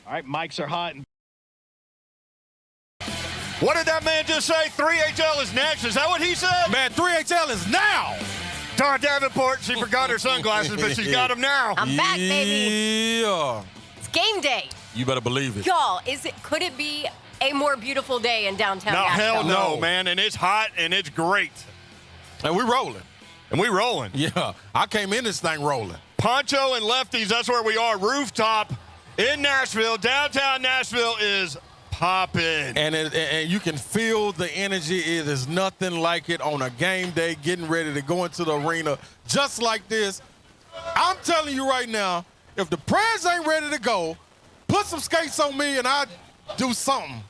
All right, mics are hot. What did that man just say? 3HL is next. Is that what he said? Man, 3HL is now. Don Davenport, she forgot her sunglasses, but she's got them now. I'm back, baby. Yeah. It's game day. You better believe it. Y'all, could it be a more beautiful day in downtown No, Nashville? hell no, man. And it's hot and it's great. And we rolling. And we rolling. Yeah. I came in this thing rolling. Pancho and Lefty's, that's where we are. Rooftop in Nashville. Downtown Nashville is popping. And you can feel the energy. It is nothing like it on a game day, getting ready to go into the arena just like this. I'm telling you right now, if the Preds ain't ready to go, put some skates on me and I'll do something.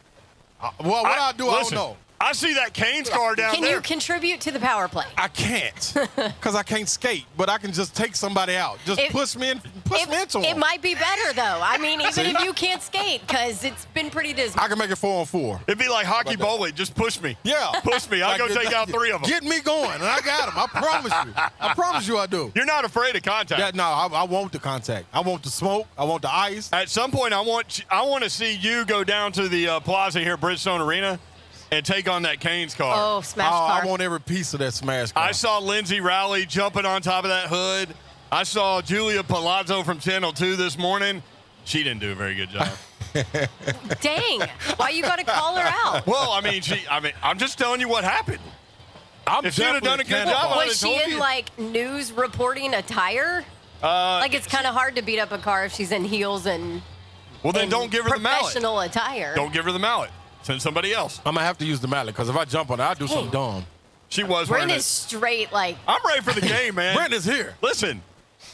Well, what I'll do, listen, I don't know. I see that Canes car down there. Can you contribute to the power play? I can't because I can't skate, but I can just take somebody out. Just push me into them. It might be better, though. I mean, even if you can't skate, because it's been pretty dismal. I can make it 4-on-4. It'd be like hockey bowling. Just push me. Yeah. Push me. I'll go take out 3 of them. Get me going, and I got them. I promise you. I promise you I do. You're not afraid of contact. No, I want the contact. I want the smoke. I want the ice. At some point, I want to see you go down to the plaza here, Bridgestone Arena, and take on that Canes car. Oh, smash car. I want every piece of that smash car. I saw Lindsay Rowley jumping on top of that hood. I saw Julia Palazzo from Channel 2 this morning. She didn't do a very good job. Dang. Why you got to call her out? Well, I'm just telling you what happened. If she'd have done a good job, I would have Was she told in, you. like, news reporting attire? Like, it's kind of hard to beat up a car if she's in heels and Well, then don't give her the mallet. professional attire. Don't give her the mallet. Send somebody else. I'm going to have to use the mallet because if I jump on it, I'll do something dumb. She was Brent wearing is straight, like, I'm ready for the game, man. Brent is here. Listen,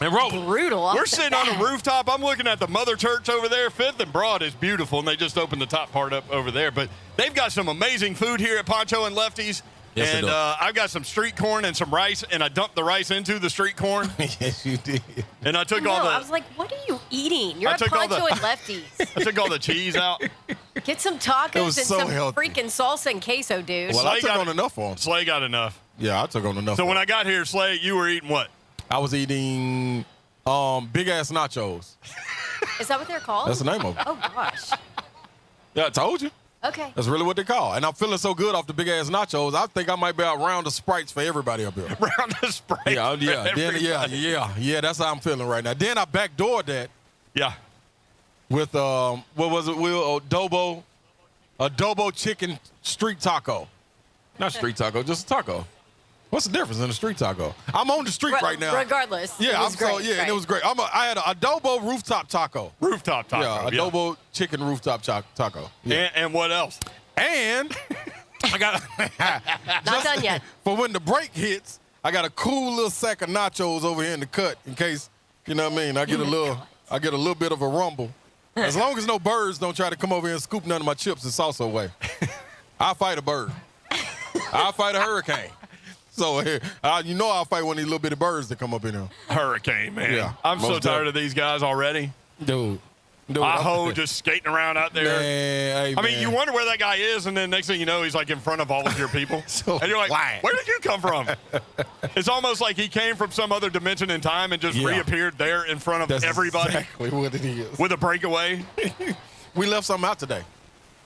And rolling. brutal. we're sitting on a rooftop. I'm looking at the Mother Church over there. 5th and Broad is beautiful, and they just opened the top part up over there. But they've got some amazing food here at Pancho and Lefty's. Yes, they and do. I've got some street corn and some rice, and I dumped the rice into the street corn. Yes, you did. And I took No, all the I was like, what are you eating? You're I a took all Pancho the- and Lefty's. I took all the cheese out. Get some tacos and was so some healthy. freaking salsa and queso, dude. Well, I Slay took got on it. enough for him. Slay got enough. Yeah, I took on enough. So for when him. I got here, Slay, you were eating what? I was eating big-ass nachos. Is that what they're called? That's the name of it. Oh, gosh. Yeah, I told you. Okay. That's really what they call. And I'm feeling so good off the big-ass nachos, I think I might be out round of Sprites for everybody up here. Round of Sprite. Yeah, for everybody. that's how I'm feeling right now. Then I backdoored that Yeah. with, what was it, Will? Adobo chicken street taco. Not street taco, just a taco. What's the difference in a street taco? I'm on the street right now. Regardless. Yeah, it was great, and right? it was great. I had an adobo rooftop taco. Rooftop taco. Yeah, adobo chicken rooftop taco. Yeah. And what else? And I got Not done yet. for when the break hits, I got a cool little sack of nachos over here in the cut in case, you know what I mean, I get a little bit of a rumble. As long as no birds don't try to come over here and scoop none of my chips and salsa away. I'll fight a bird. I'll fight a hurricane. So you know I'll fight one of these little bitty birds that come up in here. Hurricane, man. Yeah, I'm so most tired of these guys already. Dude. Aho just skating around out there. Man, hey, I mean, you wonder where that guy is, and then next thing you know, he's like in front of all of your people. So and you're like, why? where did you come from? It's almost like he came from some other dimension in time and just Yeah. reappeared there in front of That's everybody exactly what it is. with a breakaway. We left something out today.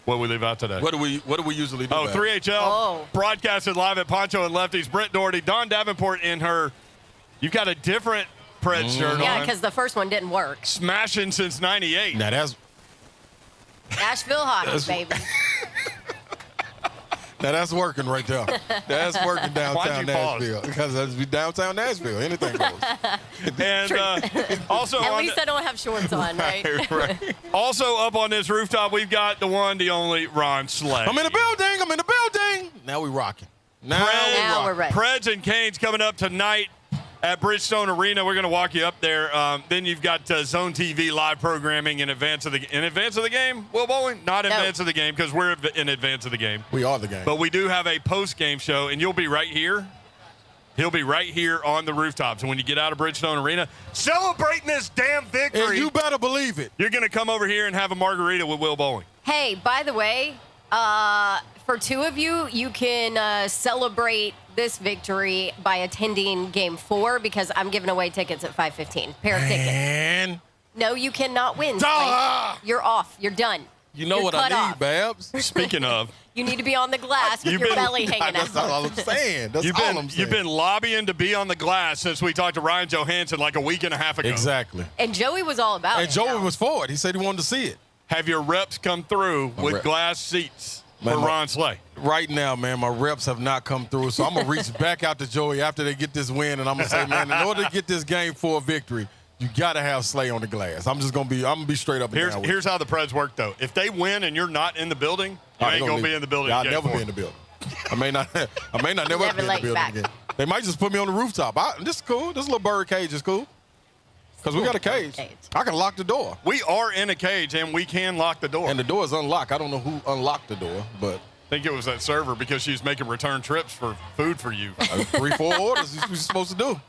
What we leave out today? What do we usually do? Oh, Bab? 3HL Oh. broadcasted live at Pancho and Lefty's. Brett Doherty, Don Davenport in her. You've got a different Preds shirt Yeah, on. because the first one didn't work. Smashing since '98. Now that's Nashville hockey, baby. working right there. That's working Why'd downtown you pause? Nashville because that's downtown Nashville. Anything goes. And also At on least I don't have shorts on, right? right. Also up on this rooftop, we've got the one, the only Ron Slay. I'm in the building. I'm in the building. Now we rocking. Now Now we're ready. Preds and Canes coming up tonight at Bridgestone Arena. We're going to walk you up there. Then you've got Zone TV live programming in advance of the game. Will Bowling, not in No. advance of the game because we're in advance of the game. We are the game. But we do have a post-game show, and you'll be right here. He'll be right here on the rooftop. So when you get out of Bridgestone Arena, celebrating this damn victory, and you better believe it. you're going to come over here and have a margarita with Will Bowling. Hey, by the way, for 2 of you, you can celebrate this victory by attending Game 4 because I'm giving away tickets at 5:15. Pair of tickets. And No, you cannot win. Ah! You're off. You're done. You know You're what I cut need, off. Babs? Speaking of, You need to be on the glass with You've your been- belly hanging That's out. all I'm saying. That's you've all been I'm saying. you've been lobbying to be on the glass since we talked to Ryan Johansson like a week and a half ago. Exactly. And Joey was all about it. And Joey now. was for it. He said he wanted to see it. Have your reps come through with rep- glass seats Man, for my- Ron Slay? Right now, man, my reps have not come through. So I'm going to reach back out to Joey after they get this win, and I'm going to say, man, in order to get this game for a victory, you got to have Slay on the glass. I'm going to be straight up and down with it. Here's how the Preds work, though. If they win and you're not in the building, you ain't going to be in the building. I'll in never game be in the building. I may not never Never be in the let you building back. again. They might just put me on the rooftop. This is cool. This little bird cage is cool. Because we got a cage. I can lock the door. We are in a cage, and we can lock the door. And the door is unlocked. I don't know who unlocked the door, but I think it was that server because she was making return trips for food for you. 3-4 orders is what you're supposed to do.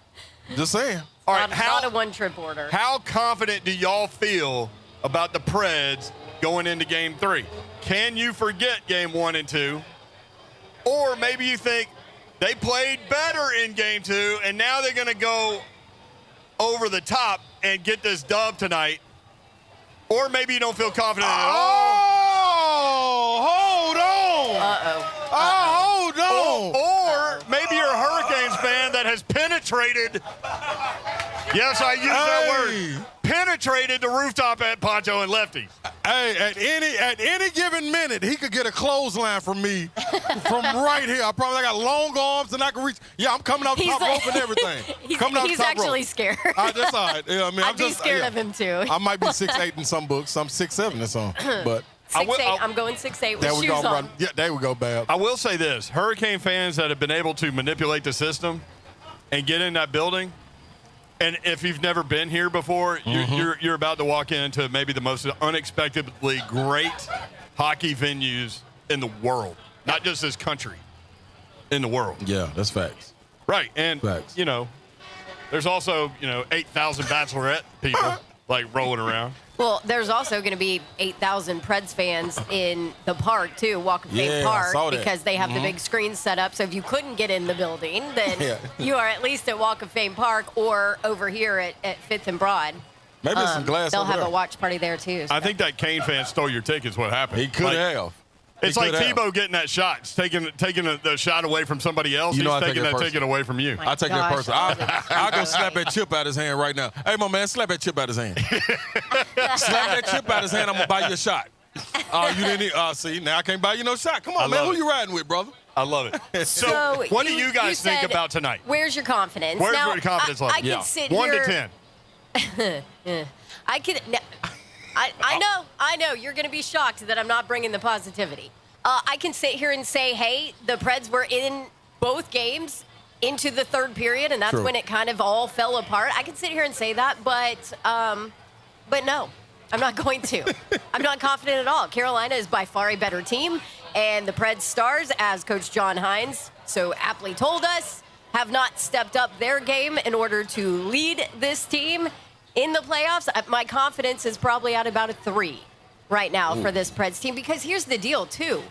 Just saying. All right, Not a one-trip order. How confident do y'all feel about the Preds going into Game 3? Can you forget Game 1 and 2? Or maybe you think they played better in Game 2, and now they're going to go over the top and get this dub tonight. Or maybe you don't feel confident at all. Oh, hold on. Uh-oh. Oh, hold on. Or maybe you're a Hurricanes fan that has penetrated. Yes, I use that word. Penetrated the rooftop at Pancho and Lefty. Hey, at any given minute, he could get a clothesline from me from right here. I got long arms and I can reach. Yeah, I'm coming out the top rope and everything. He's actually scared. That's all right. Yeah, I mean, I'd I'm be just scared yeah. of him too. I might be 6'8" in some books. I'm 6'7" in some, but 6'8". I'm going 6'8" with there we shoes go. on. Yeah, there we go, Bab. I will say this: Hurricane fans that have been able to manipulate the system and get in that building, and if you've never been here before, you're about to walk into maybe the most unexpectedly great hockey venues in the world, not just this country, in the world. Yeah, that's facts. Right, and Facts. there's also 8,000 Bachelorette people like rolling around. Well, there's also going to be 8,000 Preds fans in the park, too, Walk of Fame Yeah, I Park, saw that. because they have the big screen set up. So if you couldn't get in the building, then Yeah. you are at least at Walk of Fame Park or over here at 5th and Broad. Maybe there's some glass They'll over have there. a watch party there, too. So. I think that Kane fan stole your tickets. What happened? He could have. It's like Tebow getting that shot. It's taking the shot away from somebody else. You know He's I take taking it that personal. ticket away from you. I'll take that Gosh, person. I'll go slap that chip out his hand right now. Hey, my man, slap that chip out his hand. Slap that chip out his hand. I'm going to buy you a shot. You didn't see, now I can't buy you no shot. Come on, I man. love Who it. you riding with, brother? I love it. So, what do you guys think said, about tonight? Where's your confidence? Where's now, your confidence level? I could sit 1 here. to 10. I could. I know. You're going to be shocked that I'm not bringing the positivity. I can sit here and say, hey, the Preds were in both games into the third period, and that's True. when it kind of all fell apart. I can sit here and say that, but no, I'm not going to. I'm not confident at all. Carolina is by far a better team, and the Preds Stars, as Coach John Hines so aptly told us, have not stepped up their game in order to lead this team in the playoffs. My confidence is probably at about a 3 right now for this Preds team, because here's the deal, too.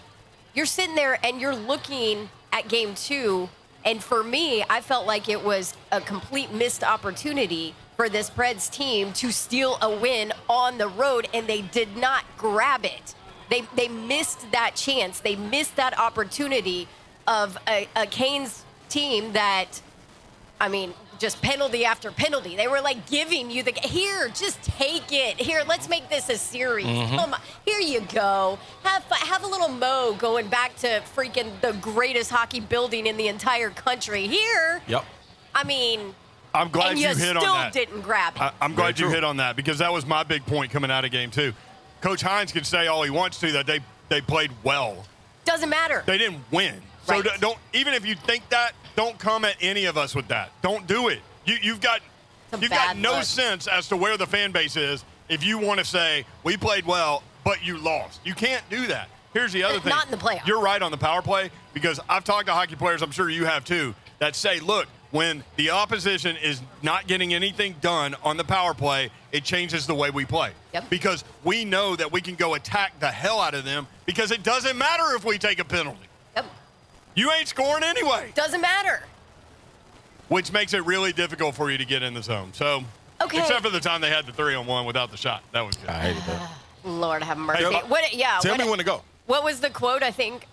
You're sitting there and you're looking at Game 2, and for me, I felt like it was a complete missed opportunity for this Preds team to steal a win on the road, and they did not grab it. They missed that chance. They missed that opportunity of a Canes team that, I mean, just penalty after penalty. They were like giving you here, just take it. Here, let's make this a series. Come on, here you go. Have a little mo going back to freaking the greatest hockey building in the entire country. Here, Yep. I mean, I'm glad and you you hit still on that. didn't grab it. I'm glad Very you true. hit on that, because that was my big point coming out of Game 2. Coach Hines can say all he wants to that they played well. Doesn't matter. They didn't win. So Right. don't, even if you think that, don't come at any of us with that. Don't do it. You've got bad no look. sense as to where the fan base is if you want to say we played well but you lost. You can't do that. Here's the other thing. Not in the playoffs. You're right on the power play, because I've talked to hockey players, I'm sure you have too, that say, look, when the opposition is not getting anything done on the power play, it changes the way we play. Yep. Because we know that we can go attack the hell out of them, because it doesn't matter if we take a penalty. Yep. You ain't scoring anyway, Doesn't matter. which makes it really difficult for you to get in the zone. So Okay. Except for the time they had the 3-on-1 without the shot. That was good. I hated that. Lord have mercy. Hey, Tell me when to go. What was the quote? I think.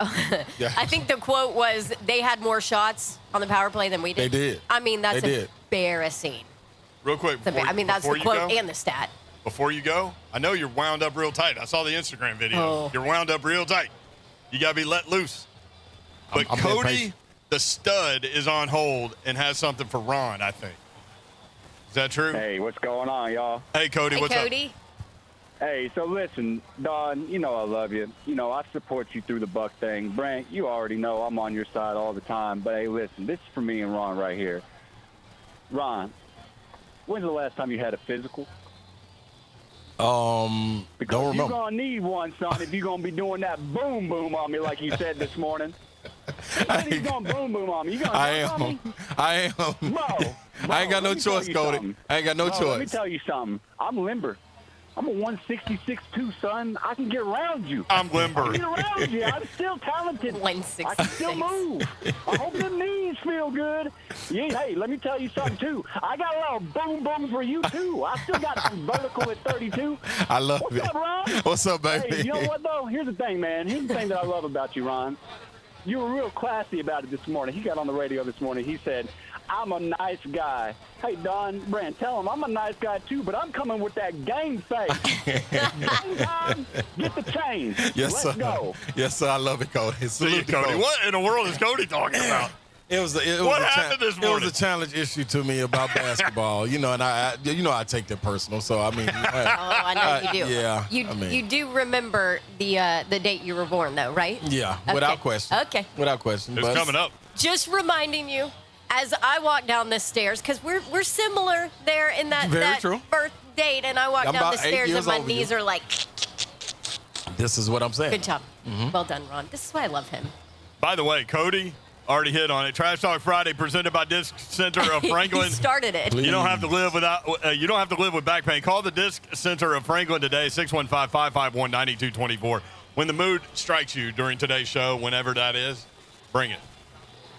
Yeah. I think the quote was they had more shots on the power play than we did. They did. I mean, that's They did. embarrassing. Real quick. That's the quote and the stat. Before you go, I know you're wound up real tight. I saw the Instagram video. Oh. You're wound up real tight. You got to be let loose. But I'm Cody, impatient. the stud, is on hold and has something for Ron, I think. Is that true? Hey, what's going on, y'all? Hey, Cody, Hey, what's Cody. Hey, so listen, Don, you know I love you. You know, I support you through the Buck thing. Brent, you already know I'm on your side all the time. But, hey, listen, this is for me and Ron right here. Ron, when's the last time you had a physical? Don't Because remember. you're going to need one, son, if you're going to be doing that boom boom on me like you said this morning. When you going to boom boom on me? You going to I on me? am. I am. Bro, I ain't got no let me tell choice, you Cody. something. I ain't got no Bro, Let me choice. tell you something. I'm limber. I'm a 166-2, son. I can get around you. I'm I can limber. get around you. I'm still talented. 166. I can still move. I hope the knees feel good. Yeah, hey, let me tell you something, too. I got a little boom boom for you, too. I still got some vertical at 32. I love What's it. up, Ron? What's up, baby? Hey, you know what, though? Here's the thing, man. Here's the thing that I love about you, Ron. You were real classy about it this morning. He got on the radio this morning. He said, I'm a nice guy. Hey, Don, Brent, tell him I'm a nice guy, too, but I'm coming with that game face. Game time, get the change. Yes, Let's sir. go. Yes, sir. I love it, Cody. See Salute you, to Cody. What in the world is Cody talking about? It was What happened this It morning? was a challenge issue to me about basketball, you know, and I take that personal. So I mean, Oh, I know you do. yeah, You I mean- you do remember the date you were born, though, right? yeah, Okay. without question. Okay. Without question. It's But coming up. Just reminding you, as I walk down the stairs, because we're similar there in that, Very that true. birth date, and I walk I'm down the about 8 stairs and years my over you. knees are like, This is what I'm saying. good job. Mm-hmm. Well done, Ron. This is why I love him. By the way, Cody already hit on it. Trash Talk Friday presented by Disc Center of Franklin. He started it. Please. You don't have to live without. You don't have to live with back pain. Call the Disc Center of Franklin today, 615-551-9224. When the mood strikes you during today's show, whenever that is, bring it.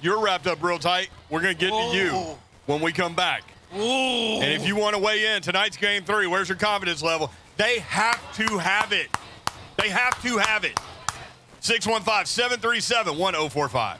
You're wrapped up real tight. We're gonna get to you when we come back. And if you want to weigh in, tonight's Game 3. Where's your confidence level? They have to have it. They have to have it. 615-737-1045.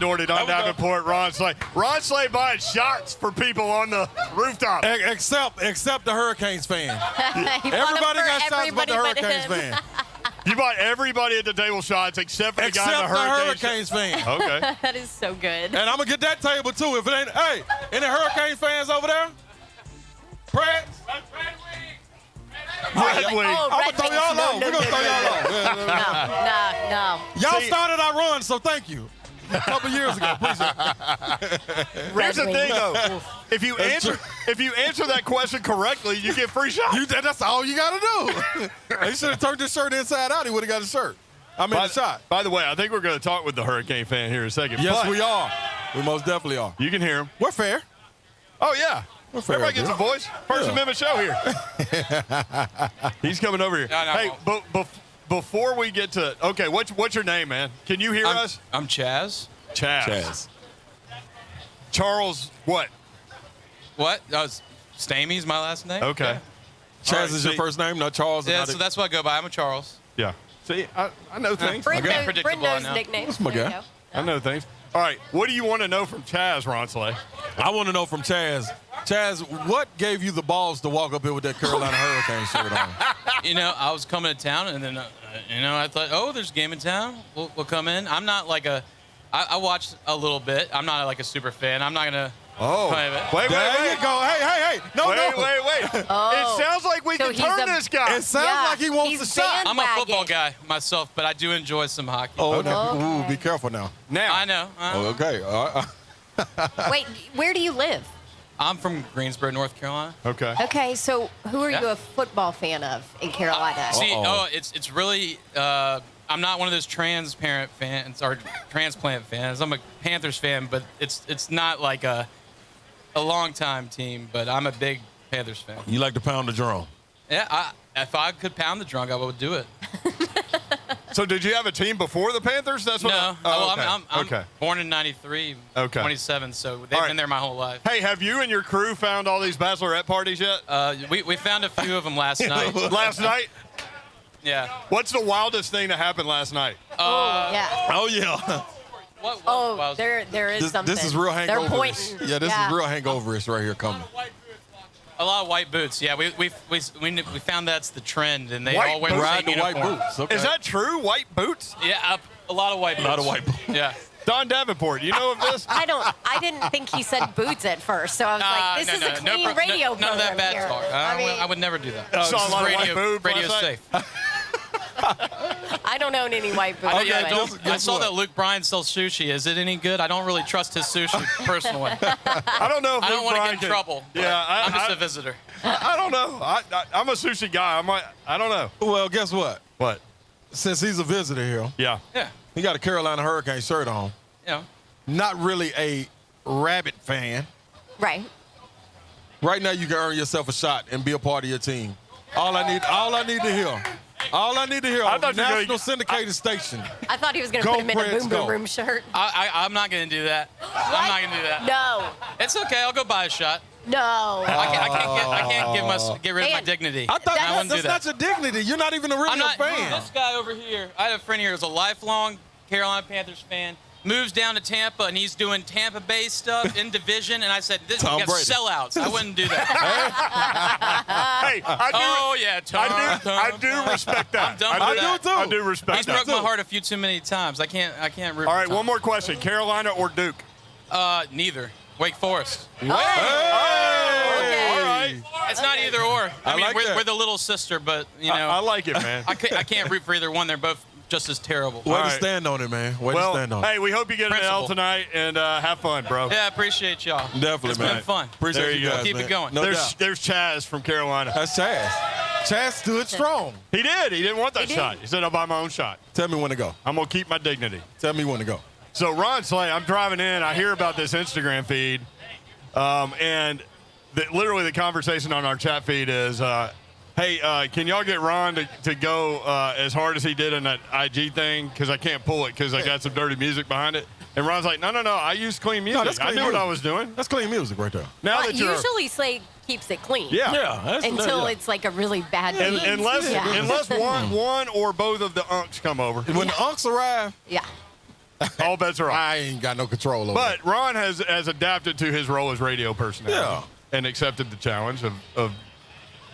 door to Don Davenport, Ron Slay. Ron Slay buying shots for people on the rooftop. Except the Hurricanes fan. He bought Everybody them for got shots but everybody the but Hurricanes him. fan. You bought everybody at the table shots except for the guy in the Hurricanes fan. Okay. That is so good. And I'm going to get that table, too. If it ain't, hey, any Hurricanes fans over there? Preds? Red Wing. Oh, I'm Red going to throw Wings. y'all No, off. We're going to throw y'all off. No. Y'all See- started our run, so thank you. A couple years ago. Appreciate it. Here's the Wings. thing, though. If you answer that question correctly, you get free shots. That's all you got to do. He should have turned this shirt inside out. He would have got a shirt. I mean, a shot. By the way, I think we're going to talk with the Hurricane fan here in a second. Yes, but we are. We most definitely are. You can hear him. We're fair. Oh, yeah. We're fair. Everybody gets a voice. First Amendment show here. He's coming over here. No, hey, but before we get to okay, what's your name, man? Can you hear us? I'm Chaz. Chaz. Charles, what? What? Stamey's my last name. Okay. Yeah. Chaz All right, is your see- first name, not Charles. Yeah, so that's what I go by. I'm a Charles. Yeah. See, I know things. Brent Okay. knows, Predictable, Brent knows I know. nicknames. That's my There you guy. go. I know things. All right. What do you want to know from Chaz, Ronsley? I want to know from Chaz. Chaz, what gave you the balls to walk up here with that Carolina Hurricane shirt on? I was coming to town, and then, I thought, oh, there's a game in town. We'll come in. I'm not like I watched a little bit. I'm not like a super fan. I'm not going to claim it. Wait. There you go. Hey. No. Wait. Oh. It sounds like we So can he's turn a- this guy. It sounds like he wants he's the shot. I'm a football bandwagon. guy myself, but I do enjoy some hockey. Oh, Okay. Ooh, be careful now. Now. I know. Oh, okay. Wait, where do you live? I'm from Greensboro, North Carolina. Okay. Okay, so who are you Yeah. a football fan of in Carolina? See, Uh-oh. it's really. I'm not one of those transplant fans or transplant fans. I'm a Panthers fan, but it's not like a long-time team. But I'm a big Panthers fan. You like to pound the drum. Yeah, if I could pound the drunk, I would do it. So did you have a team before the Panthers? That's what. No, Oh, okay. I'm okay. born in '93, Okay. 27, so they've All right. been there my whole life. Hey, have you and your crew found all these bachelorette parties yet? We found a few of them last night. Last night? Yeah. What's the wildest thing that happened last night? Yeah. Oh, yeah. What Oh, was- there is something. This is real They're hangoverish. pointing. Yeah, this is real hangoverish right here coming. A lot of white boots. Yeah, we found that's the trend, and they White all wear the boots? same Ride the white uniform. boots. Okay. Is that true? White boots? Yeah, a lot of white boots. A lot of white boots. Yeah. Don Davenport, you know of this? I didn't think he said boots at first, so I was like, this is a clean radio program None of that bad here. talk. I would never do that. Saw a lot of white boobs radio's last night. safe. I don't own any white boots. I guess saw what? that Luke Bryan sells sushi. Is it any good? I don't really trust his sushi personally. I don't know if I don't Luke want to Bryan get in can- trouble. but Yeah, I'm just a visitor. I don't know. I'm a sushi guy. I don't know. Well, guess what? What? Since he's a visitor here, Yeah. Yeah. he got a Carolina Hurricane shirt on. Yeah. Not really a Rabbit fan. Right. Right now, you can earn yourself a shot and be a part of your team. All I need to hear. All I need to hear I on thought you were national gonna- syndicated station. I thought he was going to Go put him in a Preds, boom go. boom room shirt. I'm not going to do that. I'm not going to do that. No. It's okay. I'll go buy a shot. No. I can't get rid of my Man. dignity. I thought I wouldn't do that's that. not your dignity. You're not even a I'm not. fan. This guy over here, I have a friend here who's a lifelong Carolina Panthers fan. Moves down to Tampa and he's doing Tampa Bay stuff in division. And I said, this Tom is Brady. sellouts. I wouldn't do that. Hey, I do respect that. I'm done with that. too. I do respect He's that. broke my heart a few too many times. I can't root All for right, Tom. one more question. Carolina or Duke? Neither. Wake Forest. All right. It's not either or. I mean, like we're, that. we're the little sister, but, you know, I like it, man. I can't root for either one. They're both just as terrible. Way All to right. stand on it, man. Way to Well, stand on it. hey, we hope you get an L Principle. tonight and have fun, bro. Yeah, I appreciate y'all. Definitely, It's man. been fun. Appreciate There you go. guys, Keep it man. going. No There's doubt. there's Chaz from Carolina. That's Chaz. Chaz stood strong. He did. He didn't want that He did. shot. He said, I'll buy my own shot. Tell me when to go. I'm going to keep my dignity. Tell me when to go. So, Ron Slay, I'm driving in. I hear about this Instagram feed. And literally the conversation on our chat feed is, hey, can y'all get Ron to go as hard as he did in that IG thing? Because I can't pull it because I got some dirty music behind it. And Ron's like, no, I use clean music. that's I clean knew what music. I was doing. That's clean music right there. Now Well, that you're usually Slade keeps it clean. yeah. Until it's like a really bad And, beat. unless Yeah. one or both of the unks come over. When the unks arrive, Yeah. All bets are off. I ain't got no control over it. But Ron has adapted to his role as radio personality and accepted the challenge of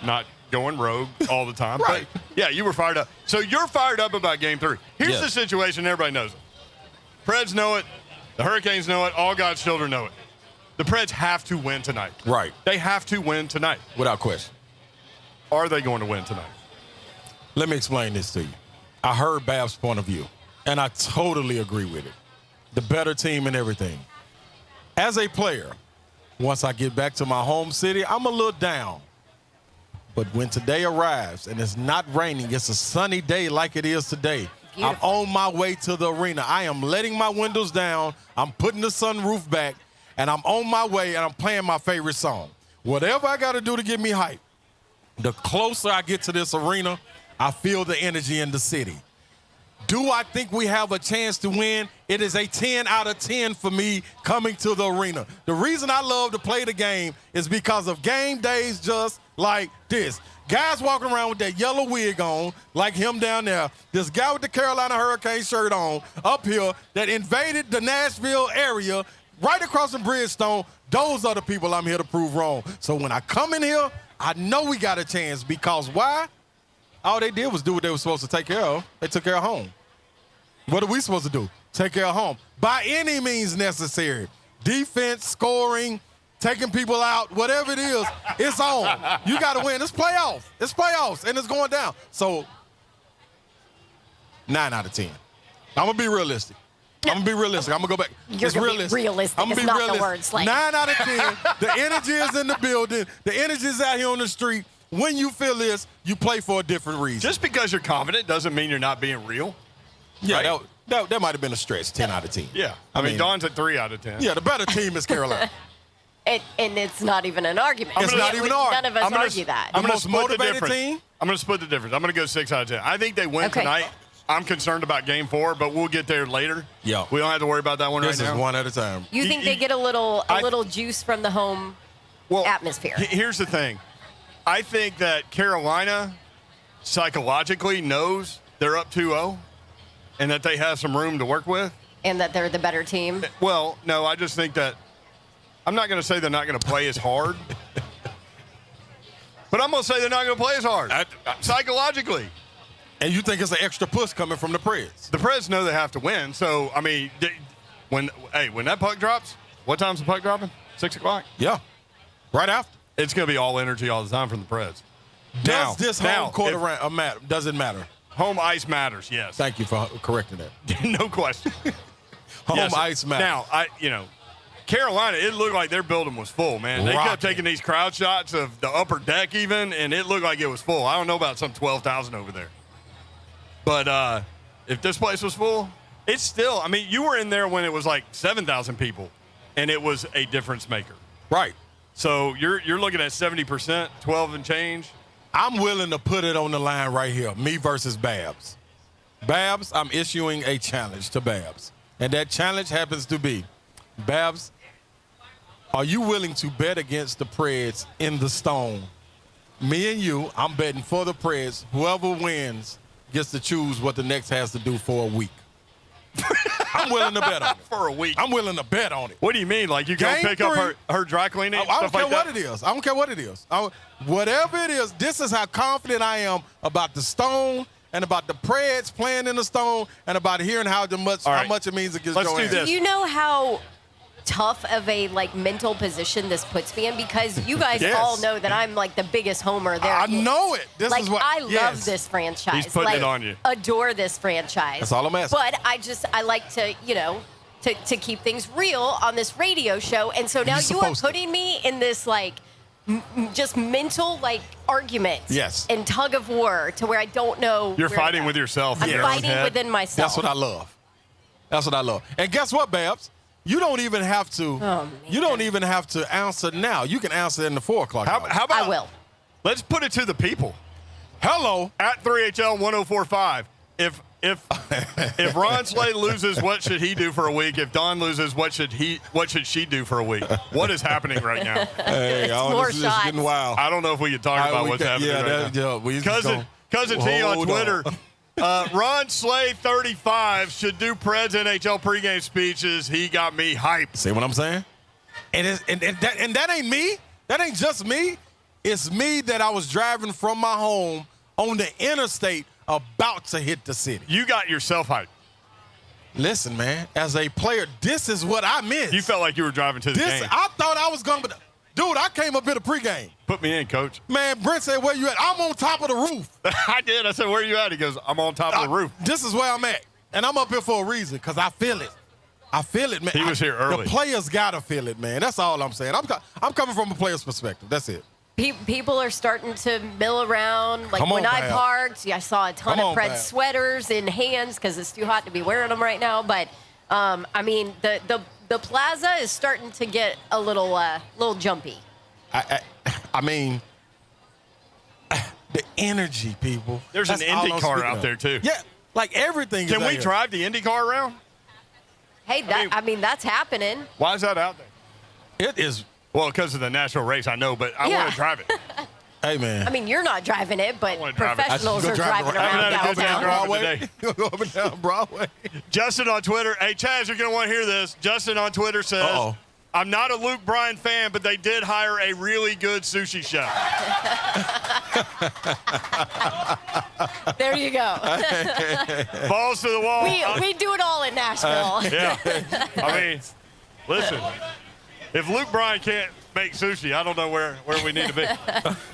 not going rogue all the time. Right. But, yeah, you were fired up. So you're fired up about Game 3. Here's the situation. Everybody knows it. Preds know it. The Hurricanes know it. All God's children know it. The Preds have to win tonight. Right. They have to win tonight. Without question. Are they going to win tonight? Let me explain this to you. I heard Bab's point of view, and I totally agree with it. The better team and everything. As a player, once I get back to my home city, I'm a little down. But when today arrives and it's not raining, it's a sunny day like it is today, Beautiful. I'm on my way to the arena. I am letting my windows down. I'm putting the sunroof back, and I'm on my way, and I'm playing my favorite song. Whatever I got to do to get me hyped, the closer I get to this arena, I feel the energy in the city. Do I think we have a chance to win? It is a 10 out of 10 for me coming to the arena. The reason I love to play the game is because of game days just like this. Guys walking around with that yellow wig on, like him down there. This guy with the Carolina Hurricane shirt on up here that invaded the Nashville area right across from Bridgestone. Those are the people I'm here to prove wrong. So when I come in here, I know we got a chance because why? All they did was do what they were supposed to take care of. They took care of home. What are we supposed to do? Take care of home. By any means necessary. Defense, scoring, taking people out, whatever it is, it's on. You got to win. It's playoffs. It's playoffs, and it's going down. So, 9 out of 10. I'm going to be realistic. I'm going to be realistic. I'm going to go back. You're It's gonna be realistic. realistic. I'm gonna It's be not the realistic. word slang. 9 out of 10. The energy is in the building. The energy is out here on the street. When you feel this, you play for a different reason. Just because you're confident doesn't mean you're not being real. Yeah, right? that might have been a stretch, 10 out of 10. Yeah. I mean, Don's at 3 out of 10. Yeah, the better team is Carolina. And it's not even an argument. It's not even an argument. None of us argue that. I'm The going to most split the motivated difference. team? I'm going to split the difference. I'm going to go 6 out of 10. I think they win Okay. tonight. I'm concerned about Game 4, but we'll get there later. Yeah. We don't have to worry about that one This right is now. one at a time. You think they get a little juice from the home Well, atmosphere? Here's the thing. I think that Carolina psychologically knows they're up 2-0 and that they have some room to work with. And that they're the better team? Well, no, I just think that I'm not going to say they're not going to play as hard. But I'm going to say they're not going to play as hard psychologically. And you think it's an extra push coming from the Preds? The Preds know they have to win. So, I mean, when that puck drops, what time's the puck dropping? 6 o'clock? Yeah. Right after. It's going to be all energy all the time from the Preds. Does this home court matter? Does it matter? Home ice matters, yes. Thank you for correcting that. No question. Home Yes. ice matters. Now, Carolina, it looked like their building was full, man. They kept Rocking. taking these crowd shots of the upper deck even, and it looked like it was full. I don't know about some 12,000 over there. But if this place was full, it's still, I mean, you were in there when it was like 7,000 people, and it was a difference maker. Right. So you're looking at 70%, 12 and change. I'm willing to put it on the line right here, me versus Babs. Babs, I'm issuing a challenge to Babs. And that challenge happens to be, Babs, are you willing to bet against the Preds in the Stone? Me and you, I'm betting for the Preds. Whoever wins gets to choose what the next has to do for a week. I'm willing to bet on it. For a week. I'm willing to bet on it. What do you mean? Like you go Game pick up 3. her dry cleaning? I don't stuff care like what that? it is. I don't care what it is. Whatever it is, this is how confident I am about the Stone and about the Preds playing in the Stone and about hearing how much it means against Let's do Joanne. this. Do you know how tough of a mental position this puts me in? Because you guys Yes. all know that I'm the biggest homer there I is. know it. This is what I love yes. this franchise. He's putting it on you. Adore this franchise. That's all I'm asking. But I like to, to keep things real on this radio show. And so now You're you are supposed to. putting me in this just mental argument Yes. and tug of war to where I don't know. You're where to fighting go. with yourself. I'm in your own fighting head. within myself. That's what I love. That's what I love. And guess what, Babs? You don't even have to. Oh, man. You don't even have to answer now. You can answer in the 4 o'clock. How about I will. Let's put it to the people. Hello. At 3HL 1045. If Ron Slade loses, what should he do for a week? If Don loses, what should she do for a week? What is happening right now? Hey, It's oh, more this is just getting shots. wild. I don't know if we can talk about what's happening right now. we just Cousin T on hold Twitter. Ron Slay, 35, should do Preds NHL pregame speeches. He got me hyped. See what I'm saying? And that ain't me. That ain't just me. It's me that I was driving from my home on the interstate about to hit the city. You got yourself hyped. Listen, man, as a player, this is what I missed. You felt like you were driving to the game. I thought I was going to – dude, I came up in the pregame. Put me in, Coach. Man, Brent said, where you at? I'm on top of the roof. I did. I said, where are you at? He goes, I'm on top of the roof. This is where I'm at. And I'm up here for a reason because I feel it. I feel it, man. He was here early. The players got to feel it, man. That's all I'm saying. I'm coming from a player's perspective. That's it. People are starting to mill around. Like Come on, when I Val. parked, I saw a ton Come of on, Preds Val. sweaters in hands because it's too hot to be wearing them right now. But I mean, the plaza is starting to get a little jumpy. I mean, the energy, people. There's That's an all Indy I'm car speaking out of. there, too. Yeah, like everything is Can out we here. drive the Indy car around? Hey, that's happening. Why is that out there? It is. Well, because of the national race, I know, but I Yeah. want to drive it. Hey, man. I mean, you're not driving it, but wanna drive it. professionals Go are drive driving around. I around haven't had a good downtown. drive. Broadway. Go up and down Broadway. Justin on Twitter. Hey, Chaz, you're going to want to hear this. Justin on Twitter says, Uh-oh. I'm not a Luke Bryan fan, but they did hire a really good sushi chef. There you go. Balls to the wall. we do it all in Nashville. Yeah. I mean, listen, if Luke Bryan can't make sushi, I don't know where we need to be.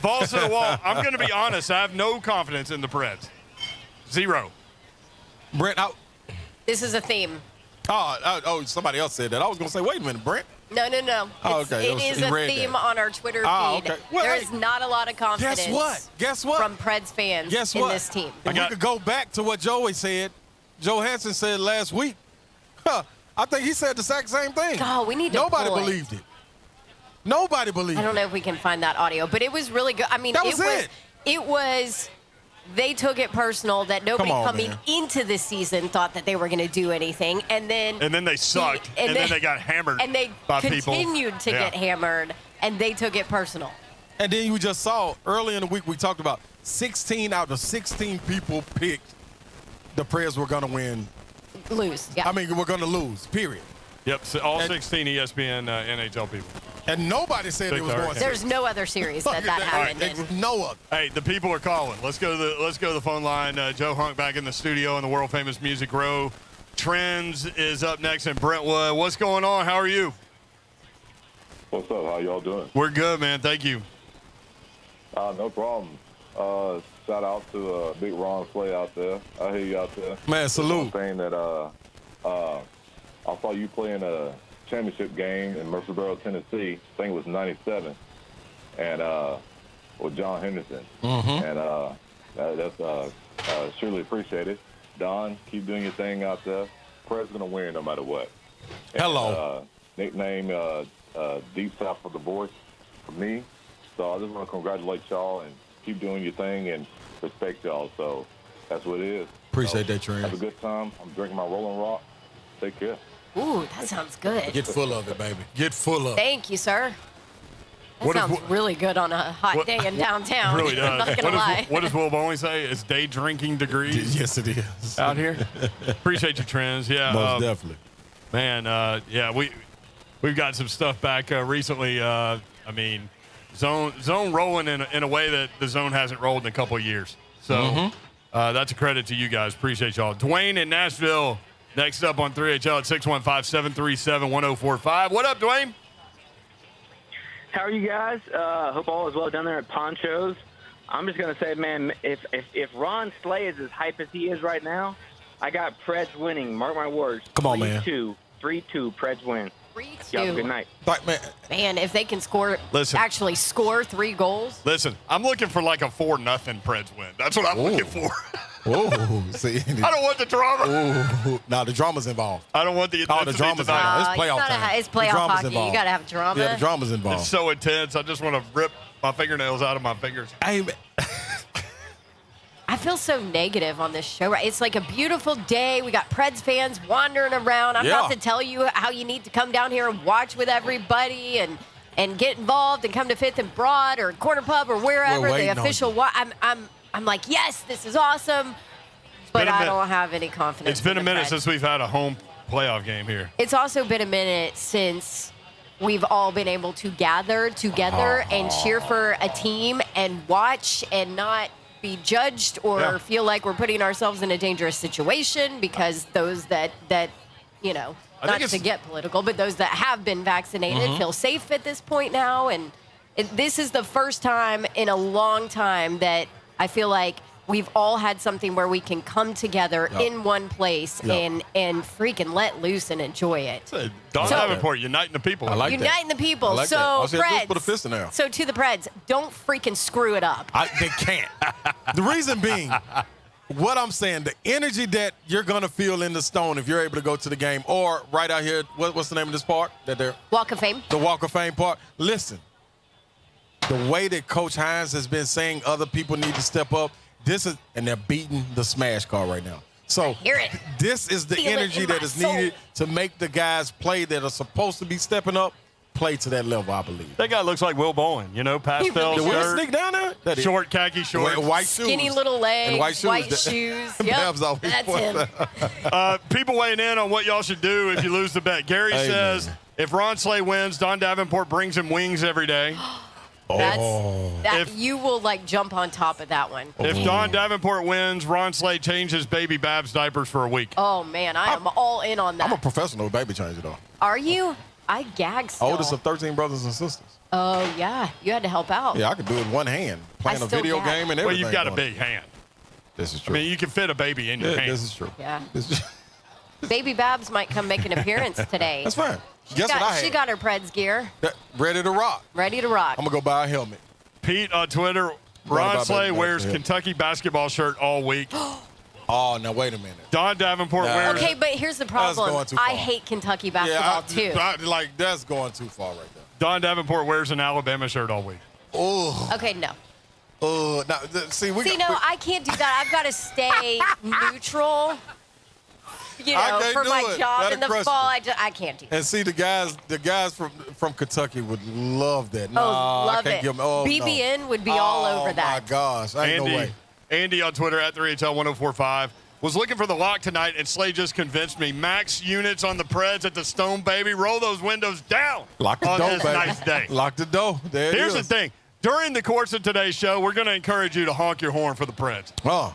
Balls to the wall. I'm going to be honest. I have no confidence in the Preds. Zero. Brent, This is a theme. somebody else said that. I was going to say, wait a minute, Brent. No. Oh, It's- okay. It is He a read theme that. on our Twitter feed. Ah, okay. Well, there hey, is not a lot of confidence. Guess what? From Preds fans Guess in what? this team. If we could go back to what Joey said, Joe Hansen said last week, I think he said the exact same thing. God, we need to Nobody pull it. believed it. Nobody believed I it. don't know if we can find that audio, but it was really good. I mean, That was it. It was. They took it personal that nobody Come on, coming man. into the season thought that they were going to do anything, and then They sucked, and then they got hammered and they by people. continued to get hammered, and they took it personal. And then you just saw early in the week we talked about 16 out of 16 people picked the Preds were going to win. Lose, yeah. I mean, we're going to lose, period. Yep, so all 16 ESPN NHL people. And nobody said Big it was Dark. going to. There's no other series that happened in. There's no other. Hey, the people are calling. Let's go to the phone line. Joe Hunk back in the studio in the world famous Music Row. Trends is up next in Brentwood. What's going on? How are you? What's up? How y'all doing? We're good, man. Thank you. No problem. Shout out to Big Ron Slay out there. I hear you out there. Man, salute. Saying that I saw you playing a championship game in Murfreesboro, Tennessee. I think it was '97, and with John Henderson. And that's surely appreciated. Don, keep doing your thing out there. Preds gonna win no matter what. And, Hello. Nickname Deep South for the voice for me. So I just want to congratulate y'all and keep doing your thing and respect y'all. So that's what it is. Appreciate So, that, Trent. Have a good time. I'm drinking my Rolling Rock. Take care. Ooh, that sounds good. Get full of it, baby. Get full of it. Thank you, sir. That What if- sounds really good on a hot day in downtown. Really does. I'm not gonna lie. What does Will Bowling say? It's day drinking degrees Yes, it is. out here. Appreciate your trends. Yeah, Most definitely. man. Yeah, we've got some stuff back recently. I mean, zone rolling in a way that the zone hasn't rolled in a couple of years. So that's a credit to you guys. Appreciate y'all. Dwayne in Nashville next up on 3HL at 615-737-1045. What up, Dwayne? How are you guys? Hope all is well down there at Poncho's. I'm just gonna say, man, if Ron Slay is as hype as he is right now, I got Preds winning. Mark my words. Come on, man. 3-2, Preds win. 3-2. Y'all have a good night. Like, man, Man, if they can Listen. actually score 3 goals. Listen, I'm looking for like a 4-0 Preds win. That's what I'm looking for. whoa. See, I don't want the drama. Nah, the drama's involved. I don't want the Oh, the drama's tonight. involved. It's playoff gotta time. it's The playoff drama's hockey. involved. You gotta have drama. Yeah, the drama's involved. It's so intense. I just want to rip my fingernails out of my fingers. Hey, man. I feel so negative on this show. Right? It's like a beautiful day. We got Preds fans wandering around. I'm Yeah. about to tell you how you need to come down here and watch with everybody and get involved and come to Fifth and Broad or Corner Pub or wherever We're the waiting on official. I'm like, yes, this is awesome. but I don't have any confidence. It's been in a the minute Preds. since we've had a home playoff game here. It's also been a minute since we've all been able to gather together and cheer for a team and watch and not be judged or feel like we're putting ourselves in a dangerous situation because those that you know, not to get political, but those that have been vaccinated feel safe at this point now. And this is the first time in a long time that I feel like we've all had something where we can come together in one place and freaking let loose and enjoy it. Don Davenport uniting the people. I like Uniting that. the people. I like so, that. I'll say, Preds, just put a fist in there. So to the Preds, don't freaking screw it up. They can't. The reason being, what I'm saying, the energy that you're going to feel in the Stone if you're able to go to the game, or right out here, what's the name of this park? Walk of Fame. The Walk of Fame park. Listen, the way that Coach Hines has been saying other people need to step up, and they're beating the smash car right now. So hear it. This is the Feel it energy in that my is soul. needed to make the guys play that are supposed to be stepping up, play to that level, I believe. That guy looks like Will Bowen, pastel Did we shirt, sneak down there? short khaki shorts. White shoes. Skinny little legs, And white shoes. Yep, Babs always that's points him. People weighing in on what y'all should do if you lose the bet. Gary Hey, says man. if Ron Slay wins, Don Davenport brings him wings every day. You will jump on top of that one. If Don Davenport wins, Ron Slay changes baby Babs diapers for a week. Oh man, I am all in on that. I'm a professional baby changer, though. Are you? I gag still. Oldest of 13 brothers and sisters. Oh yeah, you had to help out. Yeah, I could do it in one hand, playing a still video gag. game and Well, everything. you've got a going. big hand. This is I true. mean, you can fit a baby in your hand. This is true. Yeah. This is- Baby Babs might come make an appearance today. That's fine. Guess what I had? She got her Preds gear, Ready to rock. ready to rock. I'm going to go buy a helmet. Pete on Twitter, Right Ron about Slay baby wears Babs, yeah. Kentucky basketball shirt all week. Oh, now wait a minute. Don Davenport Nah. wears Okay, but here's the problem. going too I far. hate Kentucky basketball too. That's going too far right there. Don Davenport wears an Alabama shirt all week. Oh, Okay, no. now, see, I can't do that. I've got to stay neutral. I can't For do my it. job That'll in the crush fall, me. I can't do that. And see, the guys from Kentucky would love that. No, love I can't it. give them. Oh, BBN no. would be all over that. Oh my gosh, ain't no way. Andy on Twitter at 3HL1045 was looking for the lock tonight, and Slay just convinced me. Max units on the Preds at the Stone, baby. Roll those windows down. Lock the on door, this baby. nice day. Lock the door. There it is. Here's the thing. During the course of today's show, we're going to encourage you to honk your horn for the Preds. Oh,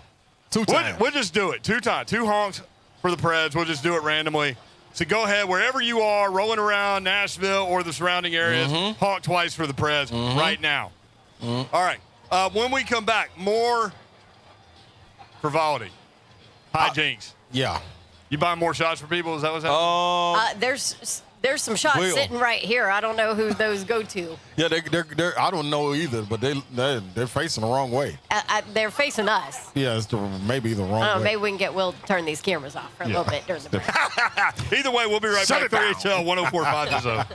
two times. We'll just do it. 2 times. 2 honks for the Preds. We'll just do it randomly. So go ahead, wherever you are, rolling around Nashville or the surrounding areas, honk twice for the Preds right now. All right. When we come back, more frivolity. Hijinks. Yeah. You buying more shots for people? Is that what's happening? There's some shots Will. sitting right here. I don't know who those go to. Yeah, they're I don't know either, but they're facing the wrong way. They're facing us. Yeah, it's maybe the wrong way. Maybe we can get Will to turn these cameras off for a little bit during the break. Either way, we'll be right Shut back. it down. 3HL 1045 is over.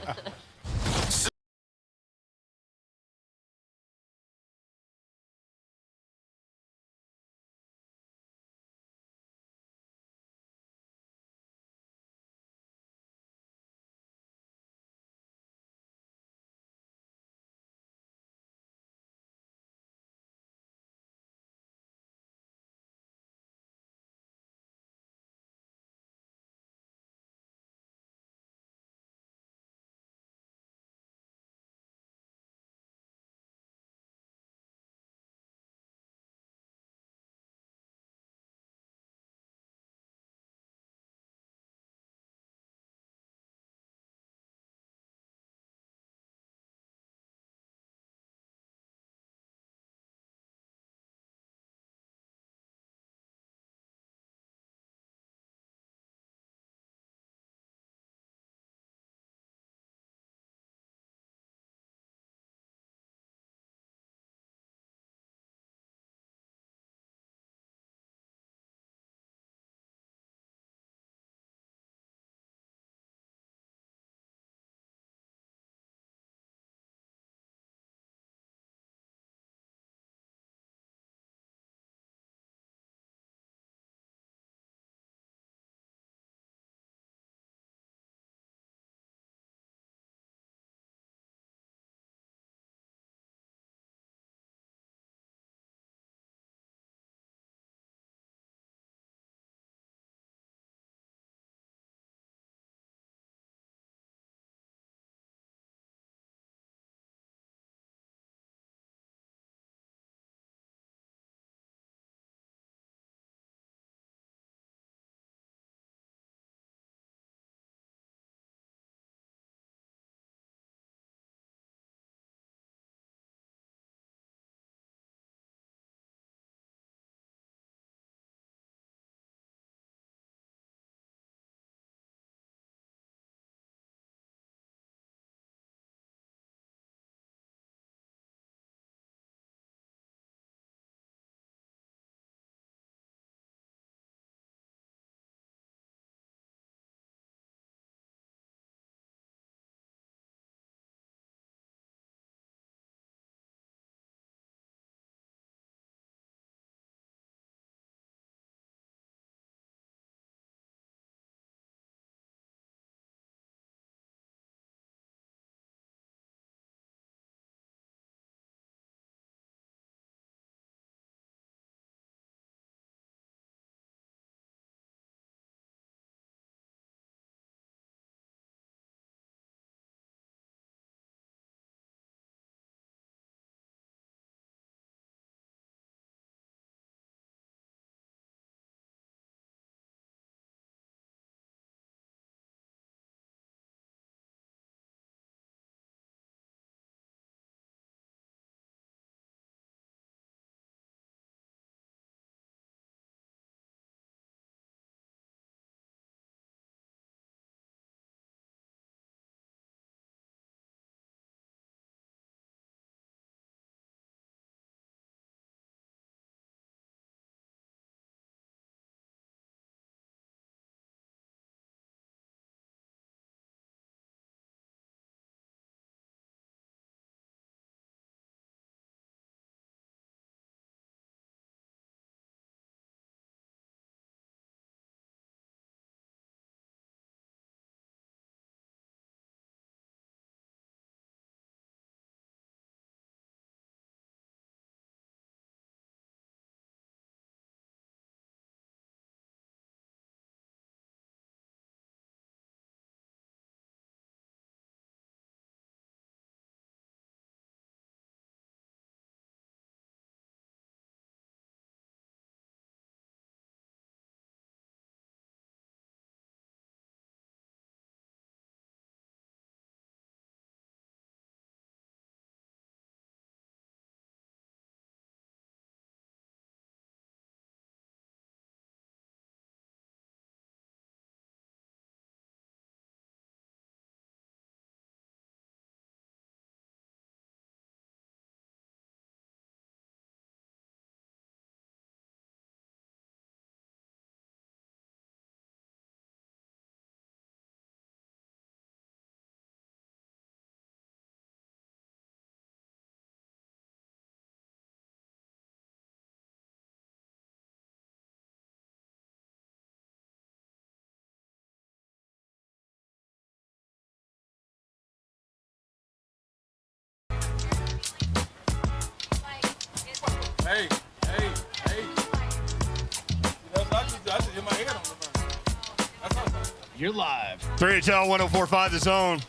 You're live. 3HL 1045 The Zone.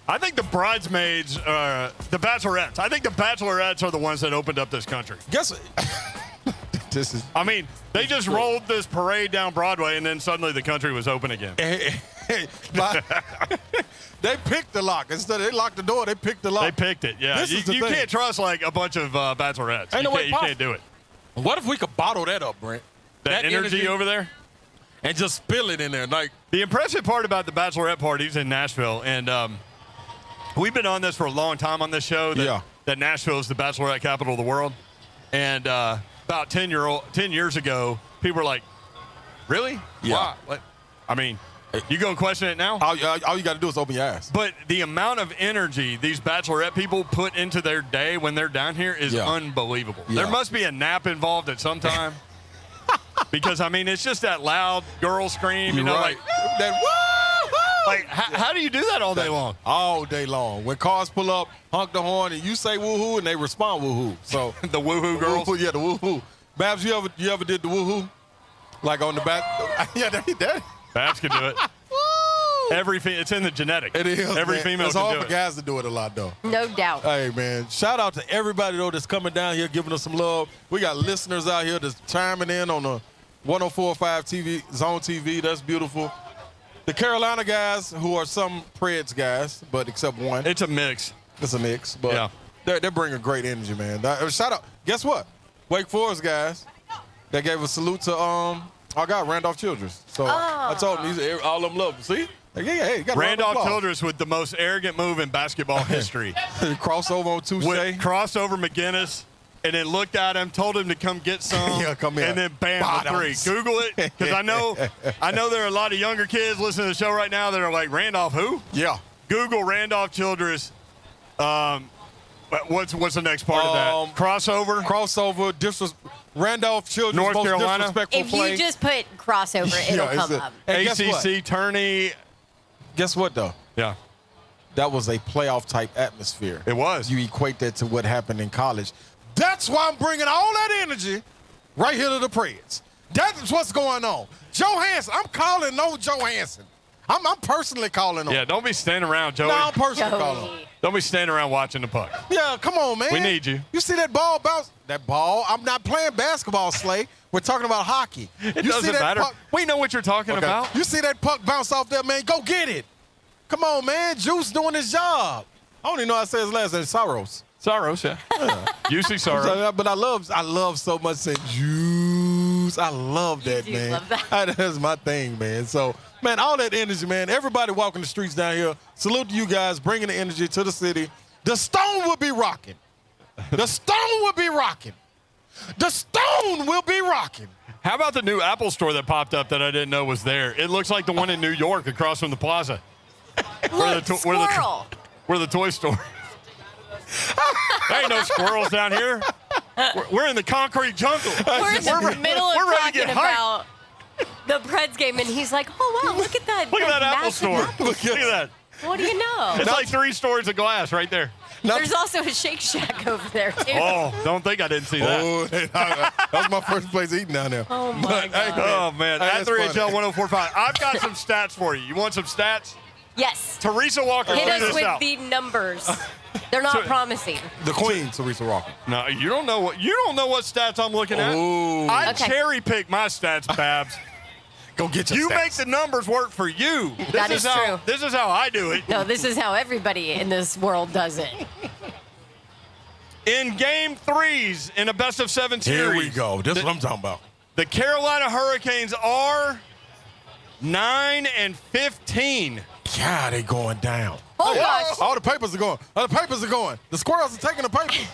I think the bridesmaids, the bachelorettes. I think the bachelorettes are the ones that opened up this country. Guess this is. I mean, they just rolled this parade down Broadway, and then suddenly the country was open again. They picked the lock. Instead of they locked the door, they picked the lock. They picked it, yeah. This is the You thing. can't trust, like, a bunch of bachelorettes. Ain't no way You can't do it. What if we could bottle that up, Brent? That energy over there? And just spill it in there. Like, the impressive part about the bachelorette parties in Nashville, and we've been on this for a long time on this show, that Nashville is the bachelorette capital of the world. And about 10 years ago, people were like, really? Yeah. Why? What? I mean, you going to question it now? all you got to do is open your ass. But the amount of energy these bachelorette people put into their day when they're down here is unbelievable. Yeah. There must be a nap involved at some time. Because, I mean, it's just that loud girl scream, you know, right. like That woo-hoo! Like, how do you do that all day long? All day long. When cars pull up, honk the horn, and you say woohoo, and they respond woohoo. So the woohoo girls? Woo-hoo, yeah, the woohoo. Babs, you ever did the woohoo? Like on the back? Yeah, that. Babs can do it. It's in the genetics. It is. Every man. female it's can hard do for it. guys to do it a lot, though. No doubt. Hey, man. Shout out to everybody, though, that's coming down here, giving us some love. We got listeners out here that's chiming in on the 104.5 TV, Zone TV. That's beautiful. The Carolina guys, who are some Preds guys, but except one. It's a mix. It's a mix, but they're bringing great energy, man. Shout out. Guess what? Wake Forest guys, they gave a salute to our guy, Randolph Childress. So I told him, all of them love him. See? Like, hey, you got Randolph Childress with the most arrogant move in basketball history. Crossover on Touche. Crossover McGinnis, and then looked at him, told him to come get some. Come here. And then bam, the three. Google it, because I know there are a lot of younger kids listening to the show right now that are like, Randolph who? Yeah. Google Randolph Childress. What's the next part of that? Crossover? Randolph Childress, North most Carolina. disrespectful If play. you just put crossover, it'll come up. Hey, guess what? ACC tourney. Guess what, though? Yeah. That was a playoff-type atmosphere. It was. You equate that to what happened in college. That's why I'm bringing all that energy right here to the Preds. That's what's going on. Joe Hansen, I'm calling no Joe Hansen. I'm personally calling him. Yeah, don't be standing around, Joey. No, I'm personally calling him. Don't be standing around watching the puck. Yeah, come on, man. We need you. You see that ball bounce? That ball? I'm not playing basketball, Slay. We're talking about hockey. It doesn't matter. We know what you're talking about. You see that puck bounce off there, man? Go get it. Come on, man. Juice doing his job. I don't even know how to say his last name. Saros. Saros, yeah. UC Saros. But I love so much saying Juice. I love that, You do man. love that. That's my thing, man. So, man, all that energy, man. Everybody walking the streets down here. Salute to you guys, bringing the energy to the city. The Stone will be rocking. The Stone will be rocking. The Stone will be rocking. How about the new Apple store that popped up that I didn't know was there? It looks like the one in New York across from the plaza. Look, squirrel. Where the toy store. There ain't no squirrels down here. We're in the concrete jungle. We're in the middle of we're ready to talking get about the Preds game, and he's like, oh, wow, look at that. Look at that Apple massive store. Apple Look at that. What do you know? It's like 3 stories of glass right there. There's also a Shake Shack over there, too. Oh, don't think I didn't see that. Oh, that was my first place eating down there. Oh, my God. Oh, man. Hey, At that's 3HL 1045. I've got some stats for you. You want some stats? Yes. Teresa Walker, Hit check us this with out. the numbers. They're not promising. The Queen, Teresa Walker. No, you don't know what stats I'm looking at. Ooh. I Okay. cherry pick my stats, Babs. Go get your You stats. make the numbers work for you. That is true. This is how I do it. No, this is how everybody in this world does it. In game 3s in a best-of-7 series. Here we go. This is what I'm talking about. The Carolina Hurricanes are 9-15. God, they going down. Oh, gosh. All the papers are going. All the papers are going. The squirrels are taking the papers.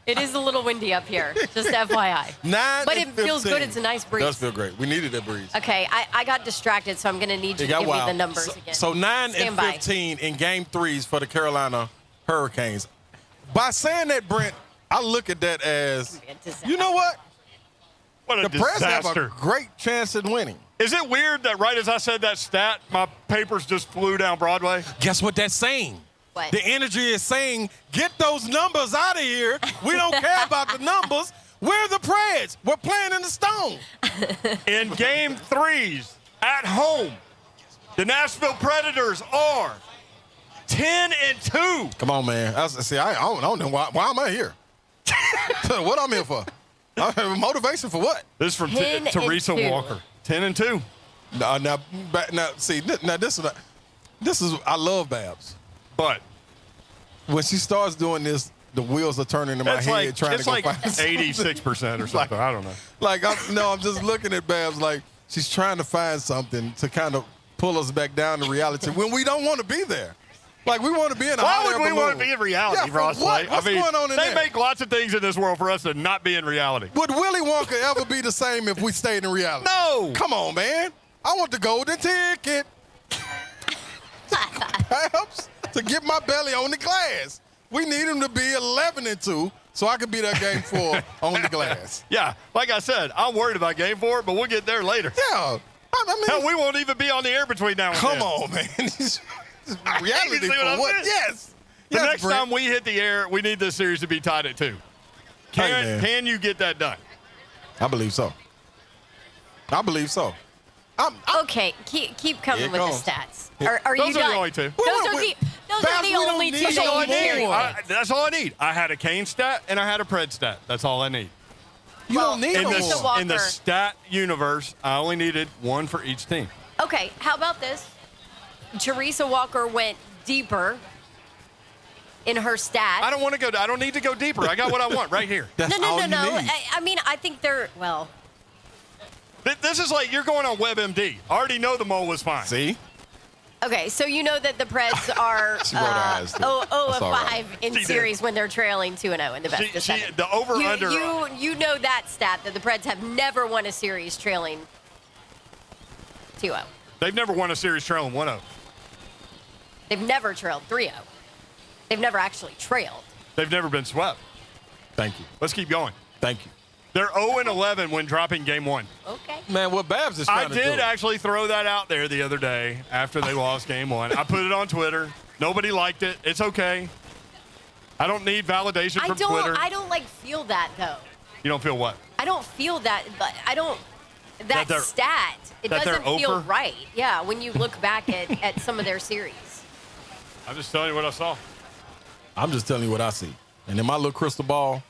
It is a little windy up here, just FYI. 9 But it and feels 15. good. It's a nice breeze. Does feel great. We needed that breeze. Okay, I got distracted, so I'm going to need you to give me the numbers again. So 9 Stand and by. 15 in game 3s for the Carolina Hurricanes. By saying that, Brent, I look at that as, you know what? What a The Preds have a disaster. great chance at winning. Is it weird that right as I said that stat, my papers just flew down Broadway? Guess what that's saying? What? The energy is saying, get those numbers out of here. We don't care about the numbers. We're the Preds. We're playing in the Stone. In game 3s at home, The Nashville Predators are 10-2. Come on, man. I don't know why am I here? What I'm here for? Motivation for what? This is from 10-2. Teresa Walker. 10-2. Now, see, now this is I love Babs, But when she starts doing this, the wheels are turning in my it's head like, trying it's to go like find 86% or something. I don't know. Like I'm just looking at Babs like she's trying to find something to kind of pull us back down to reality when we don't want to be there. Like we want to be in a Why hot would air we balloon. want to be in reality, Yeah, for Ross what? Slay? What's going on in they there? make lots of things in this world for us to not be in reality. Would Willy Wonka ever be the same if we stayed in reality? No. Come on, man. I want the golden ticket. Perhaps to get my belly on the glass. We need him to be 11-2 so I can be that game 4 on the glass. Yeah, like I said, I'm worried about game 4, but we'll get there later. Yeah. I mean, Hell, we won't even be on the air between now and then. come on, man. Reality You see what for I'm what? saying? Yes. The Yes, next Brent. time we hit the air, we need this series to be tied at 2. Hey, man. Can you get that done? I believe so. Okay, keep coming Here with it the comes. stats. Are you Those are done? the only two. Those are the Babs, we don't only need two That's that all you I need. carry. That's all I need. I had a Kane stat and I had a Pred stat. That's all I need. You don't need In no Teresa more. Walker. in the stat universe, I only needed one for each team. Okay, how about this? Teresa Walker went deeper in her stats. I don't want to go. I don't need to go deeper. I got what I want right here. That's no. all you need. I mean, I think well. This is like you're going on WebMD. I already know the mole was fine. See? Okay, so you know that the Preds are She rolled her eyes, too. 0 That's of all 5 right. in She did. series when they're trailing 2-0 in the best of 7. The over-under. You know that stat that the Preds have never won a series trailing 2-0. They've never won a series trailing 1-0. They've never trailed 3-0. They've never actually trailed. They've never been swept. Thank you. Let's keep going. Thank you. They're 0-11 when dropping game 1. Okay. Man, what Babs is I trying to do. did actually throw that out there the other day after they lost game 1. I put it on Twitter. Nobody liked it. It's okay. I don't need validation from Twitter. I don't feel that though. You don't feel what? I don't feel that, but I don't. That they're- Stat, it that they're doesn't feel over? right. Yeah, when you look back at some of their series. I'm just telling you what I saw. I'm just telling you what I see. And in my little crystal ball,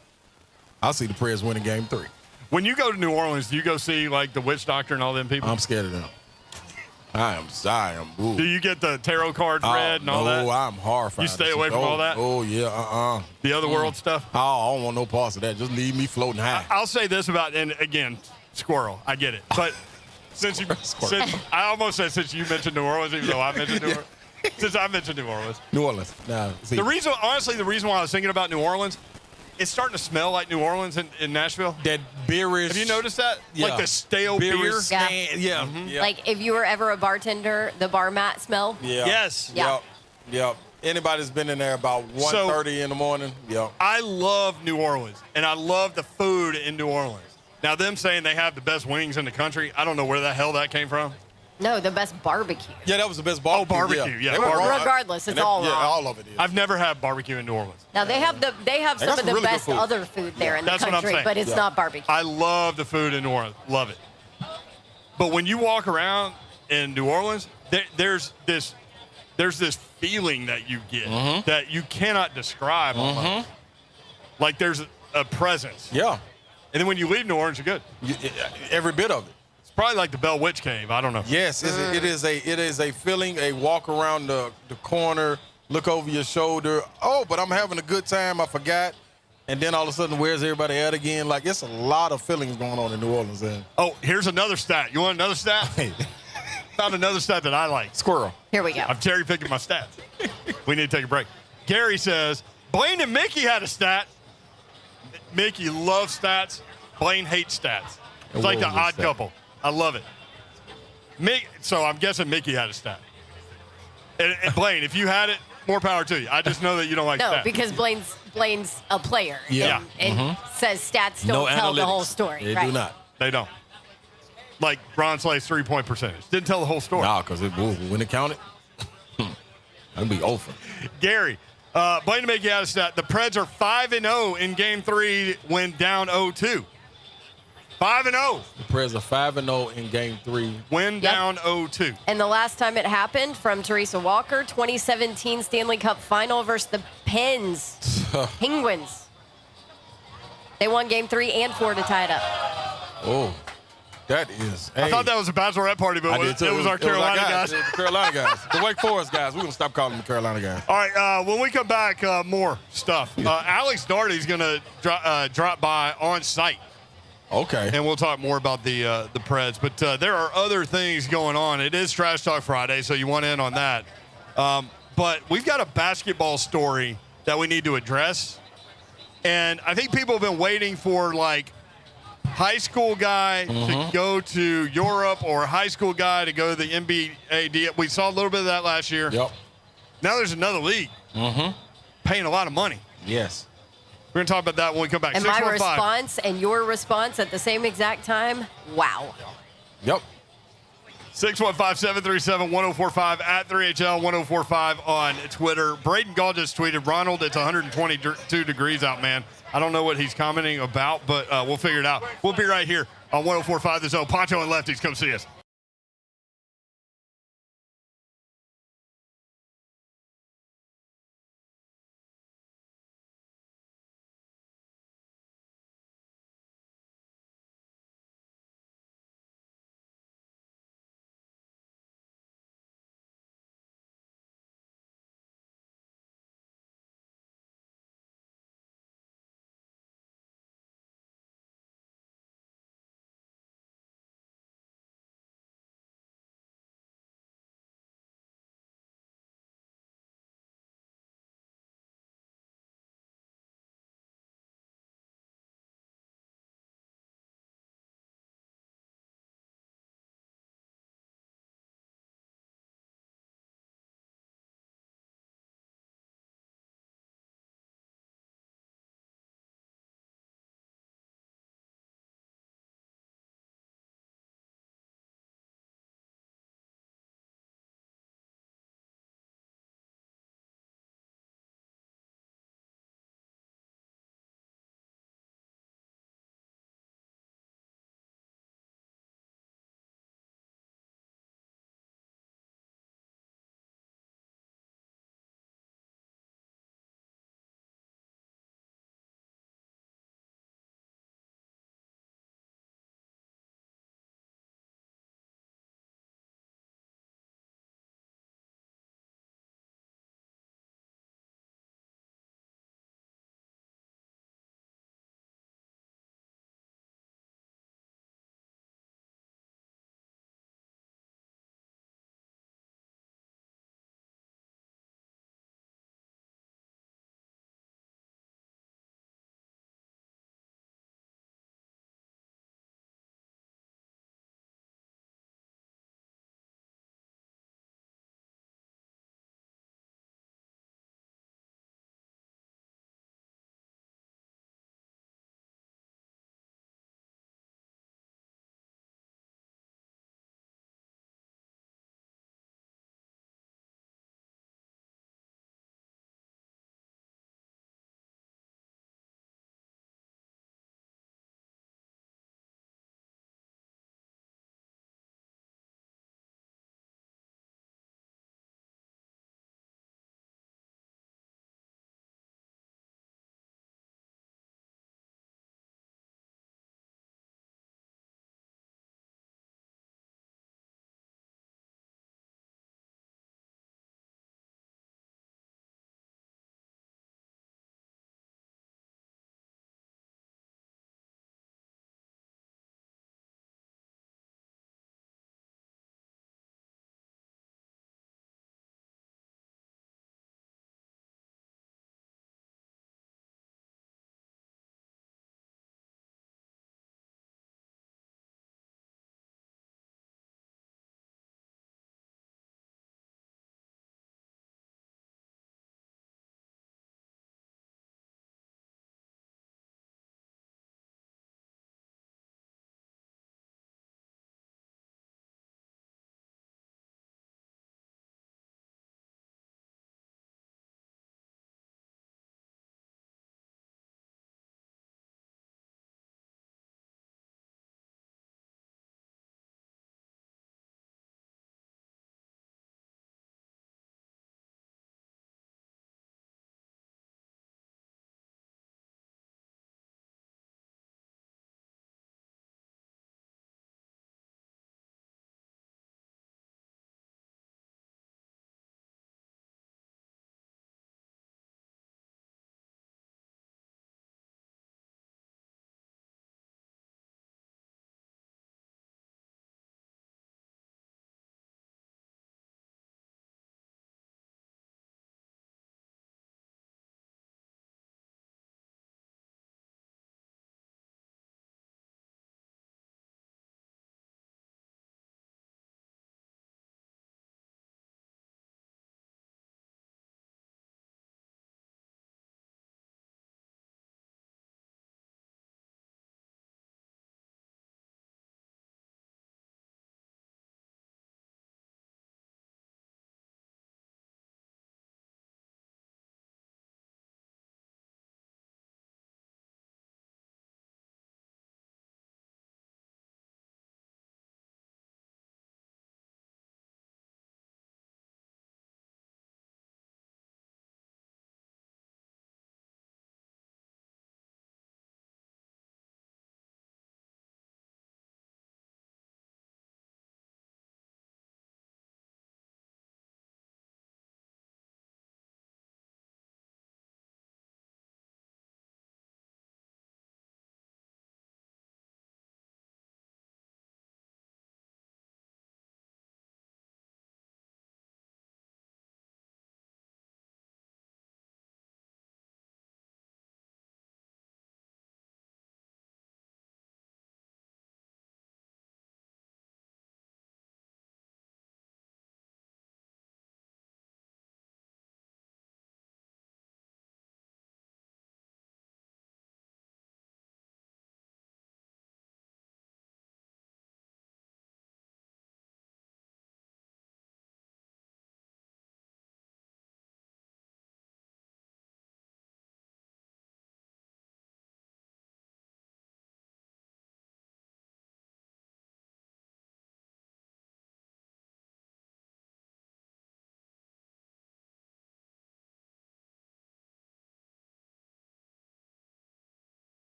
I see the Preds winning game 3. When you go to New Orleans, do you go see like the witch doctor and all them people? I'm scared of them. I am. Ooh. Do you get the tarot cards read and all no, that? I'm horrified. You stay away from all that? Oh, yeah, The other world stuff? Oh, I don't want no parts of that. Just leave me floating high. I'll say this about, and again, squirrel, I get it. But since you mentioned New Orleans, even though I mentioned New Orleans, since I mentioned New Orleans. New Orleans. Now, see, The reason why I was thinking about New Orleans, it's starting to smell like New Orleans in Nashville. that beerish. Have you noticed that? Yeah. Like the stale beer? beerish Yeah. stand- Yeah. Yeah. Like if you were ever a bartender, the bar mat smell. Yeah. Yes. Yeah. Yep. Anybody that's been in there about 1:30 in the morning, yep. I love New Orleans, and I love the food in New Orleans. Now, them saying they have the best wings in the country, I don't know where the hell that came from. No, the best barbecue. Yeah, that was the best barbecue. barbecue, yeah, They were barbecue. wrong. Regardless, it's And that- all yeah, wrong. all of it is. I've never had barbecue in New Orleans. Now they have some got of some the really good best food. other food there in the That's what I'm country, saying. but it's Yeah. not barbecue. I love the food in New Orleans. Love it. But when you walk around in New Orleans, there's this feeling that you get that you cannot describe almost. Like there's a presence. Yeah. And then when you leave New Orleans, you're good. Every bit of it. It's probably like the Bell Witch Cave. I don't know. Yes, it is a feeling, a walk around the corner, look over your shoulder. Oh, but I'm having a good time. I forgot. And then all of a sudden, where's everybody at again? Like, it's a lot of feelings going on in New Orleans. Then. Oh, here's another stat. You want another stat? Found another stat that I like. Squirrel. Here we go. I'm cherry picking my stats. We need to take a break. Gary says, Blaine and Mickey had a stat. Mickey loves stats. Blaine hates stats. It's like the What was odd that? couple. I love it. So I'm guessing Mickey had a stat. And Blaine, if you had it, more power to you. I just know that you don't like No, stats. because Blaine's a player. Yeah. And says stats don't tell the whole story. They right. do not. They don't. Like Ron Slay's 3-point percentage. Didn't tell the whole story. Nah, because when it counted, that'd be over. Gary, Blaine to make you out of stat. The Preds are 5-0 in Game 3 when down 0-2. 5-0. The Preds are 5-0 in Game 3. Win Yep. down 0-2. And the last time it happened, from Teresa Walker, 2017 Stanley Cup Final versus the Penguins. They won Game 3 and 4 to tie it up. Oh, that is. I thought that was a bachelorette party, but I it did was, too. it was our Carolina guys. It was the Carolina guys. The Wake Forest guys. We're going to stop calling them Carolina guys. All right, when we come back, more stuff. Alex Darty's going to drop by on site, Okay. and we'll talk more about the Preds. But there are other things going on. It is Trash Talk Friday, so you want in on that. But we've got a basketball story that we need to address. And I think people have been waiting for, like, high school guy to go to Europe or a high school guy to go to the NBA. We saw a little bit of that last year. Yep. Now there's another league paying a lot of money. Yes. We're going to talk about that when we come back. And my 615. response and your response at the same exact time, wow. Yep. 615-737-1045 at 3HL1045 on Twitter. Braden Gall just tweeted, Ronald, it's 122 degrees out, man. I don't know what he's commenting about, but we'll figure it out. We'll be right here on 1045 The Zone. Pancho and Lefties, come see us.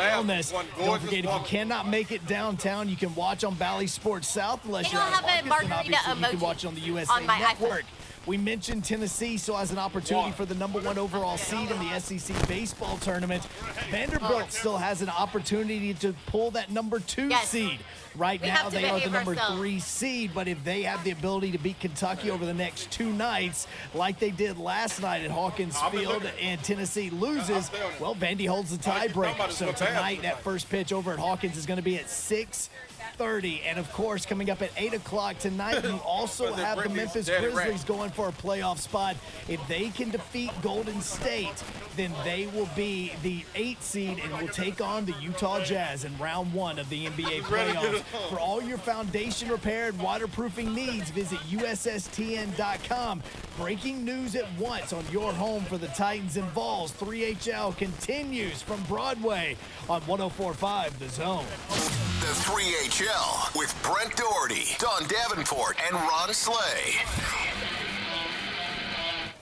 Babs, one Don't gorgeous forget, if you woman. cannot make it downtown, you can watch on Bally Sports South unless They you're don't out of have a Marcus, and margarita obviously you can emoji watch it on the USA on my Network. We mentioned Tennessee still has an opportunity for the #1 overall seed in the SEC baseball tournament. Vanderbilt still has an opportunity to pull that #2 Yes. seed. Right We now, have to they are the behave ourselves. #3 seed, but if they have the ability to beat Kentucky over the next 2 nights, like they did last night at Hawkins Field, and Tennessee loses, well, Vandy holds the tiebreaker. So tonight, that first pitch over at Hawkins is going to be at 6:30, and of course, coming up at 8 o'clock tonight, you also have the Memphis Grizzlies going for a playoff spot. If they can defeat Golden State, then they will be the 8th seed and will take on the Utah Jazz in round 1 of the NBA playoffs. For all your foundation repair and waterproofing needs, visit USSTN.com. Breaking news at once on your home for the Titans and Vols. 3HL continues from Broadway on 104.5 The Zone. The 3HL with Brent Doherty, Don Davenport, and Ron Slay.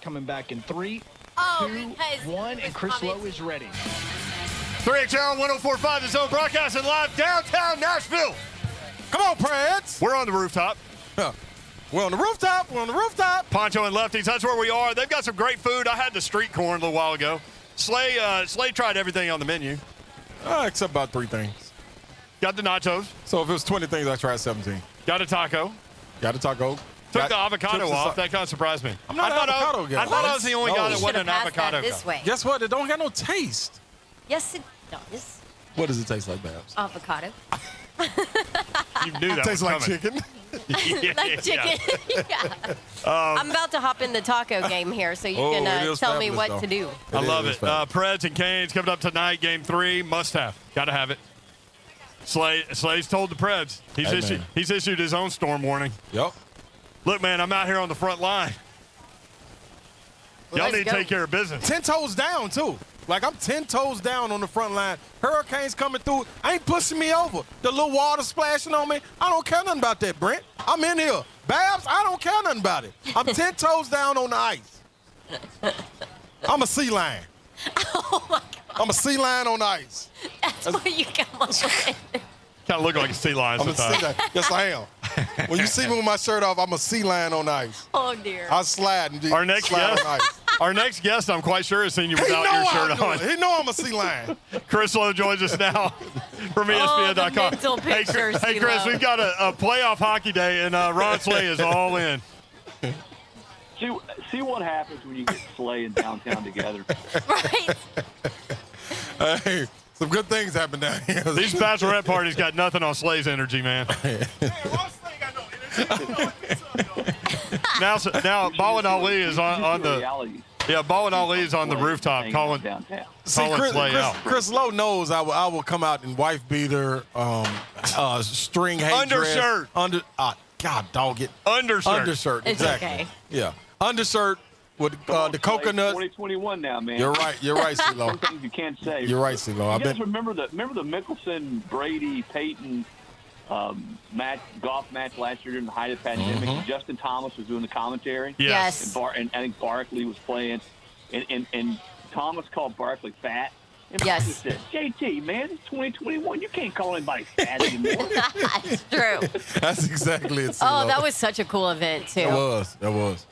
Coming back in 3, Oh, 2, because 1, it and was Chris Lowe comments. is ready. 3HL 104.5 The Zone, broadcasting live downtown Nashville. Come on, Preds. We're on the rooftop. We're on the rooftop. We're on the rooftop. Pancho and Lefty's, that's where we are. They've got some great food. I had the street corn a little while ago. Slay tried everything on the menu. Except about 3 things. Got the nachos. So if it was 20 things, I tried 17. Got a taco. Got a taco. Took Got the avocado chips and off. sauce. That kind of surprised me. I'm not an avocado guy. I thought I was the only guy that You wasn't should an have passed avocado that this guy. way. Guess what? It don't got no taste. Yes, it does. What does it taste like, Babs? Avocado. You knew that It tastes was like coming. chicken. Yeah, Like chicken. Yeah. I'm about to hop in the taco game here, so you Oh, can it is tell me fabulous, what to though. do. I love is it. fabulous. Preds and Canes coming up tonight, game 3. Must have. Got to have it. Slay's told the Preds. Hey, man. He's issued his own storm warning. Yep. Look, man, I'm out here on the front line. Y'all Let's need to go. take care of business. 10 toes down, too. Like, I'm 10 toes down on the front line. Hurricanes coming through. Ain't pushing me over. The little water splashing on me. I don't care nothing about that, Brent. I'm in here. Babs, I don't care nothing about it. I'm 10 toes down on the ice. I'm a sea lion. Oh, my God. I'm a sea lion on the ice. That's what you come up with. Kind of look like a sea lion I'm a sea sometimes. lion. Yes, I am. When you see me with my shirt off, I'm a sea lion on the ice. Oh, dear. I slide and Our next slide guest, on the ice. our next guest, I'm quite sure has seen you He without know your I'm shirt on. doing it. He know I'm a sea lion. Chris Lowe joins us now from ESPN.com. the mental picture, hey, Chris, C-Lo. we've got a playoff hockey day, and Ron Slay is all in. See what happens when you get Slay and downtown together. Right? Hey, some good things happen down here. These bachelorette parties got nothing on Slay's energy, man. Now Ball and Ali is on the reality. Ball and Ali is on the rooftop calling downtown. See, calling Slay out. Chris Lowe knows I will come out in wife beater, string hay Undershirt. dress, God dog it, Undershirt. It's exactly. okay. Yeah, undershirt with the coconut. 2021 now, man. You're right, CeeLo. Some things you can't say. You're right, CeeLo. You guys remember the Mickelson, Brady, Peyton golf match last year during the height of the pandemic? Mm-hmm. Justin Thomas was doing the commentary. Yes. And I think Barkley was playing, and Thomas called Barkley fat. And Yes. Barkley said, "JT, man, it's 2021. You can't call anybody fat anymore." That's true. That's exactly it, CeeLo. Oh, that was such a cool event, too. That was.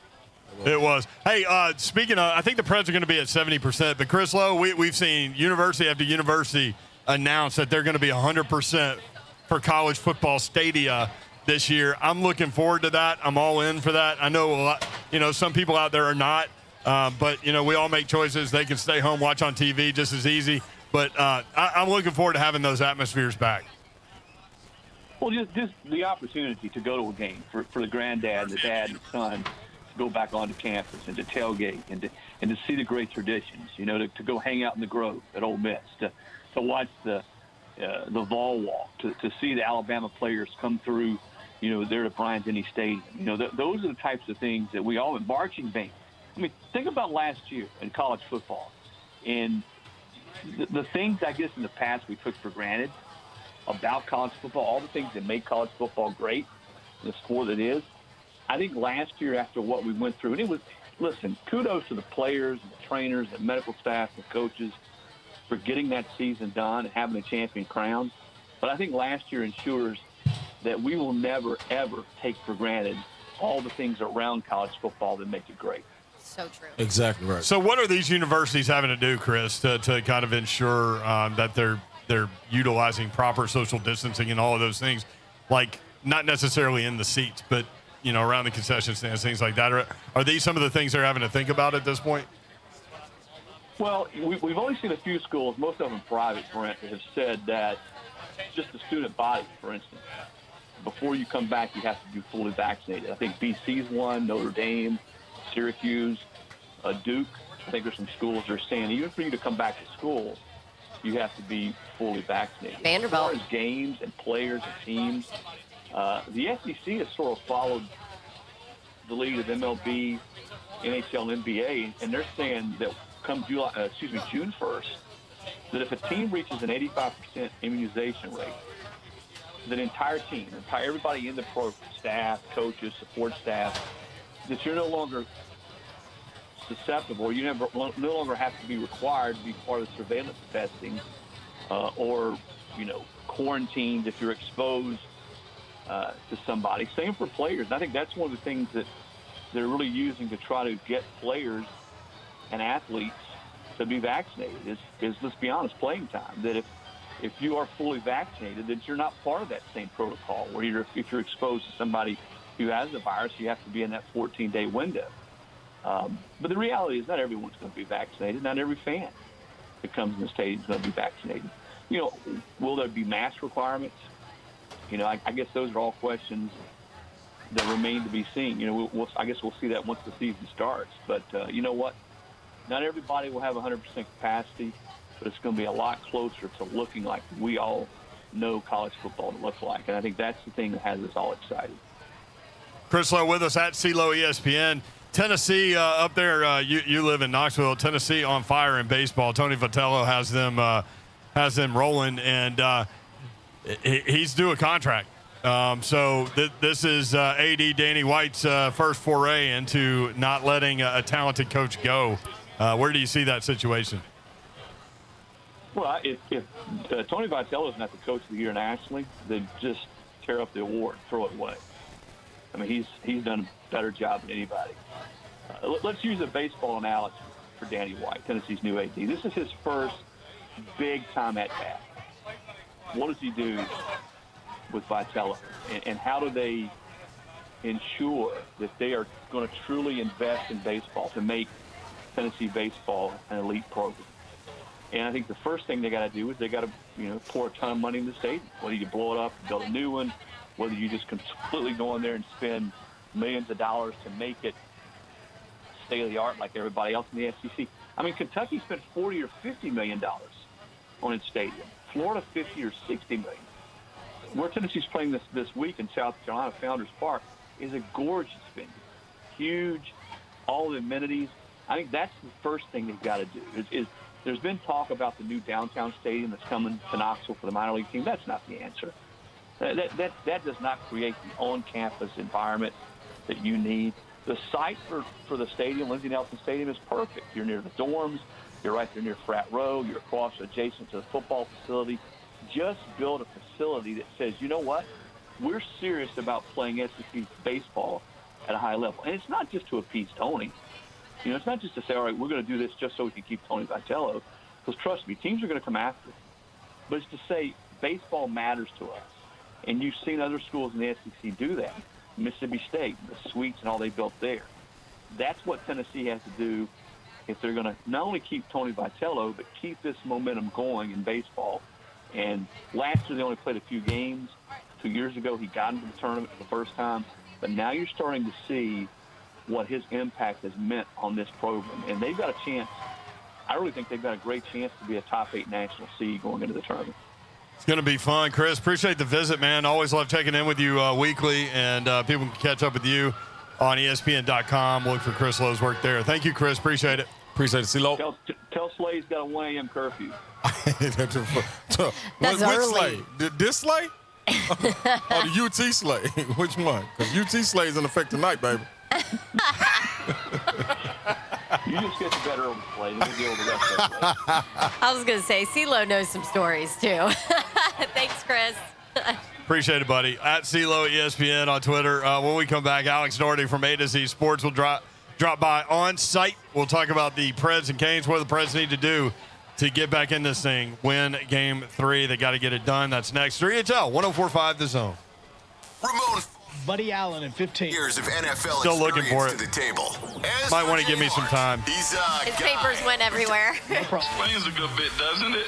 It was. Hey, speaking of, I think the Preds are going to be at 70%, but Chris Lowe, we've seen university after university announce that they're going to be 100% for college football stadia this year. I'm looking forward to that. I'm all in for that. I know a lot, some people out there are not, but we all make choices. They can stay home, watch on TV just as easy. But I'm looking forward to having those atmospheres back. Well, just the opportunity to go to a game for the granddad, the dad, and the son to go back onto campus and to tailgate and to see the great traditions. To go hang out in the Grove at Ole Miss, to watch the Vol Walk, to see the Alabama players come through, there at Bryant-Denny Stadium. Those are the types of things that we all in marching band. I mean, think about last year in college football, and the things I guess in the past we took for granted about college football, all the things that make college football great, the sport it is. I think last year after what we went through, and it was, listen, kudos to the players and the trainers and medical staff and coaches. for getting that season done and having a champion crowned. But I think last year ensures that we will never, ever take for granted all the things around college football that make it great. So true. Exactly right. So what are these universities having to do, Chris, to kind of ensure that they're utilizing proper social distancing and all of those things, like not necessarily in the seats, but around the concession stands, things like that? Are these some of the things they're having to think about at this point? Well, we've only seen a few schools, most of them private, Brent, that have said that just the student body, for instance, before you come back, you have to be fully vaccinated. I think BC's one, Notre Dame, Syracuse, Duke. I think there's some schools that are saying even for you to come back to school, you have to be fully vaccinated. Vanderbilt. As far as games and players and teams, the SEC has sort of followed the lead of MLB, NHL, and NBA, and they're saying that come June 1st, that if a team reaches an 85% immunization rate, the entire team, everybody in the program, staff, coaches, support staff, that you're no longer susceptible, you no longer have to be required to be part of surveillance testing or, quarantined if you're exposed to somebody. Same for players. And I think that's one of the things that they're really using to try to get players and athletes to be vaccinated is let's be honest, playing time. That if you are fully vaccinated, that you're not part of that same protocol where if you're exposed to somebody who has the virus, you have to be in that 14-day window. But the reality is not everyone's going to be vaccinated. Not every fan that comes in the stadium is going to be vaccinated. Will there be mask requirements? I guess those are all questions that remain to be seen. I guess we'll see that once the season starts. But you know what? Not everybody will have 100% capacity, but it's going to be a lot closer to looking like we all know college football to look like. And I think that's the thing that has us all excited. Chris Lowe with us at CeeLo ESPN. Tennessee up there, you live in Knoxville. Tennessee on fire in baseball. Tony Vitello has them rolling, and he's due a contract. So this is AD Danny White's first foray into not letting a talented coach go. Where do you see that situation? Well, if Tony Vitello is not the coach of the year nationally, then just tear up the award, throw it away. I mean, he's done a better job than anybody. Let's use a baseball analogy for Danny White, Tennessee's new AD. This is his first big-time at-bat. What does he do with Vitello? And how do they ensure that they are going to truly invest in baseball to make Tennessee baseball an elite program? And I think the first thing they got to do is they got to, pour a ton of money in the stadium. Whether you blow it up, build a new one, whether you just completely go in there and spend millions of dollars to make it state of the art like everybody else in the SEC. I mean, Kentucky spent $40 or $50 million on its stadium. Florida, $50 or $60 million. Where Tennessee's playing this week in South Carolina, Founders Park, is a gorgeous venue. Huge, all the amenities. I think that's the first thing they've got to do. There's been talk about the new downtown stadium that's coming to Knoxville for the minor league team. That's not the answer. That does not create the on-campus environment that you need. The site for the stadium, Lindsey Nelson Stadium, is perfect. You're near the dorms. You're right there near Frat Row. You're across adjacent to the football facility. Just build a facility that says, you know what? We're serious about playing SEC baseball at a high level. And it's not just to appease Tony. It's not just to say, all right, we're going to do this just so we can keep Tony Vitello. Because trust me, teams are going to come after it. But it's to say baseball matters to us. And you've seen other schools in the SEC do that. Mississippi State, the suites and all they built there. That's what Tennessee has to do if they're going to not only keep Tony Vitello, but keep this momentum going in baseball. And last year they only played a few games. 2 years ago he got into the tournament for the first time. But now you're starting to see what his impact has meant on this program. And they've got a chance. I really think they've got a great chance to be a top 8 national seed going into the tournament. It's going to be fun. Chris, appreciate the visit, man. Always love checking in with you weekly, and people can catch up with you on ESPN.com. Look for Chris Lowe's work there. Thank you, Chris. Appreciate it. Appreciate it, CeeLo. Tell Slay he's got a 1 a.m. curfew. That's Which early. Slay? This Slay? Or the UT Slay? Which one? Because UT Slay is in effect tonight, baby. You just get the better of the play, and we'll deal with the rest of it. I was going to say, CeeLo knows some stories, too. Thanks, Chris. Appreciate it, buddy. At CeeLo ESPN on Twitter. When we come back, Alex Doherty from A to Z Sports will drop by on site. We'll talk about the Preds and Canes, what the Preds need to do to get back in this thing, win Game 3. They got to get it done. That's next. 3HL, 104.5 The Zone. Ramon. Buddy Allen in 15 years of NFL Still looking for it. to the table. Might want to give me some time. He's His papers went everywhere. Explains a good bit, doesn't it?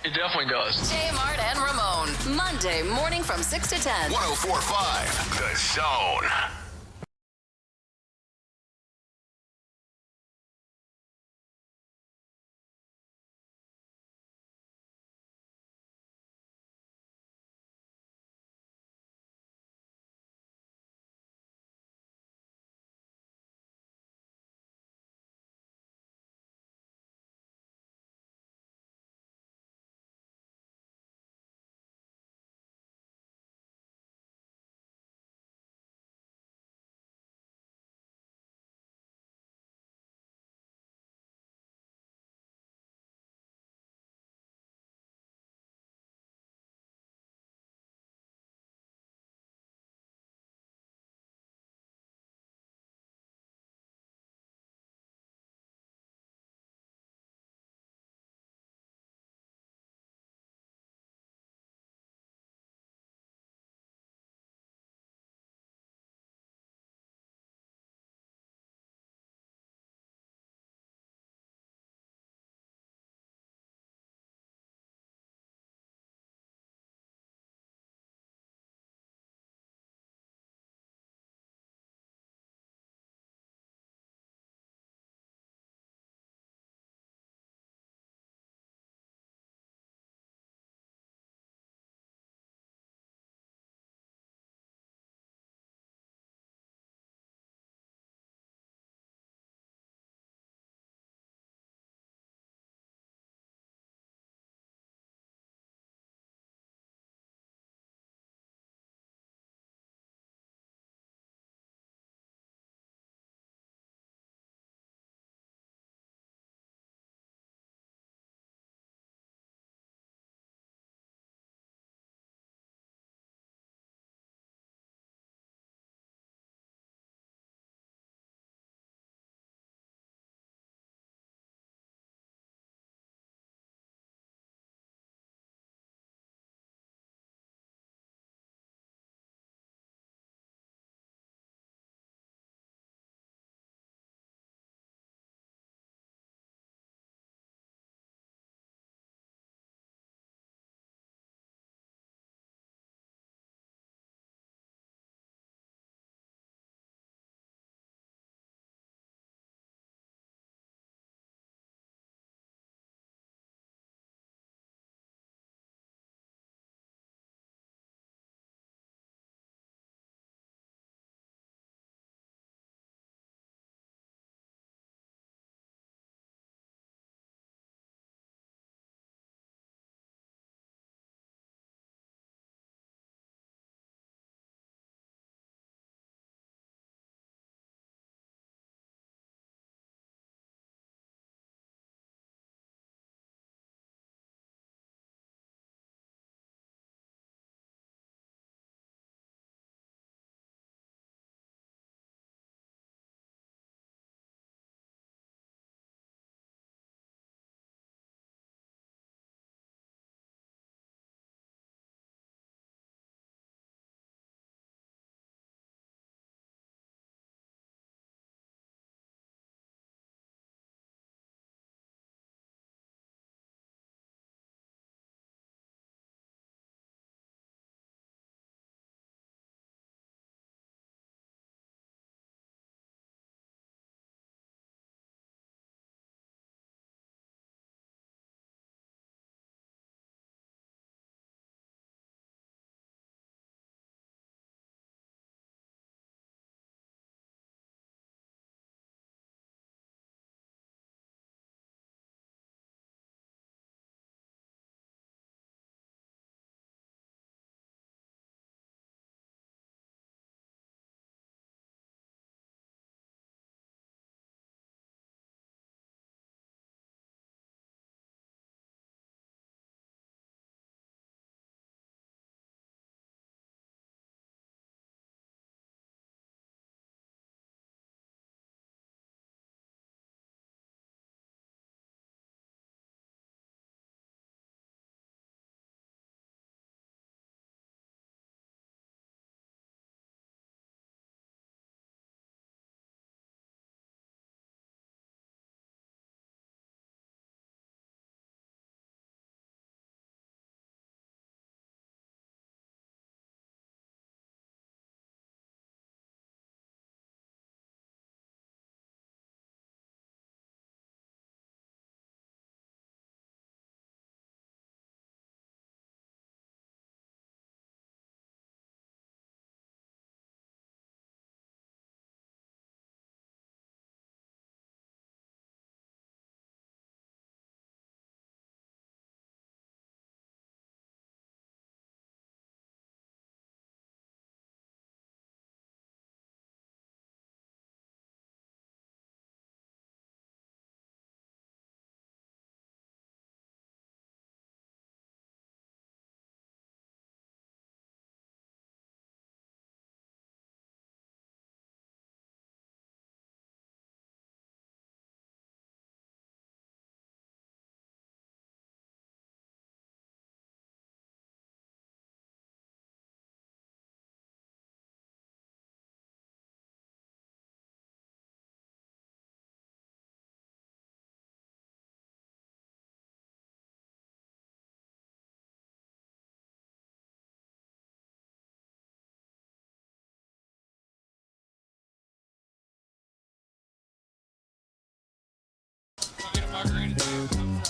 It definitely does. Jay, Mart, and Ramon. Monday morning from 6 to 10. 104.5 The Zone.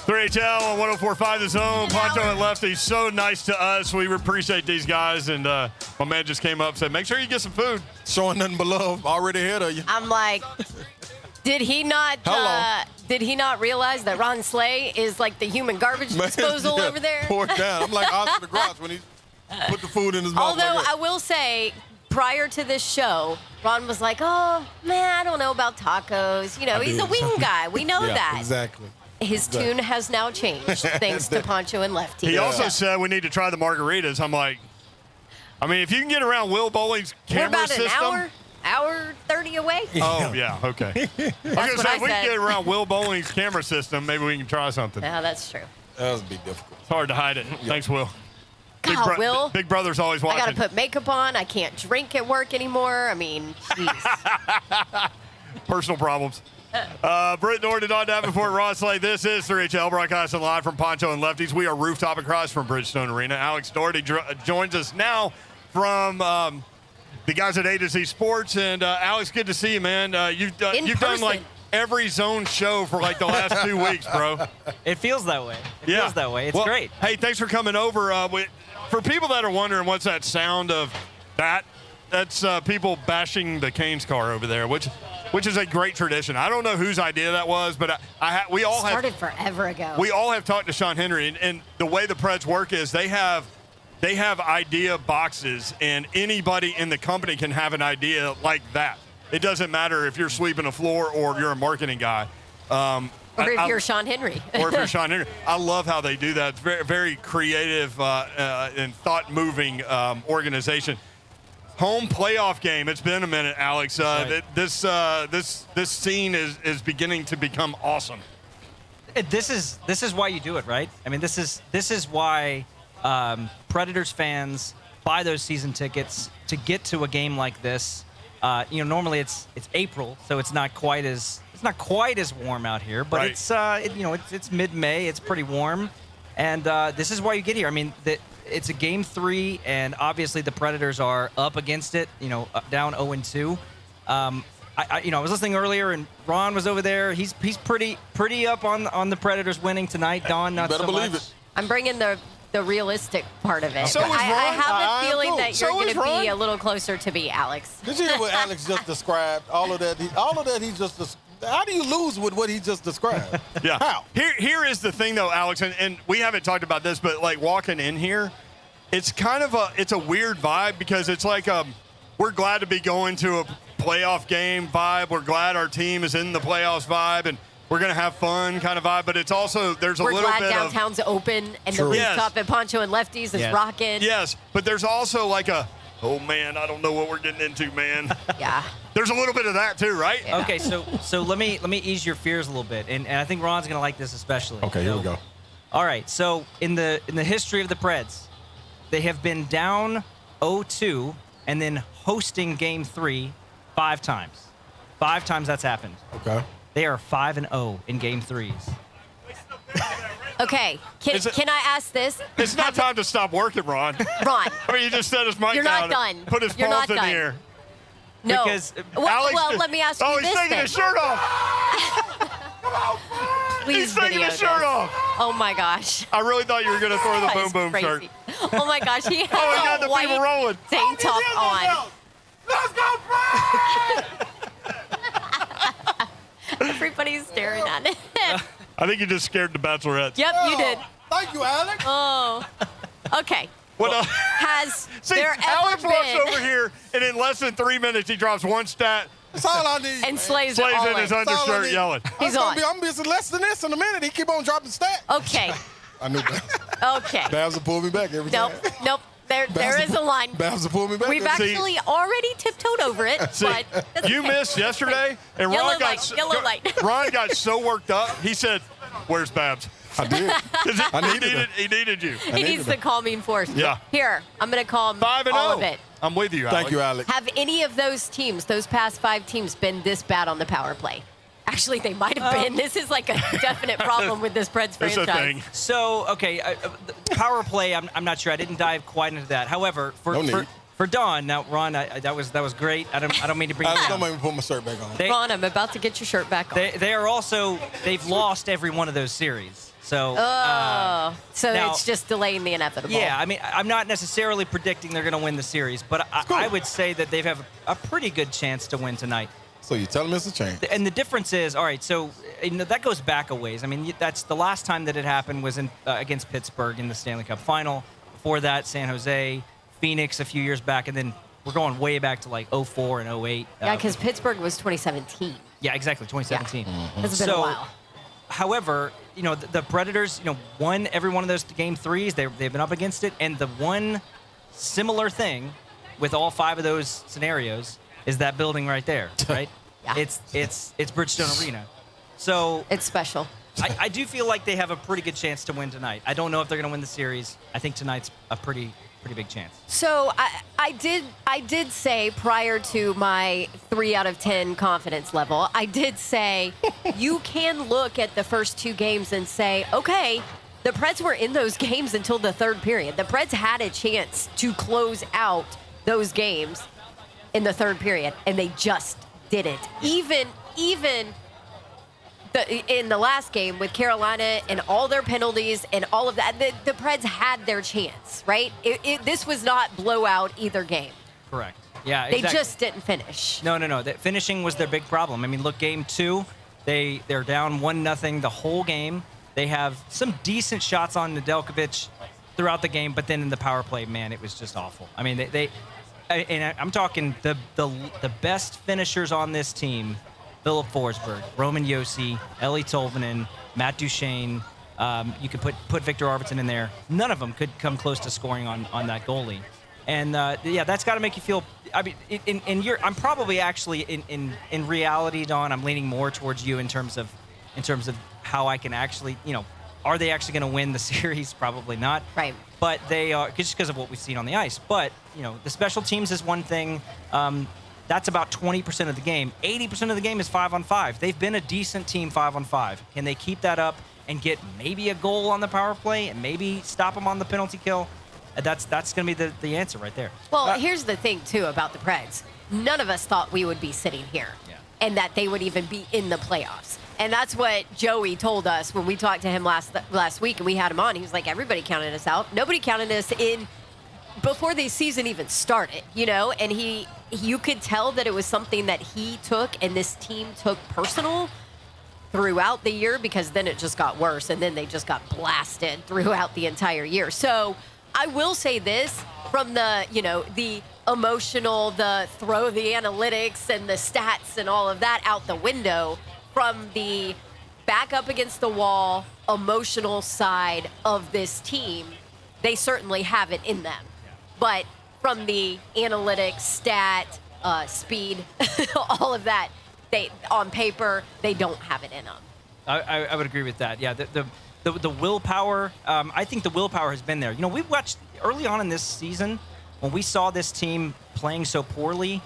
3HL on 104.5 The Zone. Pancho and Lefty, so nice to us. We appreciate these guys. And my man just came up and said, make sure you get some food. Showing nothing but love already ahead of you. I'm like, did he not realize that Ron Slay is like the human garbage disposal over there? Pour it down. I'm like Oscar the Grouch when he put the food in his mouth. Although like I will say, prior to this show, Ron was like, oh, man, I don't know about tacos. You know, he's a wing guy. We know that. Exactly. His tune has now changed thanks to Pancho and Lefty. He also said we need to try the margaritas. I'm like, I mean, if you can get around Will Bowling's camera system. We're about an hour 30 away. Oh, yeah, okay. I was going to say, if we can get around Will Bowling's camera system, maybe we can try something. Yeah, that's true. That would be difficult. It's hard to hide it. Thanks, Will. God, Will. Big Brother's always watching. I got to put makeup on. I can't drink at work anymore. I mean, jeez. Personal problems. Britt Norton, Don Davenport, Ron Slay. This is 3HL broadcasting live from Pancho and Lefty's. We are rooftop across from Bridgestone Arena. Alex Doherty joins us now from the guys at A to Z Sports. And Alex, good to see you, man. You've done like every zone show for like the last 2 weeks, bro. It feels that way. It feels that way. It's great. Hey, thanks for coming over. For people that are wondering what's that sound of that, that's people bashing the Canes car over there, which is a great tradition. I don't know whose idea that was, but we all started forever ago. We all have talked to Sean Henry, and the way the Preds work is they have idea boxes, and anybody in the company can have an idea like that. It doesn't matter if you're sweeping a floor or if you're a marketing guy. Or if you're Sean Henry. Or if you're Sean Henry. I love how they do that. It's very, very creative and thought-moving organization. Home playoff game. It's been a minute, Alex. This scene is beginning to become awesome. This is why you do it, right? I mean, this is why Predators fans buy those season tickets to get to a game like this. Normally it's April, so it's not quite as warm out here, but right. it's mid-May. It's pretty warm, and this is why you get here. I mean, it's a game 3, and obviously the Predators are up against it. Down 0-2. I was listening earlier, and Ron was over there. He's pretty up on the Predators winning tonight. Don, not so much. It. I'm bringing the realistic part of it. So is Ron. I have a feeling that you're going to Ron. be a little closer to me, Alex. Did you hear what Alex just described? All of that he just. How do you lose with what he just described? Yeah. How? Here is the thing, though, Alex, and we haven't talked about this, but like walking in here, it's kind of a weird vibe because it's like we're glad to be going to a playoff game vibe. We're glad our team is in the playoffs vibe, and we're going to have fun kind of vibe. But it's also there's a little bit of. We're glad downtown's open and the rooftop at Pancho and Lefty's is rocking. Yes, but there's also like oh man, I don't know what we're getting into, man. Yeah. There's a little bit of that too, right? Yeah. Okay, so let me ease your fears a little bit, and I think Ron's gonna like this especially. Okay, here we go. All right, so in the history of the Preds, they have been down 0-2 and then hosting Game 3 5 times. 5 times that's happened. Okay. They are 5-0 in Game 3s. Okay, can I ask this? It's not time to stop working, Ron. Ron. I mean, you just set his mic You're down. not done. Put his You're palms not in the done. air. No. Because well, let me ask you this he's taking then. his shirt off. Please He's taking video his shirt this. off. Oh my gosh. I really thought you were going to throw the That boom is boom crazy. shirt. Oh my gosh, he had he got the a white people rolling. tank top on. Let's go, Preds! Everybody's staring at it. I think you just scared the Bachelorettes. Yep, you did. Thank you, Alex. Oh. Okay. What Has See, there Alex ever walks been over here, and in less than 3 minutes, he drops one stat. That's all I need. and slays Slays all in his in. undershirt yelling. He's on. I'm missing less than this in a minute. He keep on dropping stats. Okay. I knew that. Okay. Babs will pull me back every time. Nope. There is a line. Babs will pull me back. We've actually already tiptoed over it, See, but that's you okay. missed yesterday, and Yellow light. Ron got so worked up. He said, "Where's Babs?" I did. He needed you. He needs the calming force. Yeah. Here, I'm going to call him 5-0. all of it. I'm with you, Alex. Thank you, Alex. Have any of those teams, those past 5 teams, been this bad on the power play? Actually, they might have been. This is like a definite problem with this Preds franchise. It's a thing. So, okay, the power play, I'm not sure. I didn't dive quite into that. However, for Don, now, Ron, that was great. I don't mean to bring you Alex, down. don't make me put my shirt back on. Ron, I'm about to get your shirt back on. They've lost every one of those series. So, now, it's just delaying the inevitable. Yeah, I mean, I'm not necessarily predicting they're going to win the series, but I would say that they have a pretty good chance to win tonight. So you're telling me it's a chance? And the difference is, all right, so that goes back a ways. I mean, that's the last time that it happened was against Pittsburgh in the Stanley Cup Final. Before that, San Jose, Phoenix a few years back, and then we're going way back to like 04 and 08. Yeah, because Pittsburgh was 2017. Yeah, exactly, 2017. Yeah. It's been a while. However, the Predators, won every one of those game threes. They've been up against it, and the one similar thing with all 5 of those scenarios is that building right there, right? Yeah. It's Bridgestone Arena. So it's special. I do feel like they have a pretty good chance to win tonight. I don't know if they're going to win the series. I think tonight's a pretty big chance. So I did say prior to my 3 out of 10 confidence level, I did say you can look at the first 2 games and say, okay, the Preds were in those games until the 3rd period. The Preds had a chance to close out those games in the 3rd period, and they just didn't. Even in the last game with Carolina and all their penalties and all of that, the Preds had their chance, right? This was not blowout either game. Correct. Yeah, They exactly. just didn't finish. No. The finishing was their big problem. I mean, look, game 2, they're down 1-0 the whole game. They have some decent shots on Nedeljkovic throughout the game, but then in the power play, man, it was just awful. I mean, I'm talking the best finishers on this team: Philip Forsberg, Roman Josi, Eeli Tolvanen, Matt Duchene. You could put Victor Arvidsson in there. None of them could come close to scoring on that goalie. And that's got to make you feel. I mean, I'm probably actually in reality, Don, I'm leaning more towards you in terms of how I can actually, are they actually going to win the series? Probably not. Right. But they are, just because of what we've seen on the ice. But, the special teams is one thing. That's about 20% of the game. 80% of the game is 5-on-5. They've been a decent team 5-on-5. Can they keep that up and get maybe a goal on the power play and maybe stop them on the penalty kill? That's going to be the answer right there. Well, here's the thing, too, about the Preds. None of us thought we would be sitting here and that they would even be in the playoffs. And that's what Joey told us when we talked to him last week and we had him on. He was like, everybody counted us out. Nobody counted us in before the season even started, and you could tell that it was something that he took and this team took personal throughout the year, because then it just got worse and then they just got blasted throughout the entire year. So I will say this, from the emotional, the throw the analytics and the stats and all of that out the window, from the back up against the wall emotional side of this team, they certainly have it in them. But from the analytics, stat, speed, all of that, on paper, they don't have it in them. I would agree with that. Yeah, the willpower, I think the willpower has been there. We watched early on in this season, when we saw this team playing so poorly,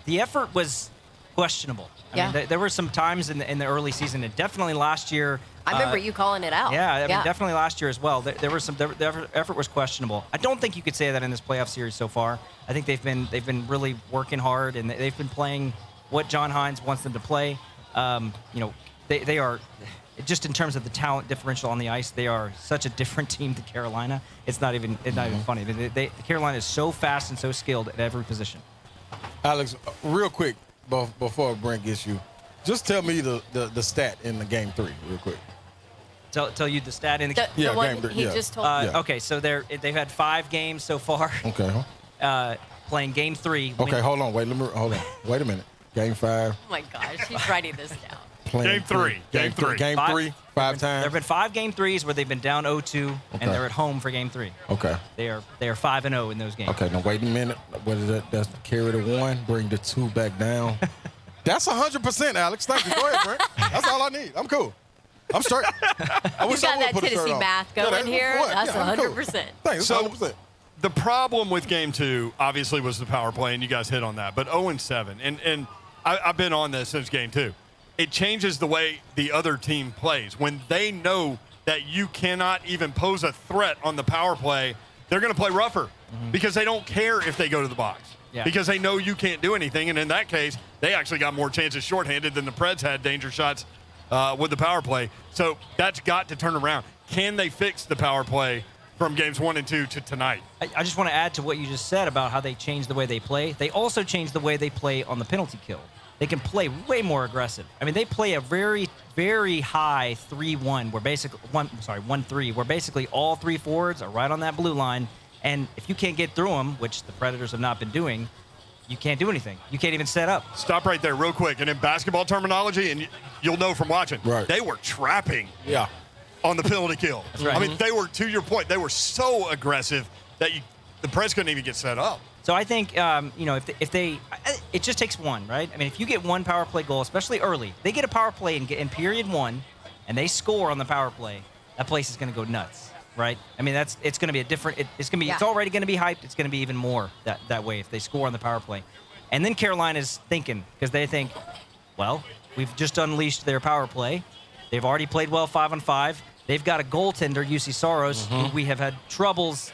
the effort was questionable. I mean, there were some times in the early season, and definitely last year. I remember you calling it out. Yeah, I mean, definitely last year as well. The effort was questionable. I don't think you could say that in this playoff series so far. I think they've been really working hard, and they've been playing what John Hines wants them to play. They are, just in terms of the talent differential on the ice, they are such a different team to Carolina. It's not even funny. Carolina is so fast and so skilled at every position. Alex, real quick, before Brent gets you, just tell me the stat in the game 3, real quick. Tell you the stat in the the one game 3. he just told me. Okay, so they've had 5 games so far. Okay. Playing game 3. Okay, hold on. Wait a minute. Game 5. Oh my gosh, he's writing this down. Game 3. Game 3. Game 3. 5 times. There have been 5 game 3s where they've been down 0-2, and they're at home for game 3. Okay. They are 5-0 in those games. Okay, now wait a minute. What is that? That's carry the 1, bring the 2 back down. That's 100%, Alex. Thank you. Go ahead, Brent. That's all I need. I'm cool. I'm straight. I You wish got I would that put a shirt Tennessee on. math going here. That's I'm cool. 100%. Thanks. So 100%. the problem with game 2 obviously was the power play, and you guys hit on that. But 0-7, and I've been on this since game 2. It changes the way the other team plays. When they know that you cannot even pose a threat on the power play, they're going to play rougher because they don't care if they go to the box. Yeah. Because they know you can't do anything. And in that case, they actually got more chances shorthanded than the Preds had danger shots with the power play. So that's got to turn around. Can they fix the power play from games 1 and 2 to tonight? I just want to add to what you just said about how they changed the way they play. They also changed the way they play on the penalty kill. They can play way more aggressive. I mean, they play a very, very high 3-1, where basically 1-3, where basically all three forwards are right on that blue line. And if you can't get through them, which the Predators have not been doing, you can't do anything. You can't even set up. Stop right there real quick. And in basketball terminology, and you'll know from watching, they were trapping on the penalty kill. That's right. I mean, they were, to your point, they were so aggressive that the Preds couldn't even get set up. So I think, if they, it just takes one, right? I mean, if you get one power play goal, especially early, they get a power play in period 1, and they score on the power play, that place is going to go nuts, right? I mean, it's going to be a different, it's already going to be hyped. It's going to be even more that way if they score on the power play. And then Carolina's thinking, because they think, well, we've just unleashed their power play. They've already played well 5-on-5. They've got a goaltender, UC Soros, who we have had troubles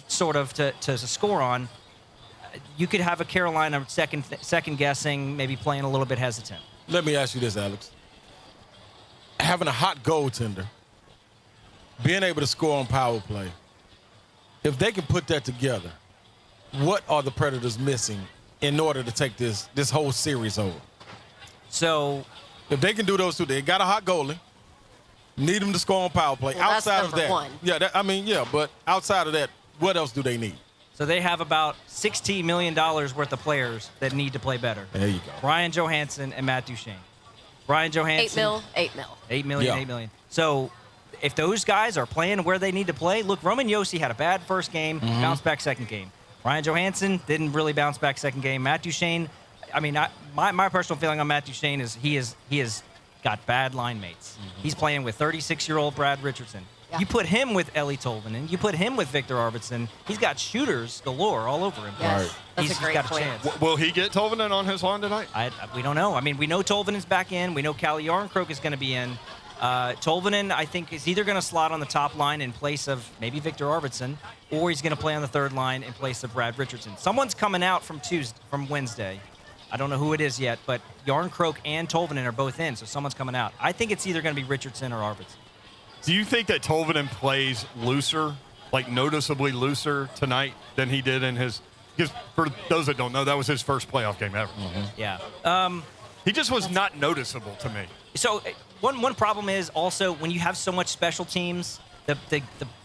sort of to score on. You could have a Carolina second guessing, maybe playing a little bit hesitant. Let me ask you this, Alex. Having a hot goaltender, being able to score on power play, if they can put that together, what are the Predators missing in order to take this whole series over? So if they can do those two, they got a hot goalie, need them to score on power play. Well, outside that's of that, one. but outside of that, what else do they need? So they have about $16 million worth of players that need to play better. There you go. Ryan Johansson and Matt Duchene. Ryan Johansson. 8 mil. 8 million, Yeah. 8 million. So if those guys are playing where they need to play, look, Roman Josi had a bad first game, bounced back second game. Ryan Johansson didn't really bounce back second game. Matt Duchene, I mean, my personal feeling on Matt Duchene is he has got bad line mates. He's playing with 36-year-old Brad Richardson. Yeah. You put him with Ellie Tolvanen, you put him with Victor Arvidsson, he's got shooters galore all over him. Yes, Right. that's He's a great got a point. chance. Will he get Tolvanen on his line tonight? We don't know. I mean, we know Tolvanen's back in. We know Kalle Jarnkrok is going to be in. Tolvanen, I think, is either going to slot on the top line in place of maybe Victor Arvidsson, or he's going to play on the third line in place of Brad Richardson. Someone's coming out from Wednesday. I don't know who it is yet, but Jarnkrok and Tolvanen are both in, so someone's coming out. I think it's either going to be Richardson or Arvidsson. Do you think that Tolvanen plays looser, like noticeably looser tonight than he did in his – because for those that don't know, that was his first playoff game ever. Yeah. He just was not noticeable to me. So one problem is also when you have so much special teams, the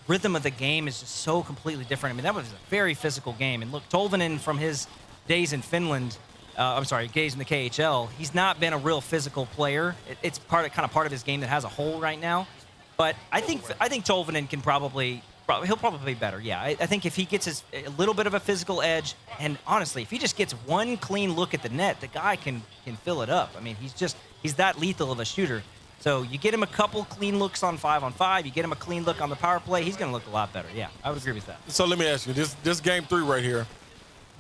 rhythm of the game is just so completely different. I mean, that was a very physical game. And look, Tolvanen from his days in Finland – days in the KHL, he's not been a real physical player. It's kind of part of his game that has a hole right now. But I think Tolvanen can he'll probably be better. Yeah, I think if he gets a little bit of a physical edge, and honestly, if he just gets one clean look at the net, the guy can fill it up. I mean, he's that lethal of a shooter. So you get him a couple clean looks on 5-on-5, you get him a clean look on the power play, he's going to look a lot better. Yeah, I would agree with that. So let me ask you, this game 3 right here,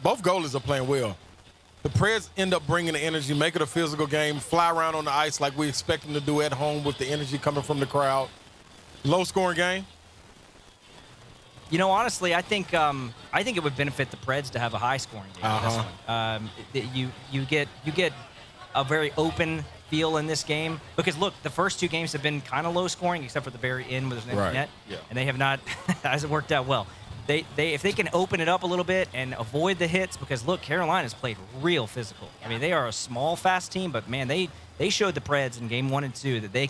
both goalies are playing well. The Preds end up bringing the energy, make it a physical game, fly around on the ice like we expect them to do at home with the energy coming from the crowd. Low-scoring game? You know, honestly, I think it would benefit the Preds to have a high-scoring game. This one. You get a very open feel in this game because look, the first 2 games have been kind of low-scoring except for the very end where there's an empty net, and they have not hasn't worked out well. If they can open it up a little bit and avoid the hits, because look, Carolina's played real physical. I mean, they are a small, fast team, but man, they showed the Preds in game 1 and 2 that they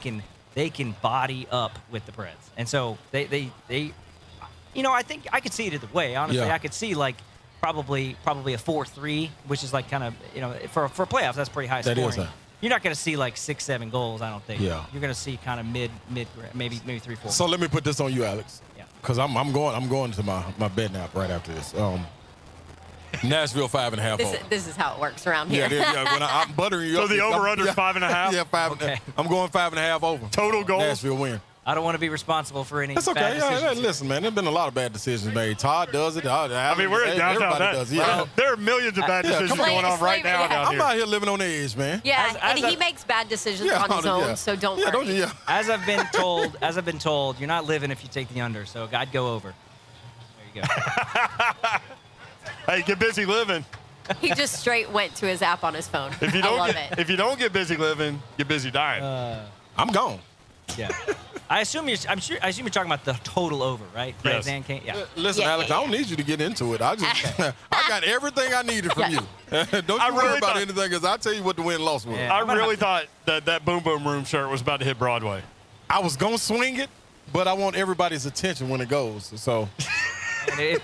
can body up with the Preds, and so they I think I could see it either way. Honestly, I could see like probably a 4-3, which is like kind of for playoffs that's pretty high scoring. That is You're not going to see like 6-7 goals, I don't think. Yeah. You're going to see kind of mid, maybe 3-4. So let me put this on you, Alex. Yeah. Because I'm going to my bed nap right after this. Nashville 5.5 over. This is how it works around here. When I'm buttering you So up. the over-under is 5.5? Yeah, 5. Okay. I'm going 5.5 over. Total goals? Nashville win. I don't want to be responsible for any That's bad okay. decisions. Listen, man, there's been a lot of bad decisions made. Todd does it. I mean, we're in downtown. Everybody does. Yeah. There are millions of bad decisions come on. going on right now down I'm here. out here living on the edge, man. Yeah, As and he makes bad decisions Yeah, on his own, yeah. so don't Yeah, worry. don't you? Yeah. As I've been told, you're not living if you take the under. So I'd go over. There you go. Hey, get busy living. He just straight went to his app on his phone. If you I love don't it. if you don't get busy living, get busy dying. I'm gone. Yeah. I assume you're talking about the total over, right? Yes. Preds and Canes. Yeah. Listen, Yeah, Alex, yeah, I don't need you to get into it. I got everything I needed from you. Don't you worry about anything, because I'll tell you what the win-loss was. Yeah. I really thought that Boom Boom Room shirt was about to hit Broadway. I was going to swing it, but I want everybody's attention when it goes. So,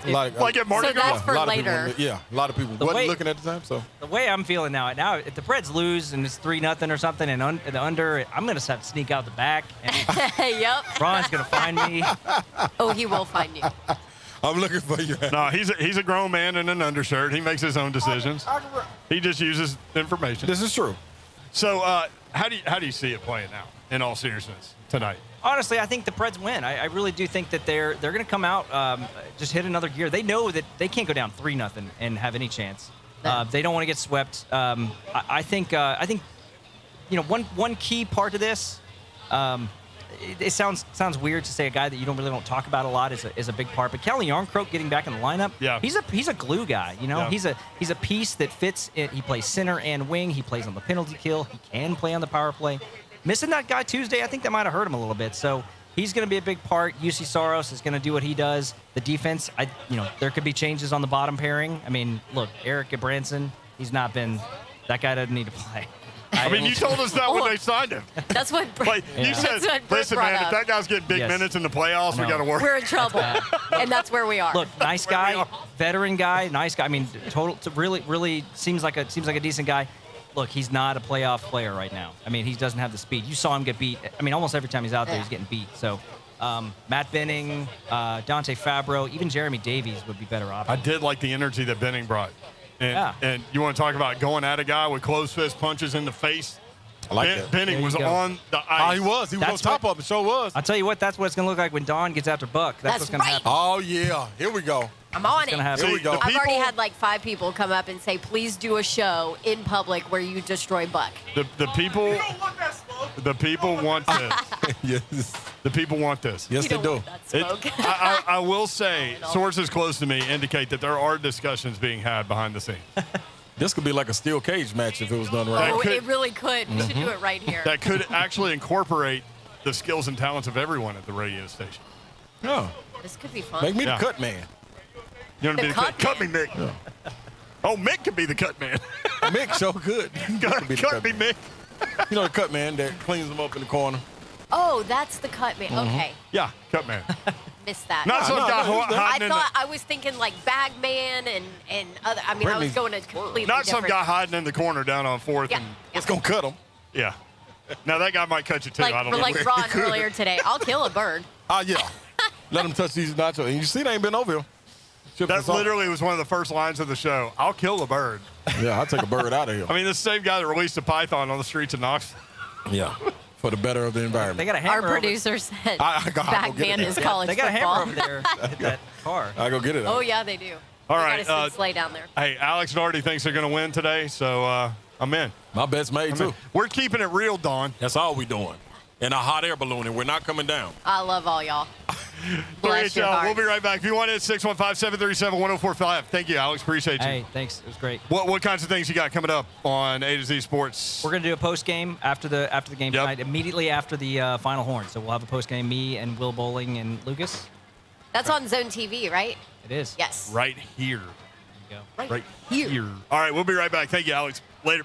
Like at Mardi So Gras? that's for later. A lot of people wasn't looking at the time. So The way I'm feeling now, if the Preds lose and it's 3-0 or something, and the under, I'm gonna have to sneak out the back, and Yep. Ron's gonna find me. Oh, he will find you. I'm looking for you. No, he's a grown man in an undershirt. He makes his own decisions. He just uses information. This is true. So how do you see it playing out, in all seriousness, tonight? Honestly, I think the Preds win. I really do think that they're going to come out, just hit another gear. They know that they can't go down 3-0 and have any chance. They don't want to get swept. I think one key part of this. It sounds weird to say a guy that you don't talk about a lot is a big part. But Kelly Yarncroke getting back in the lineup. Yeah. He's a glue guy. Yeah. He's a piece that fits. He plays center and wing. He plays on the penalty kill. He can play on the power play. Missing that guy Tuesday, I think that might have hurt him a little bit. So he's going to be a big part. UC Saros is going to do what he does. The defense, there could be changes on the bottom pairing. I mean, look, Eric Branson, he's not been. That guy doesn't need to play. I mean, you told us that when they signed him. That's what You said, listen, man, if that guy's getting big minutes in the playoffs, we got to work. We're in trouble, and that's where we are. Look, nice guy, veteran guy, nice guy. I mean, really seems like a decent guy. Look, he's not a playoff player right now. I mean, he doesn't have the speed. You saw him get beat. I mean, almost every time he's out there, he's getting beat. So, Matt Benning, Dante Fabro, even Jeremy Davies would be better options. I did like the energy that Benning brought. And you want to talk about going at a guy with closed fist punches in the face? I like that. Benning was on the ice. He was on top of it. Sure was. I'll tell you what, that's what it's going to look like when Don gets after Buck. That's what's going to happen. Oh, yeah. Here we go. I'm on it. Here we go. I've already had like 5 people come up and say, please do a show in public where you destroy Buck. The people want this. Yes. The people want this. Yes, they do. I will say, sources close to me indicate that there are discussions being had behind the scenes. This could be like a steel cage match if it was done right. Oh, it really could. We should do it right here. That could actually incorporate the skills and talents of everyone at the radio station. Oh. This could be fun. Make me the cut man. You want to be the cut cut me, Mick. Yeah. Oh, Mick could be the cut man. Mick so good. Cut me, Mick. You know the cut man that cleans them up in the corner. Oh, that's the cut man. Okay. Yeah, cut man. Missed that. Not some guy hiding in I was thinking like bag man and other. I mean, I was going to completely not some different. guy hiding in the corner down on 4th. Yeah. It's going to cut him. Yeah. Now, that guy might cut you, too. I don't know. Like Ron earlier today. I'll kill a bird. Yeah. Let him touch these nachos. And you see they ain't been over here. That literally was one of the first lines of the show. I'll kill a bird. Yeah, I'll take a bird out of here. I mean, the same guy that released a python on the streets of Knoxville. Yeah, for the better of the environment. They got a hammer. Our producer said bag man is college They got a football. hammer over there at that car. I'll go get it. Oh, yeah, they do. All They right. got a sleigh down there. Hey, Alex Nardi thinks they're going to win today, so I'm in. My bet's made, too. We're keeping it real, Don. That's all we doing. And a hot air balloon, and we're not coming down. I love all y'all. Bless your hearts. We'll be right back. If you want it, 615-737-1045. Thank you, Alex. Appreciate you. Hey, thanks. It was great. What kinds of things you got coming up on A to Z Sports? We're going to do a post game after the game tonight, immediately after the final horn. So we'll have a post game, me and Will Bowling and Lucas. That's on Zone TV, right? It is. Yes. Right here. There you go. Right here. All right, we'll be right back. Thank you, Alex. Later.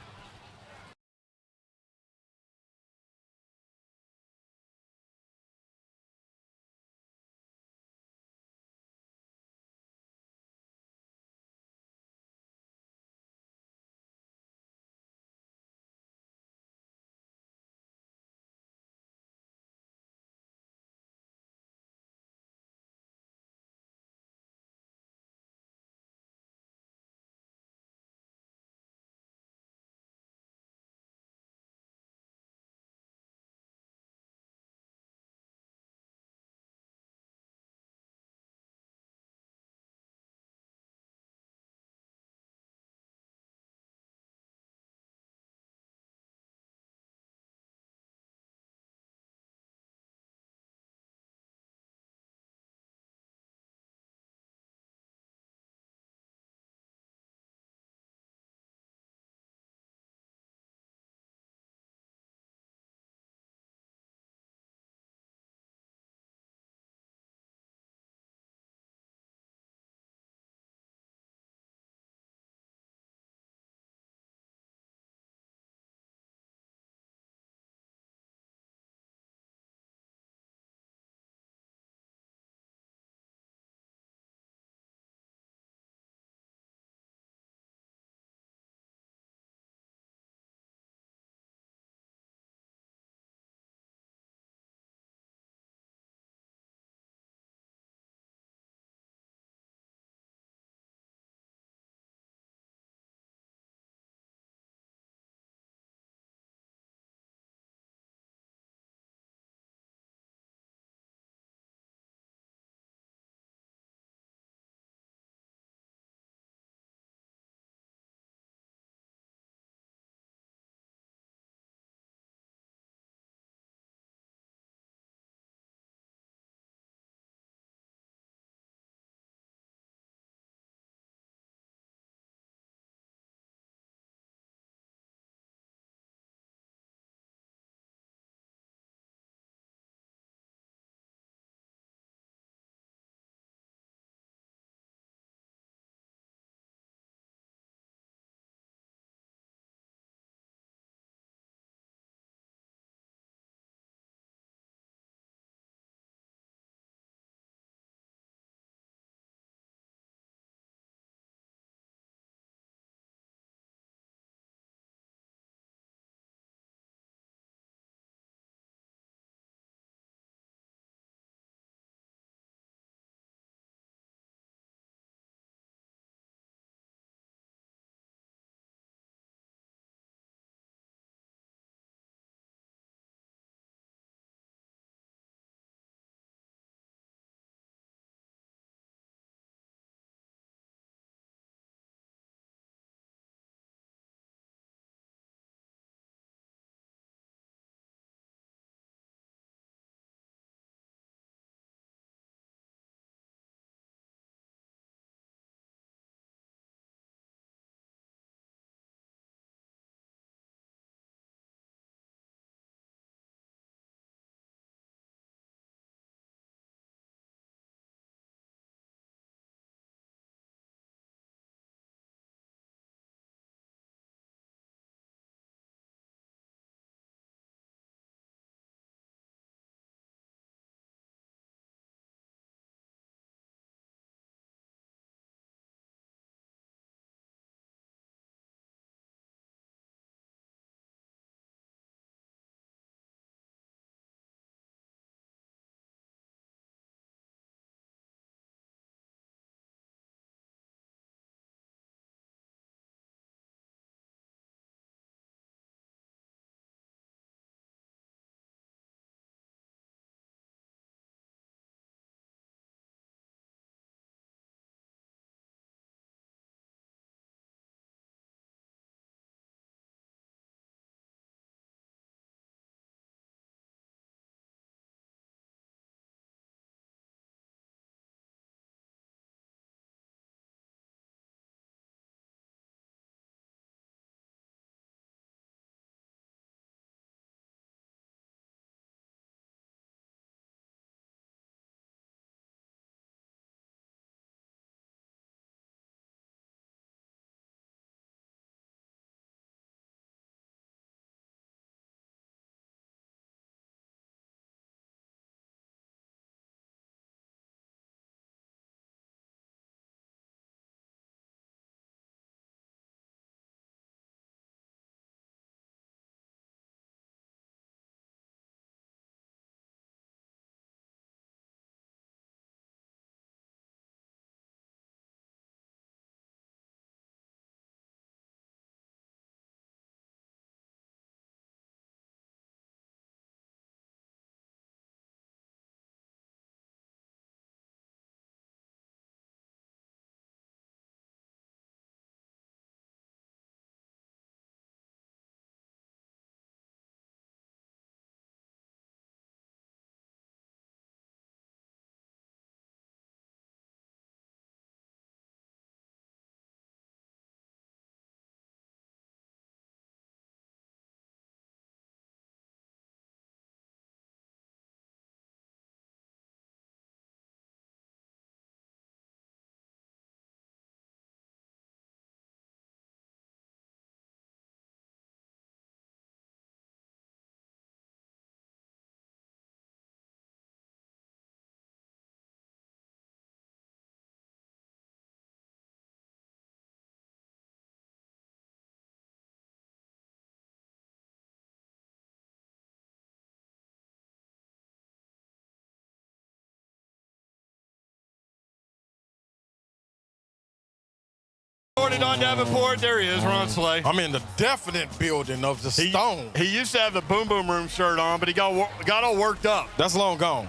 Florida, Don Davenport. There he is, Ron Slay. I'm in the definite building of the Stone. He used to have the Boom Boom Room shirt on, but he got all worked up. That's long gone.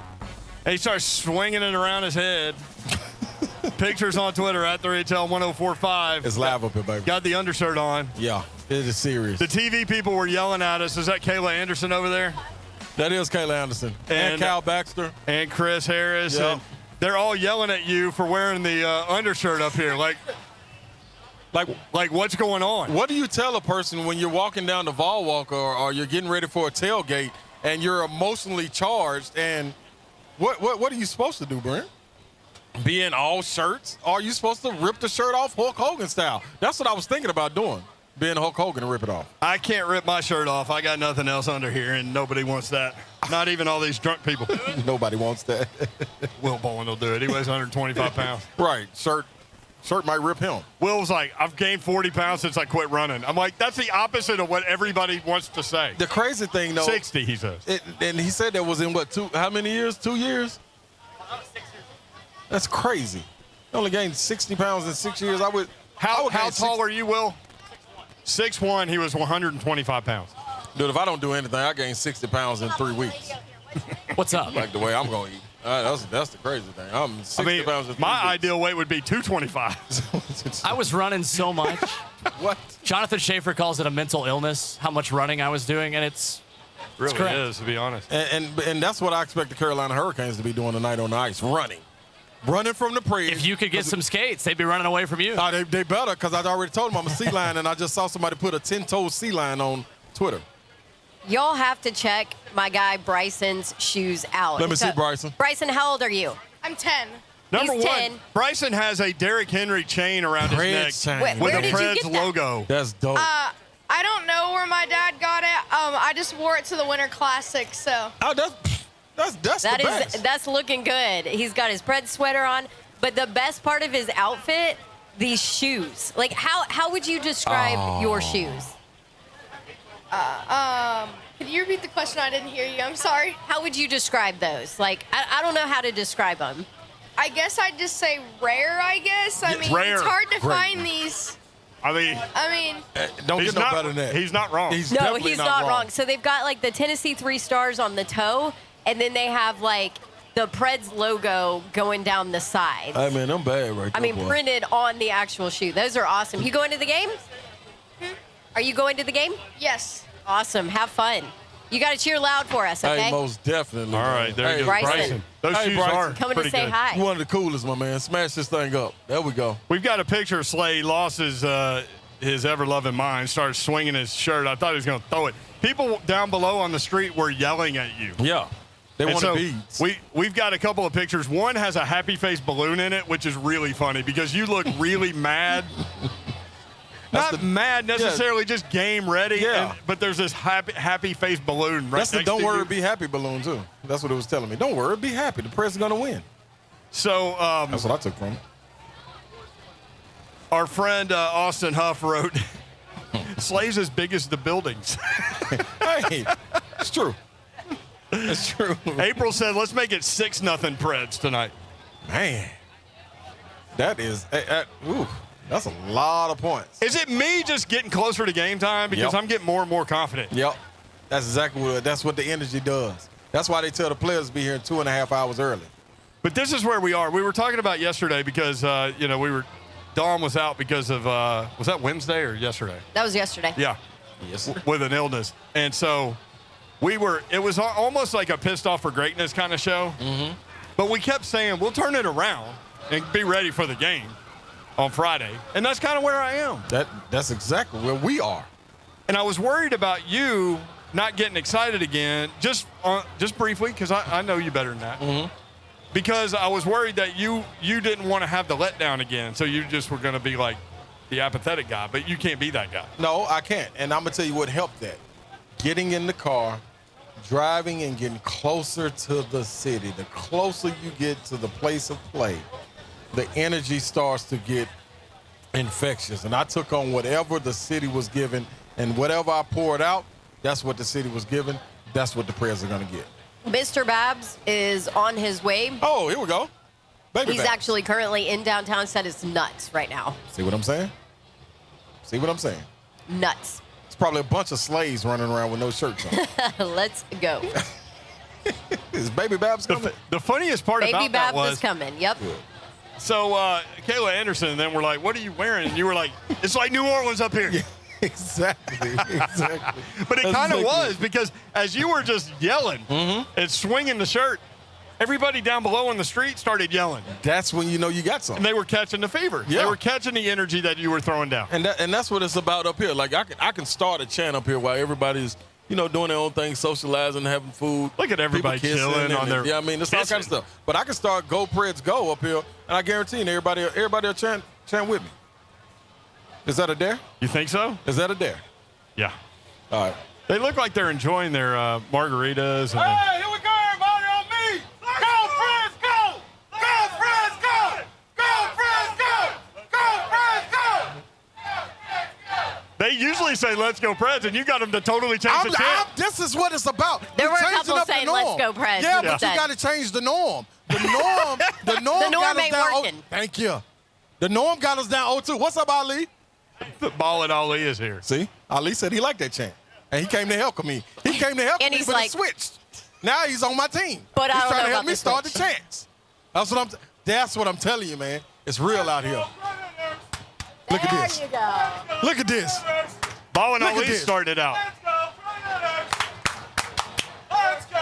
And he starts swinging it around his head. Pictures on Twitter at 3HL1045. It's live up here, baby. Got the undershirt on. Yeah, it is serious. The TV people were yelling at us. Is that Kayla Anderson over there? That is Kayla Anderson. And Cal Baxter. And Chris Harris. Yep. And they're all yelling at you for wearing the undershirt up here. Like what's going on? What do you tell a person when you're walking down the Vol Walk or you're getting ready for a tailgate and you're emotionally charged? And what are you supposed to do, Brent? Be in all shirts? Or are you supposed to rip the shirt off Hulk Hogan style? That's what I was thinking about doing. Being Hulk Hogan and rip it off. I can't rip my shirt off. I got nothing else under here, and nobody wants that. Not even all these drunk people. Nobody wants that. Will Bowen will do it. He weighs 125 pounds. Right. Shirt might rip him. Will was like, I've gained 40 pounds since I quit running. I'm like, that's the opposite of what everybody wants to say. The crazy thing, though. 60, he says. And he said that was in what, how many years? 2 years? 6 years. That's crazy. He only gained 60 pounds in 6 years. How tall are you, Will? 6'1", he was 125 pounds. Dude, if I don't do anything, I gain 60 pounds in 3 weeks. What's up? Like the way I'm going to eat. That's the crazy thing. I'm 60 pounds in 3 weeks. My ideal weight would be 225. I was running so much. What? Jonathan Schaefer calls it a mental illness, how much running I was doing, and it's really correct. is, to be honest. And that's what I expect the Carolina Hurricanes to be doing tonight on the ice, running from the Preds. If you could get some skates, they'd be running away from you. They better, because I already told them I'm a sea lion, and I just saw somebody put a 10-toe sea lion on Twitter. Y'all have to check my guy Bryson's shoes out. Let me see Bryson. Bryson, how old are you? I'm 10. Number He's one, 10. Bryson has a Derrick Henry chain around his neck Wait, with where a did you Preds get that? logo. That's dope. I don't know where my dad got it. I just wore it to the Winter Classic, so. Oh, that's the best. That's looking good. He's got his Preds sweater on, but the best part of his outfit, these shoes. Like, how would you describe your shoes? Could you repeat the question? I didn't hear you. I'm sorry. How would you describe those? Like, I don't know how to describe them. I guess I'd just say rare, I guess. I mean, rare. it's hard to Great. find these. I mean, don't he's get no not, better than that. He's not wrong. He's No, definitely he's not wrong. So they've got, like, the Tennessee 3 stars on the toe, and then they have, like, the Preds logo going down the side. I mean, I'm bad right I there, mean, boy. printed on the actual shoe. Those are awesome. You going to the game? Are you going to the game? Yes. Awesome. Have fun. You got to cheer loud for us, okay? Hey, most definitely. All right, there you go. Bryson. Those shoes Bryson. are Coming to pretty say good. hi. You one of the coolest, my man. Smash this thing up. There we go. We've got a picture of Slay. He lost his ever-loving mind, started swinging his shirt. I thought he was going to throw it. People down below on the street were yelling at you. Yeah. They And want so beads. we've got a couple of pictures. One has a happy face balloon in it, which is really funny because you look really mad. Not mad necessarily, just game ready. Yeah. But there's this happy face balloon right That's the next don't to worry, you. be happy balloon, too. That's what it was telling me. Don't worry, be happy. The Preds is going to win. So That's what I took from it. our friend Austin Huff wrote, Slay's as big as the buildings. Hey, it's true. It's true. April said, let's make it 6-0 Preds tonight. Man, that is, that's a lot of points. Is it me just getting closer to game time? Because Yep. I'm getting more and more confident. Yep. That's exactly what the energy does. That's why they tell the players to be here 2.5 hours early. But this is where we are. We were talking about yesterday because, Dawn was out because of, was that Wednesday or yesterday? That was yesterday. Yeah. Yes. With an illness. And so it was almost like a pissed off for greatness kind of show. Mm-hmm. But we kept saying, we'll turn it around and be ready for the game on Friday. And that's kind of where I am. That's exactly where we are. And I was worried about you not getting excited again, just briefly, because I know you better than that. Mm-hmm. Because I was worried that you didn't want to have the letdown again, so you just were going to be like the apathetic guy, but you can't be that guy. No, I can't. And I'm going to tell you what helped that. Getting in the car, driving and getting closer to the city. The closer you get to the place of play, the energy starts to get infectious. And I took on whatever the city was giving, and whatever I poured out, that's what the city was giving. That's what the Preds are going to get. Mr. Babs is on his way. Oh, here we go. Baby He's Babs. actually currently in downtown. Said it's nuts right now. See what I'm saying? See what I'm saying? Nuts. It's probably a bunch of slaves running around with no shirts on. Let's go. Is Baby Babs coming? The funniest part Baby about that Babs was is coming. Yep. So Kayla Anderson and then we're like, what are you wearing? And you were like, it's like New Orleans up here. Yeah, exactly. But it That's kind of exactly was because as you were just yelling and swinging the shirt, everybody down below in the street started yelling. That's when you know you got something. And they were catching the fever. Yeah. They were catching the energy that you were throwing down. And that's what it's about up here. Like I can start a chant up here while everybody's doing their own thing, socializing, having food. Look at everybody people kissing chilling on their. Yeah, I mean, it's all kind of stuff. But I can start "Go Preds Go" up here, and I guarantee you, everybody will chant with me. Is that a dare? You think so? Is that a dare? Yeah. All right. They look like they're enjoying their margaritas. And Hey, here we go, everybody on me. Go Preds Go! Go Preds Go! Go Preds Go! Go Preds Go! they usually say "Let's go Preds," and you got them to totally change the chant. This is what it's about. There We're were a changing couple up the saying, norm. "Let's go Preds," Yeah, but instead. you got to change the norm. The norm The norm got us ain't down. working. Thank you. The norm got us down 0-2. What's up, Ali? The ball and Ali is here. See, Ali said he liked that chant, and he came to help me. He came to help And me, he's but like- it switched. Now he's on my team. But I he's don't trying know to help about me the start the switch. chants. That's what I'm telling you, man. It's real out here. Look at this. There you go. Look at this. Ball and Look at Ali this. started it out.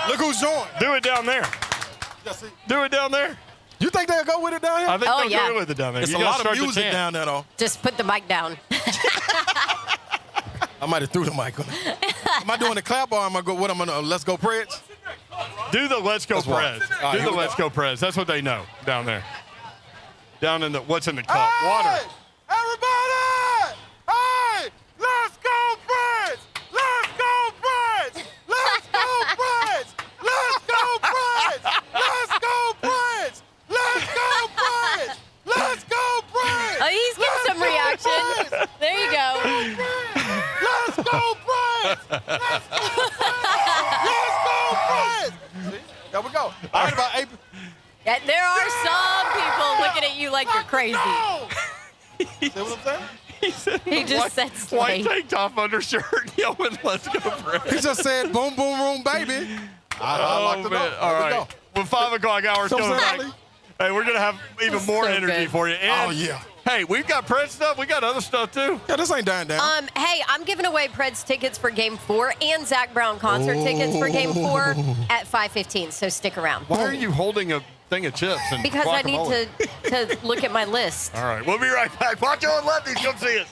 Look who's joined. Do it down there. Do it down there. You think they'll go with it down here? I think Oh, they'll yeah. go with it down there. It's You a gotta lot of start the music chant. down there, though. Just put the mic down. I might have threw the mic on. Am I doing the clap or am I go? What am I gonna? Let's go, Preds. Do the "Let's go Let's walk. Preds." All right, Do here the we "Let's go. go Preds." That's what they know down there. Down in the what's in the cup? Water. Everybody! Hey! Let's go, Preds! Let's go, Preds! Let's go, Preds! Let's go, Preds! Let's go, Preds! Let's go, Preds! Let's go, Preds! Oh, he's getting some reaction. There you go. Let's go, Preds! Let's go, Preds! See? There we go. All right, about 8. Yeah, there are some people looking at you like you're crazy. See what I'm saying? He said He just white, said white slay. tank top undershirt yelling "Let's go Preds." He just said boom, boom, room, baby. I locked it man. up. All There we right. go. Well, 5 o'clock hour's So coming back. sorry. Hey, we're gonna have even more so energy good. for you. And, Oh, yeah. Hey, we've got Preds stuff. We got other stuff too. Yeah, this ain't dying down. Hey, I'm giving away Preds tickets for Game 4 and Zach Brown concert tickets for Game 4 at 5:15. So stick around. Why are you holding a thing of chips? And Because I need guacamole? to look at my list. All right, we'll be right back. Pancho and Lefty, come see us.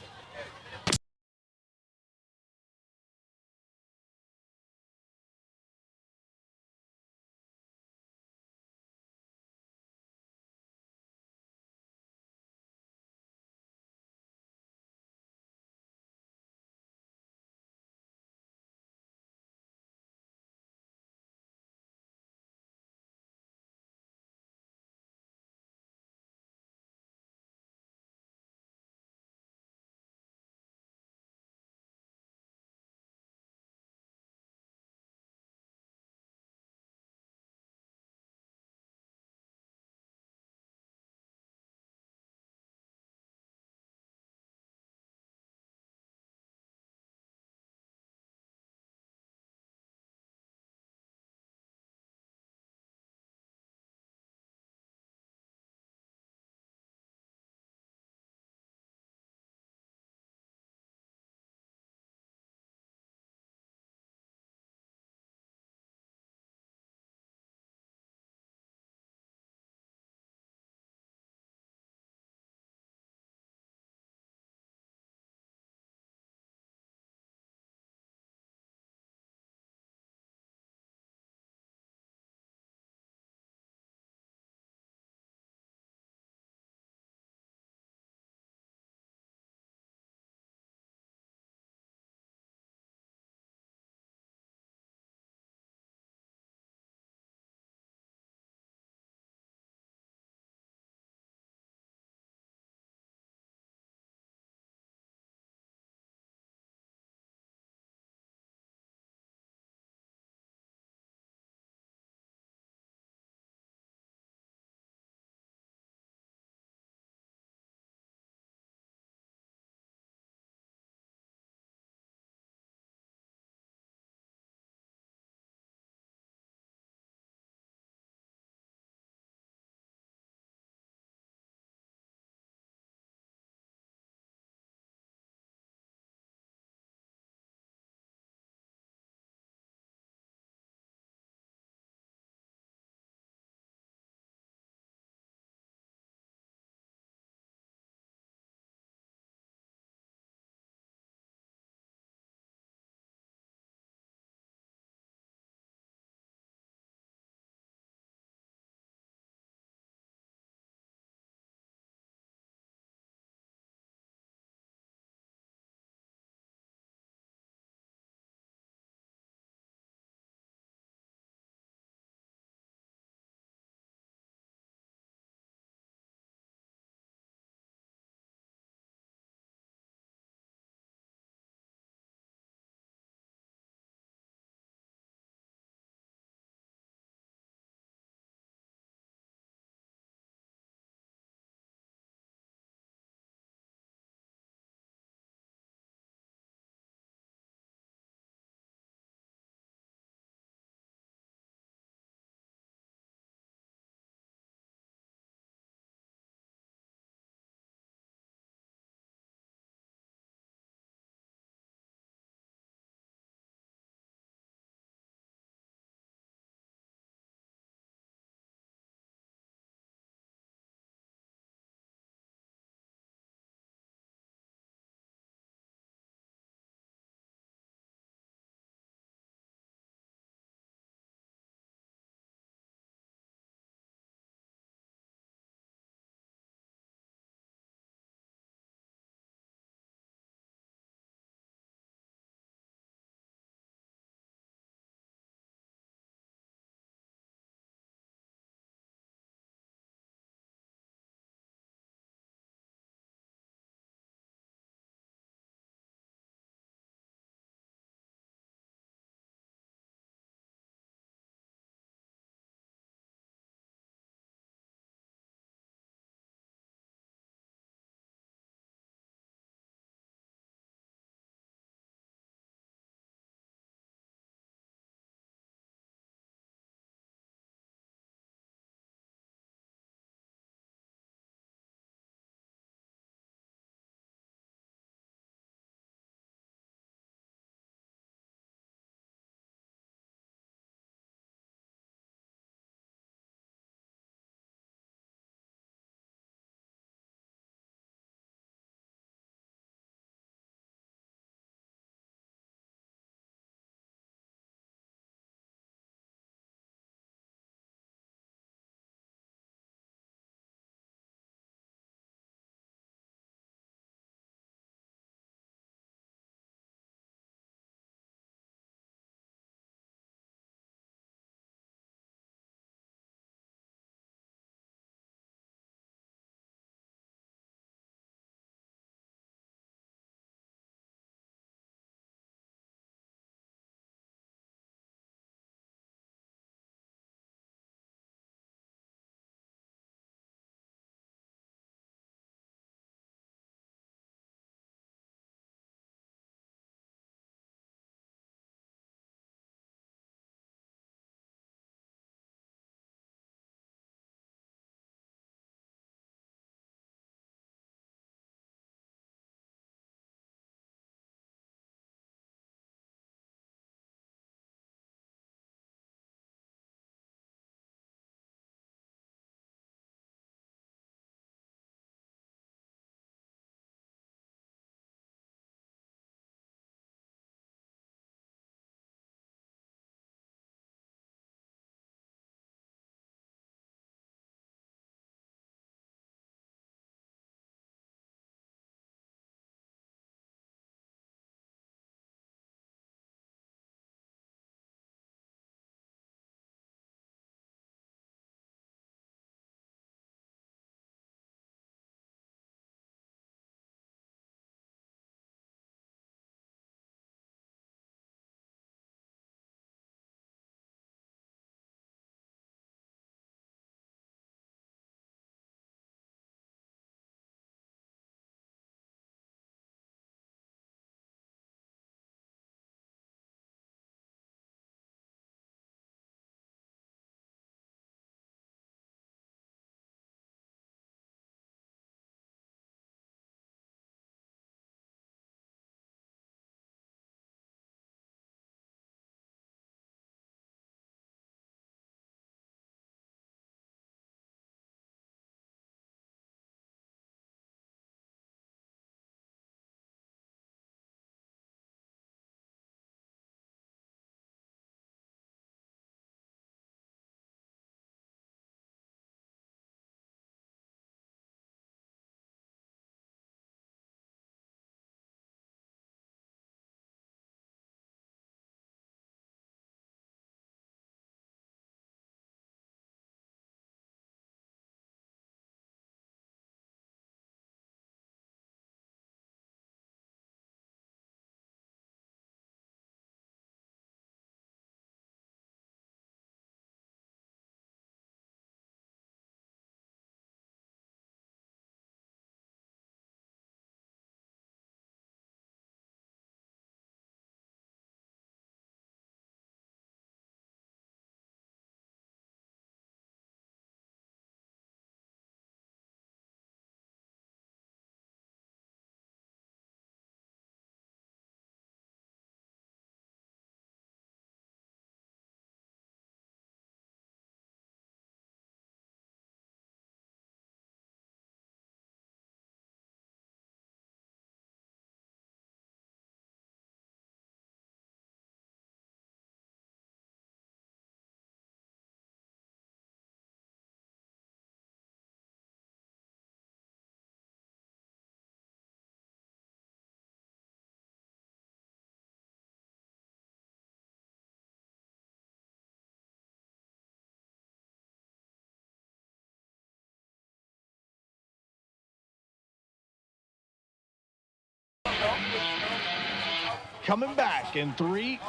coming back in 3,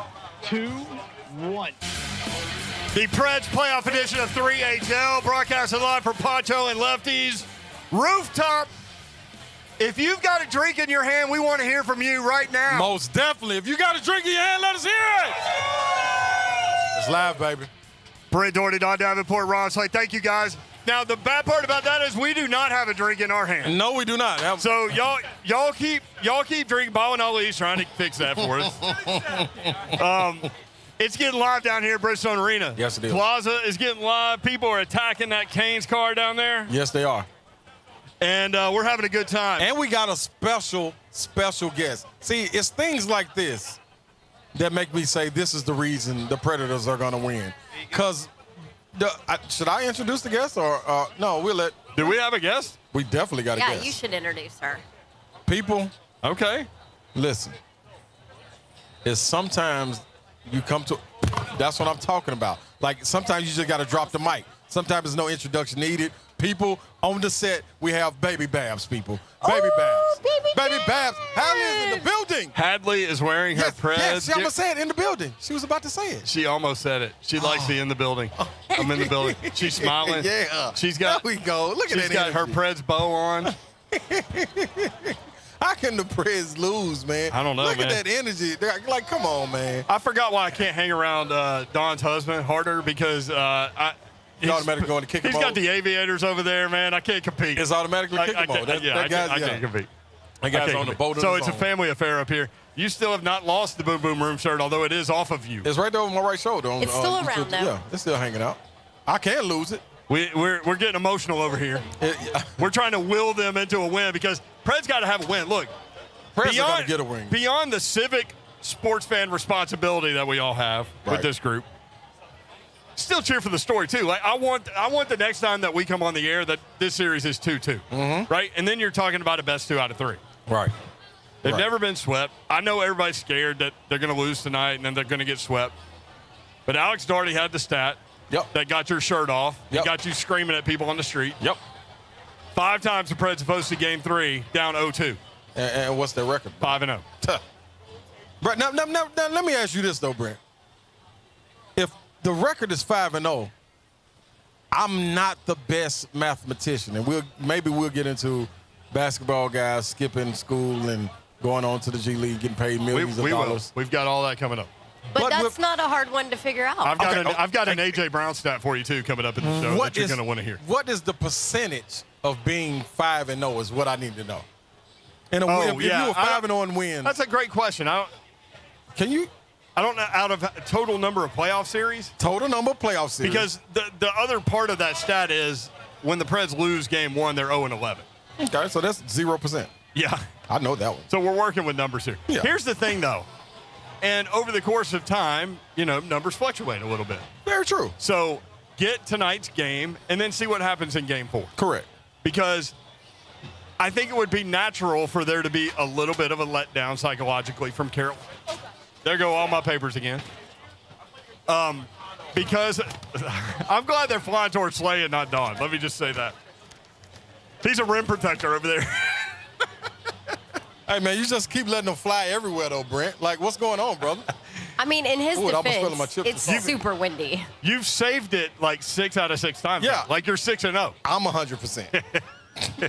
2, 1. The Preds playoff edition of 3HL, broadcasting live from Pancho and Lefty's rooftop. If you've got a drink in your hand, we want to hear from you right now. Most definitely. If you got a drink in your hand, let us hear it. It's live, baby. Brent Doherty, Don Davenport, Ron Slay. Thank you, guys. Now, the bad part about that is we do not have a drink in our hand. No, we do not. So y'all keep drinking. Bowen Ali's trying to fix that for us. It's getting live down here at Bridgestone Arena. Yes, it is. Plaza is getting live. People are attacking that Canes car down there. Yes, they are. And we're having a good time. And we got a special guest. See, it's things like this that make me say this is the reason the Predators are going to win. Because, should I introduce the guest or no, we'll let. Do we have a guest? We definitely got a guest. Yeah, you should introduce her. People. Okay. Listen. It's sometimes you come to, that's what I'm talking about. Like sometimes you just got to drop the mic. Sometimes there's no introduction needed. People on the set, we have Baby Babs, people. Baby Babs. Baby Babs. Hadley is in the building. Hadley is wearing her Preds. Yes, she almost said it in the building. She was about to say it. She almost said it. She likes the in the building. I'm in the building. She's smiling. Yeah. She's got. There we go. Look at that. She's got her Preds bow on. How can the Preds lose, man? I don't know, Look man. at that energy. They're like, come on, man. I forgot why I can't hang around Don's husband harder because He's automatically going to kick him He's got the aviators over there, man. I can't compete. It's automatically kick him over. I can't compete. That guy's on the boat. So it's a family affair up here. You still have not lost the Boom Boom Room shirt, although it is off of you. It's right there on my right shoulder. It's still around, though. Yeah, it's still hanging out. I can't lose it. We're getting emotional over here. We're trying to will them into a win because Preds got to have a win. Look, Preds got to get a win. Beyond the civic sports fan responsibility that we all have with this group, still cheer for the story too. Like I want the next time that we come on the air that this series is 2-2, right? And then you're talking about a best 2 out of 3, right? They've never been swept. I know everybody's scared that they're going to lose tonight and then they're going to get swept. But Alex Daugherty had the stat that got your shirt off. It got you screaming at people on the street. 5 times the Preds have hosted Game 3 down 0-2. And what's their record? 5-0. Brent, now, let me ask you this though, Brent. If the record is 5-0, I'm not the best mathematician, and maybe we'll get into basketball guys skipping school and going on to the G League, getting paid millions of dollars. We've got all that coming up. But that's not a hard one to figure out. I've got an A.J. Brown stat for you, too, coming up in the show that you're going to want to hear. What is the percentage of being 5-0 is what I need to know. And if you were 5-0 and win. That's a great question. I don't know, out of total number of playoff series? Total number of playoff series. Because the other part of that stat is when the Preds lose Game 1, they're 0-11. Okay, so that's 0%. Yeah. I know that one. So we're working with numbers here. Yeah. Here's the thing, though. And over the course of time, numbers fluctuate a little bit. Very true. So get tonight's game and then see what happens in Game 4. Correct. Because I think it would be natural for there to be a little bit of a letdown psychologically from Carolina. There go all my papers again. Because I'm glad they're flying towards Slay and not Don. Let me just say that. He's a rim protector over there. Hey, man, you just keep letting them fly everywhere, though, Brent. Like, what's going on, brother? I mean, in his defense, it's super windy. You've saved it like 6 out of 6 times. Yeah. Now. Like you're 6-0. I'm 100%.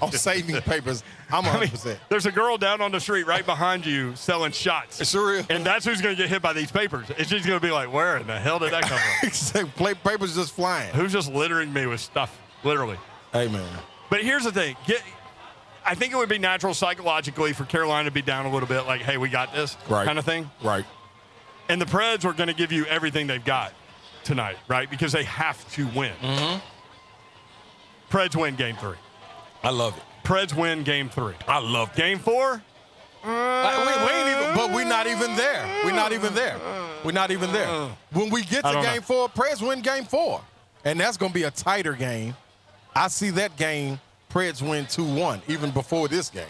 I'm saving papers. I'm 100%. There's a girl down on the street right behind you selling shots. It sure is. And that's who's going to get hit by these papers. And she's going to be like, where in the hell did that come from? Papers just flying. Who's just littering me with stuff, literally. Hey, man. But here's the thing. I think it would be natural psychologically for Carolina to be down a little bit, like, hey, we got this kind of thing. Right. And the Preds are going to give you everything they've got tonight, right? Because they have to win. Preds win Game 3. I love it. Preds win Game 3. I love it. Game 4? we ain't even, but we're not even there. We're not even there. We're not even there. When we get to Game 4, Preds win Game 4. And that's going to be a tighter game. I see that game, Preds win 2-1, even before this game.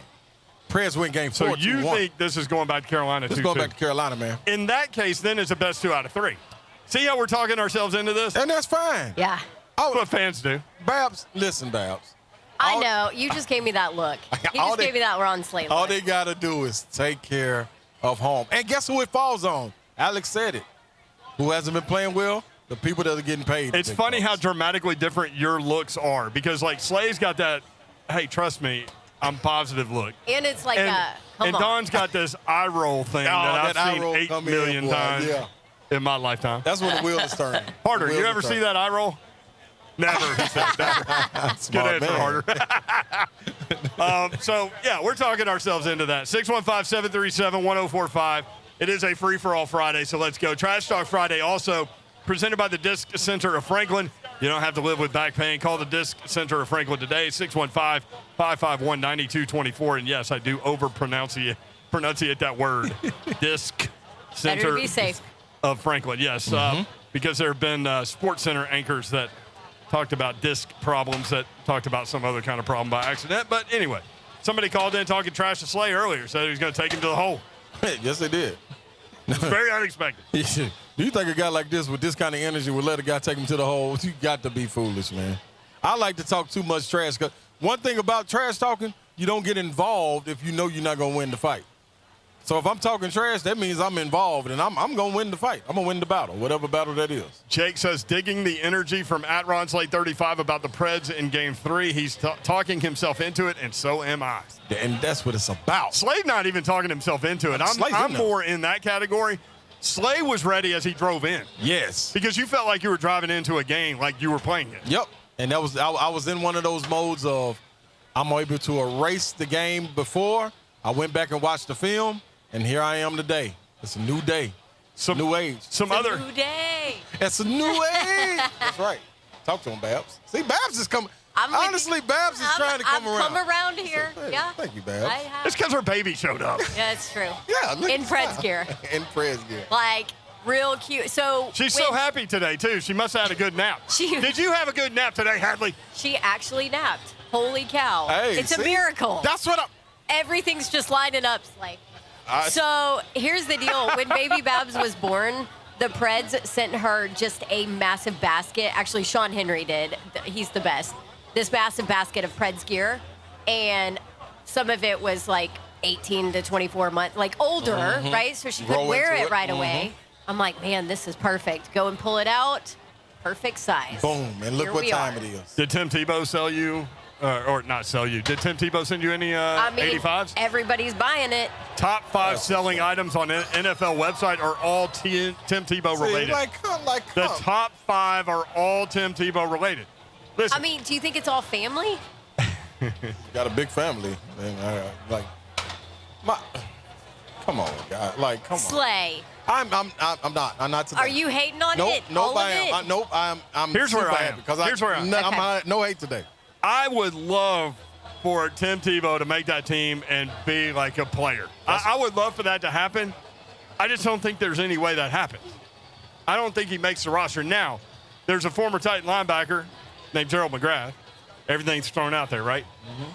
Preds win Game 4, So you 2-1. think this is going back to Carolina 2-2? This is going back to Carolina, man. In that case, then it's a best 2 out of 3. See how we're talking ourselves into this? And that's fine. Yeah. That's what fans do. Babs, listen, Babs. I know. You just gave me that look. You just gave me that Ron Slay look. All they got to do is take care of home. And guess who it falls on? Alex said it. Who hasn't been playing well? The people that are getting paid. It's funny how dramatically different your looks are because, like, Slay's got that, hey, trust me, I'm positive look. And it's like and Don's got this eye roll thing that I've seen 8 million times in my lifetime. That's when the wheel is turning. Harder, you ever see that eye roll? Never, he said. Never. Good answer, Harder. So, yeah, we're talking ourselves into that. 615-737-1045. It is a free-for-all Friday, so let's go. Trash Talk Friday also presented by the Disc Center of Franklin. You don't have to live with back pain. Call the Disc Center of Franklin today, 615-551-9224. And, yes, I do pronunciate that word, Disc Center Better to be safe. of Franklin. Yes, because there have been Sports Center anchors that talked about disc problems that talked about some other kind of problem by accident. But anyway, somebody called in talking trash to Slay earlier, said he was going to take him to the hole. Yes, they did. It's very unexpected. Do you think a guy like this with this kind of energy would let a guy take him to the hole? You got to be foolish, man. I like to talk too much trash. Cause one thing about trash talking, you don't get involved if you know you're not going to win the fight. So if I'm talking trash, that means I'm involved, and I'm going to win the fight. I'm going to win the battle, whatever battle that is. Jake says, digging the energy from @RonSlade35 about the Preds in Game 3. He's talking himself into it, and so am I. And that's what it's about. Slade not even talking himself into it. I'm more in that category. Slade was ready as he drove in. Yes. Because you felt like you were driving into a game like you were playing it. Yep. And that was I was in one of those modes of I'm able to erase the game before. I went back and watched the film. And here I am today. It's a new day. New age. It's a new day. It's a new age. That's right. Talk to him, Babs. See, Babs is coming. Honestly, Babs is trying to come around. I've come around here. Yeah. Thank you, Babs. It's because her baby showed up. Yeah, it's true. Yeah. Look in Preds gear. In Preds gear. Like, real cute. So she's so happy today, too. She must have had a good nap. Did you have a good nap today, Hadley? She actually napped. Holy cow. Hey, it's a miracle. That's what everything's just lining up, Slay. So here's the deal. When baby Babs was born, the Preds sent her just a massive basket. Actually, Sean Henry did. He's the best. This massive basket of Preds gear. And some of it was like 18 to 24 months, like older, right? So she could wear it right away. I'm like, man, this is perfect. Go and pull it out. Perfect size. Boom. And look what time it is. Did Tim Tebow sell you? Or not sell you. Did Tim Tebow send you any 85s? Everybody's buying it. Top 5 selling items on the NFL website are all Tim Tebow related. The top 5 are all Tim Tebow related. Listen. I mean, do you think it's all family? Got a big family. And come on, guys. Like, come on. Slay. I'm not. I'm not today. Are you hating on it? Nope, I am. Nope, I'm Here's where I am. Here's where I am. I'm no hate today. I would love for Tim Tebow to make that team and be like a player. I would love for that to happen. I just don't think there's any way that happens. I don't think he makes the roster. Now, there's a former Titan linebacker named Gerald McGrath. Everything's thrown out there, right?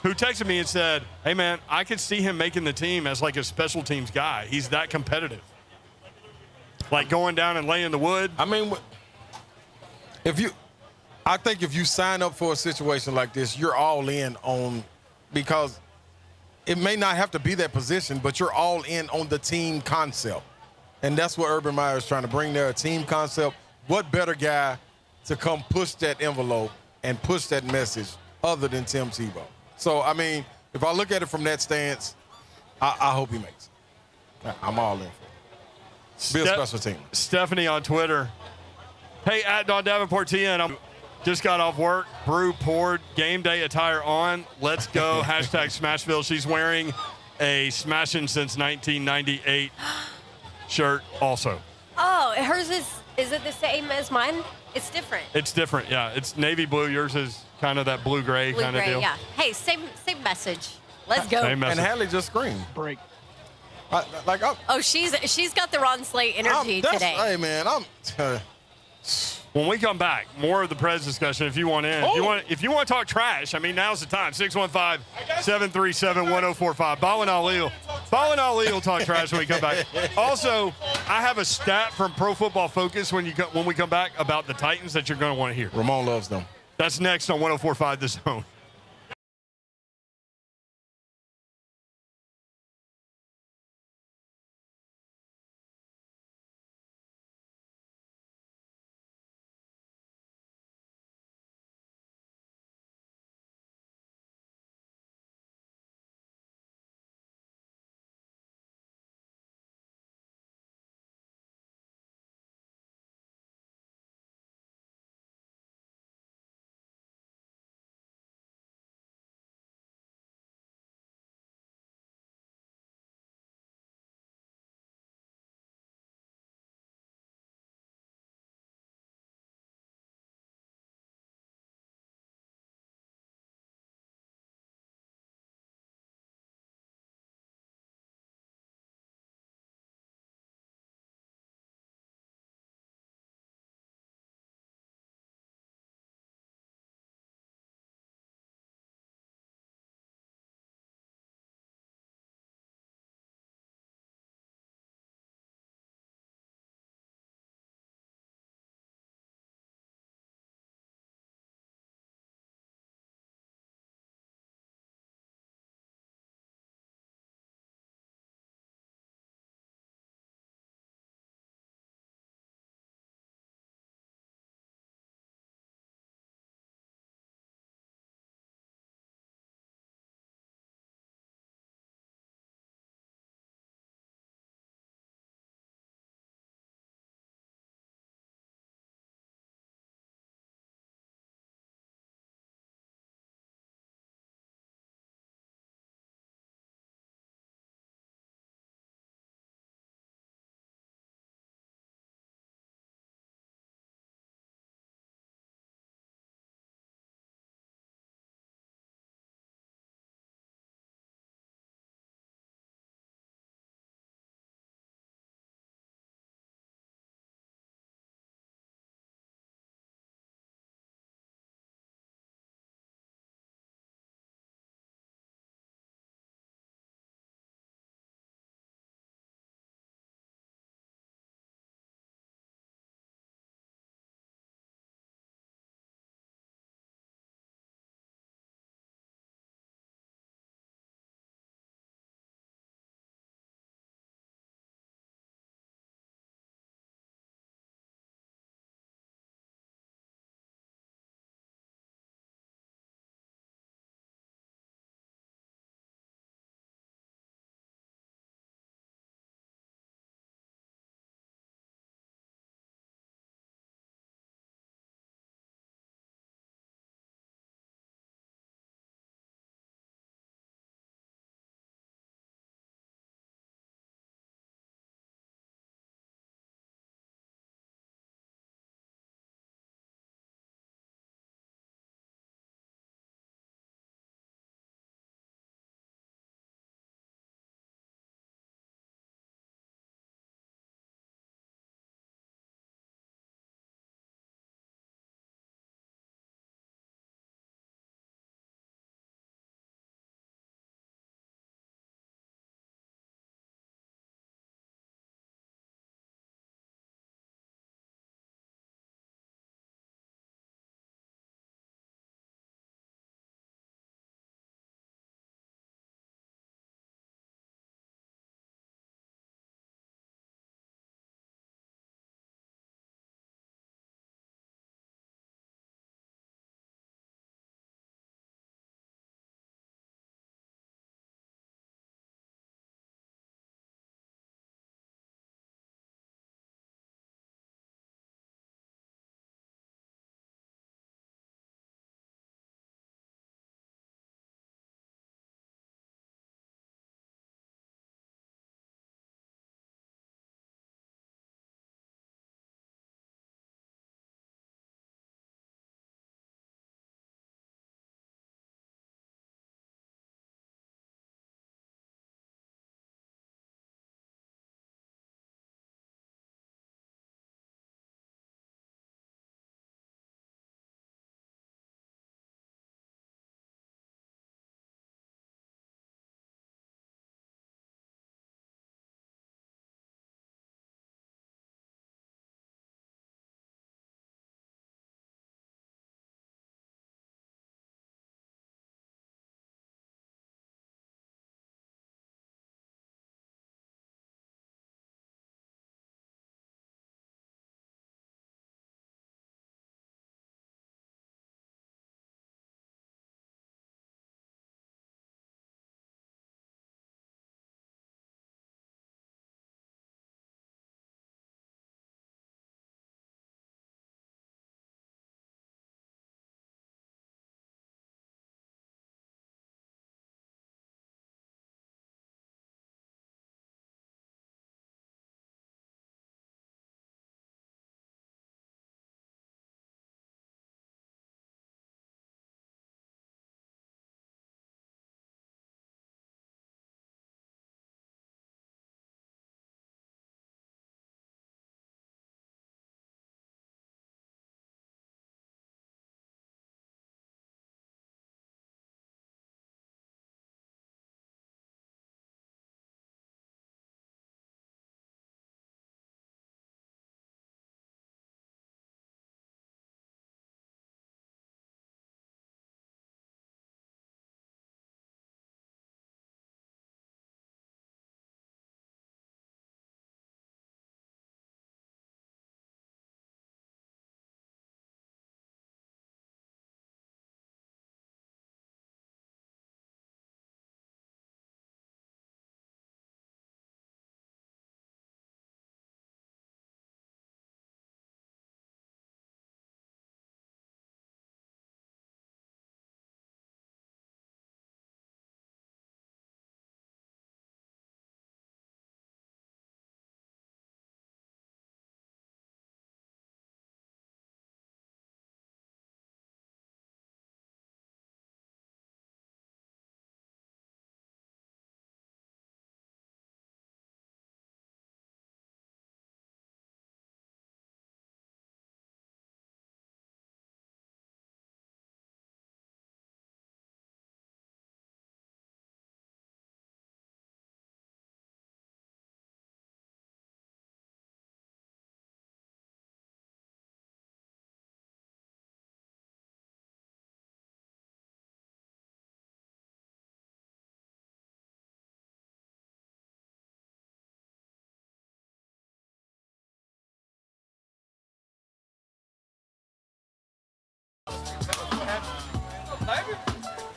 Who texted me and said, hey, man, I could see him making the team as like a special teams guy. He's that competitive. Like going down and laying the wood. I mean, I think if you sign up for a situation like this, you're all in on, because it may not have to be that position, but you're all in on the team concept. And that's what Urban Meyer is trying to bring there, a team concept. What better guy to come push that envelope and push that message other than Tim Tebow? So, I mean, if I look at it from that stance, I hope he makes it. I'm all in for it. Be a special team. Stephanie on Twitter. Hey, @Don Davenport TN. I'm just got off work. Brew poured. Game day attire on. Let's go. #Smashville. She's wearing a Smashing Since 1998 shirt also. Oh, hers is it the same as mine? It's different. It's different, yeah. It's navy blue. Yours is kind of that blue-gray kind of deal. Yeah. Hey, same message. Let's go. Same message. And Hadley just screamed. Break. She's got the Ron Slate energy today. Hey, man, when we come back, more of the Preds discussion. If you want in, if you want to talk trash, I mean, now's the time. 615-737-1045. Ball and Ali will talk trash when we come back. Also, I have a stat from Pro Football Focus when we come back about the Titans that you're going to want to hear. Ramon loves them. That's next on 104.5 The Zone.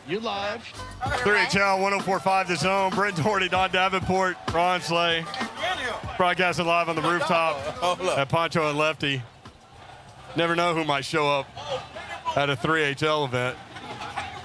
You live. 3HL 104.5 The Zone. Brent Doherty, Don Davenport, Ron Slay. Broadcasting live on the rooftop at Pancho and Lefty. Never know who might show up at a 3HL event.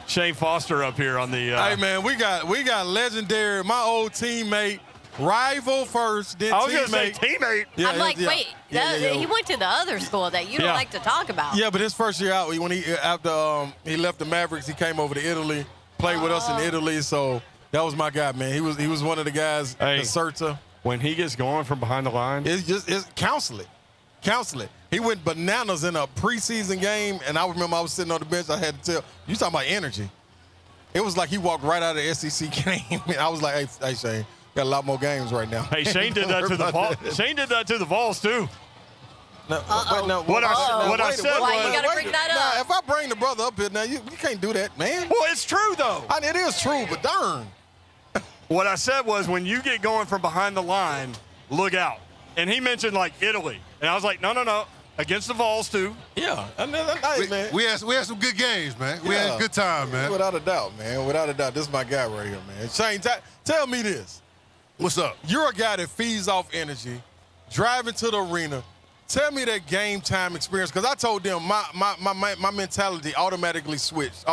Shane Foster up here on the. Hey man, we got legendary. My old teammate, rival first, then I was teammate. gonna say teammate. Yeah, I'm like, yeah. wait, he went to the other school that you don't like to talk about. Yeah, but his first year out, when after he left the Mavericks, he came over to Italy, played with us in Italy. So that was my guy, man. He was one of the guys. Hey, Certa. When he gets going from behind the line, it's counsel it. He went bananas in a preseason game, and I remember I was sitting on the bench. I had to tell you talking about energy. It was like he walked right out of the SEC game. I was like, hey Shane, got a lot more games right now. Hey, Shane did that to the Vols. Shane did that to the Vols too. What I said Why was, you gotta bring that up? If I bring the brother up here now, you can't do that, man. Well, it's true though. It is true, but darn. What I said was, when you get going from behind the line, look out. And he mentioned like Italy, and I was like, no, against the Vols too. Yeah, man. We had some good games, man. We had a good time, man. Without a doubt, man. Without a doubt, this is my guy right here, man. Shane, tell me this. What's up? You're a guy that feeds off energy, driving to the arena. Tell me that game time experience, because I told them my mentality automatically switched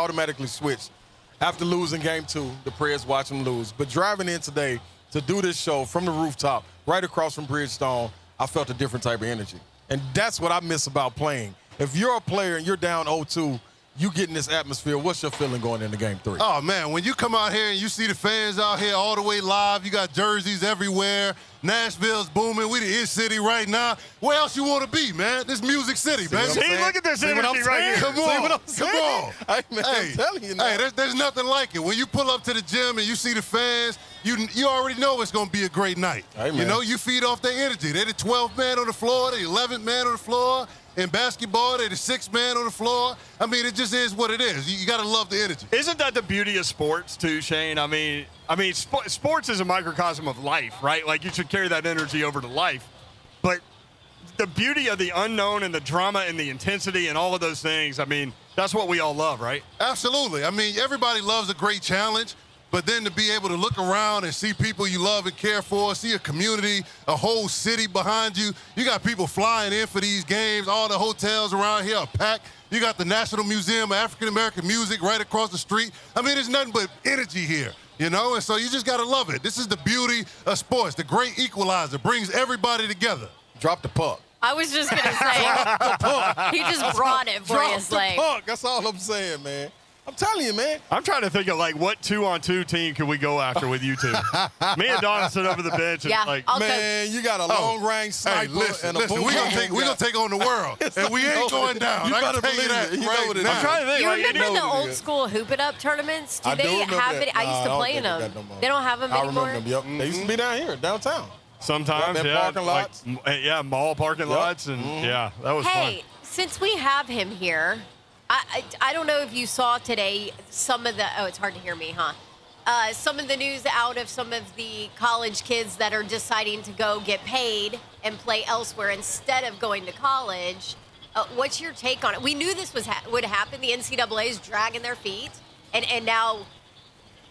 after losing game 2. The Preds watch them lose. But driving in today to do this show from the rooftop, right across from Bridgestone, I felt a different type of energy. And that's what I miss about playing. If you're a player and you're down 0-2, you get in this atmosphere. What's your feeling going into game 3? Oh, man, when you come out here and you see the fans out here all the way live, you got jerseys everywhere. Nashville's booming. We the It City right now. Where else you want to be, man? This Music City, baby. See, look at this energy right here. Come on. Come on. Hey, man, I'm telling you now. Hey, there's nothing like it. When you pull up to the gym and you see the fans, you already know it's going to be a great night. Hey, man. You know, you feed off their energy. They're the 12th man on the floor, the 11th man on the floor. In basketball, they're the 6th man on the floor. I mean, it just is what it is. You got to love the energy. Isn't that the beauty of sports too, Shane? I mean, sports is a microcosm of life, right? Like, you should carry that energy over to life. But the beauty of the unknown and the drama and the intensity and all of those things, I mean, that's what we all love, right? Absolutely. I mean, everybody loves a great challenge. But then to be able to look around and see people you love and care for, see a community, a whole city behind you. You got people flying in for these games. All the hotels around here are packed. You got the National Museum of African American Music right across the street. I mean, there's nothing but energy here, you know? And so you just got to love it. This is the beauty of sports. The great equalizer brings everybody together. Drop the puck. I was just going to say, he just brought it for you, Slay. Drop the puck. That's all I'm saying, man. I'm telling you, man. I'm trying to think of, like, what 2-on-2 team can we go after with you two? Me and Don sit over the bench and, man, you got a long-range sniper and a boom. We're going to take on the world, and we ain't going down. You I better can tell you believe that. it. You right know what it now. is. I'm trying to think. You Like, remember the old school Hoop It Up tournaments? Do they have it? I used to play in them. They don't have them anymore? I remember them, yep. They used to be down here, downtown. Sometimes, parking lots. Like, mall parking lots, and that was fun. Hey, since we have him here, I don't know if you saw today some of the, it's hard to hear me, huh? Some of the news out of some of the college kids that are deciding to go get paid and play elsewhere instead of going to college. What's your take on it? We knew this would happen. The NCAA is dragging their feet. And now,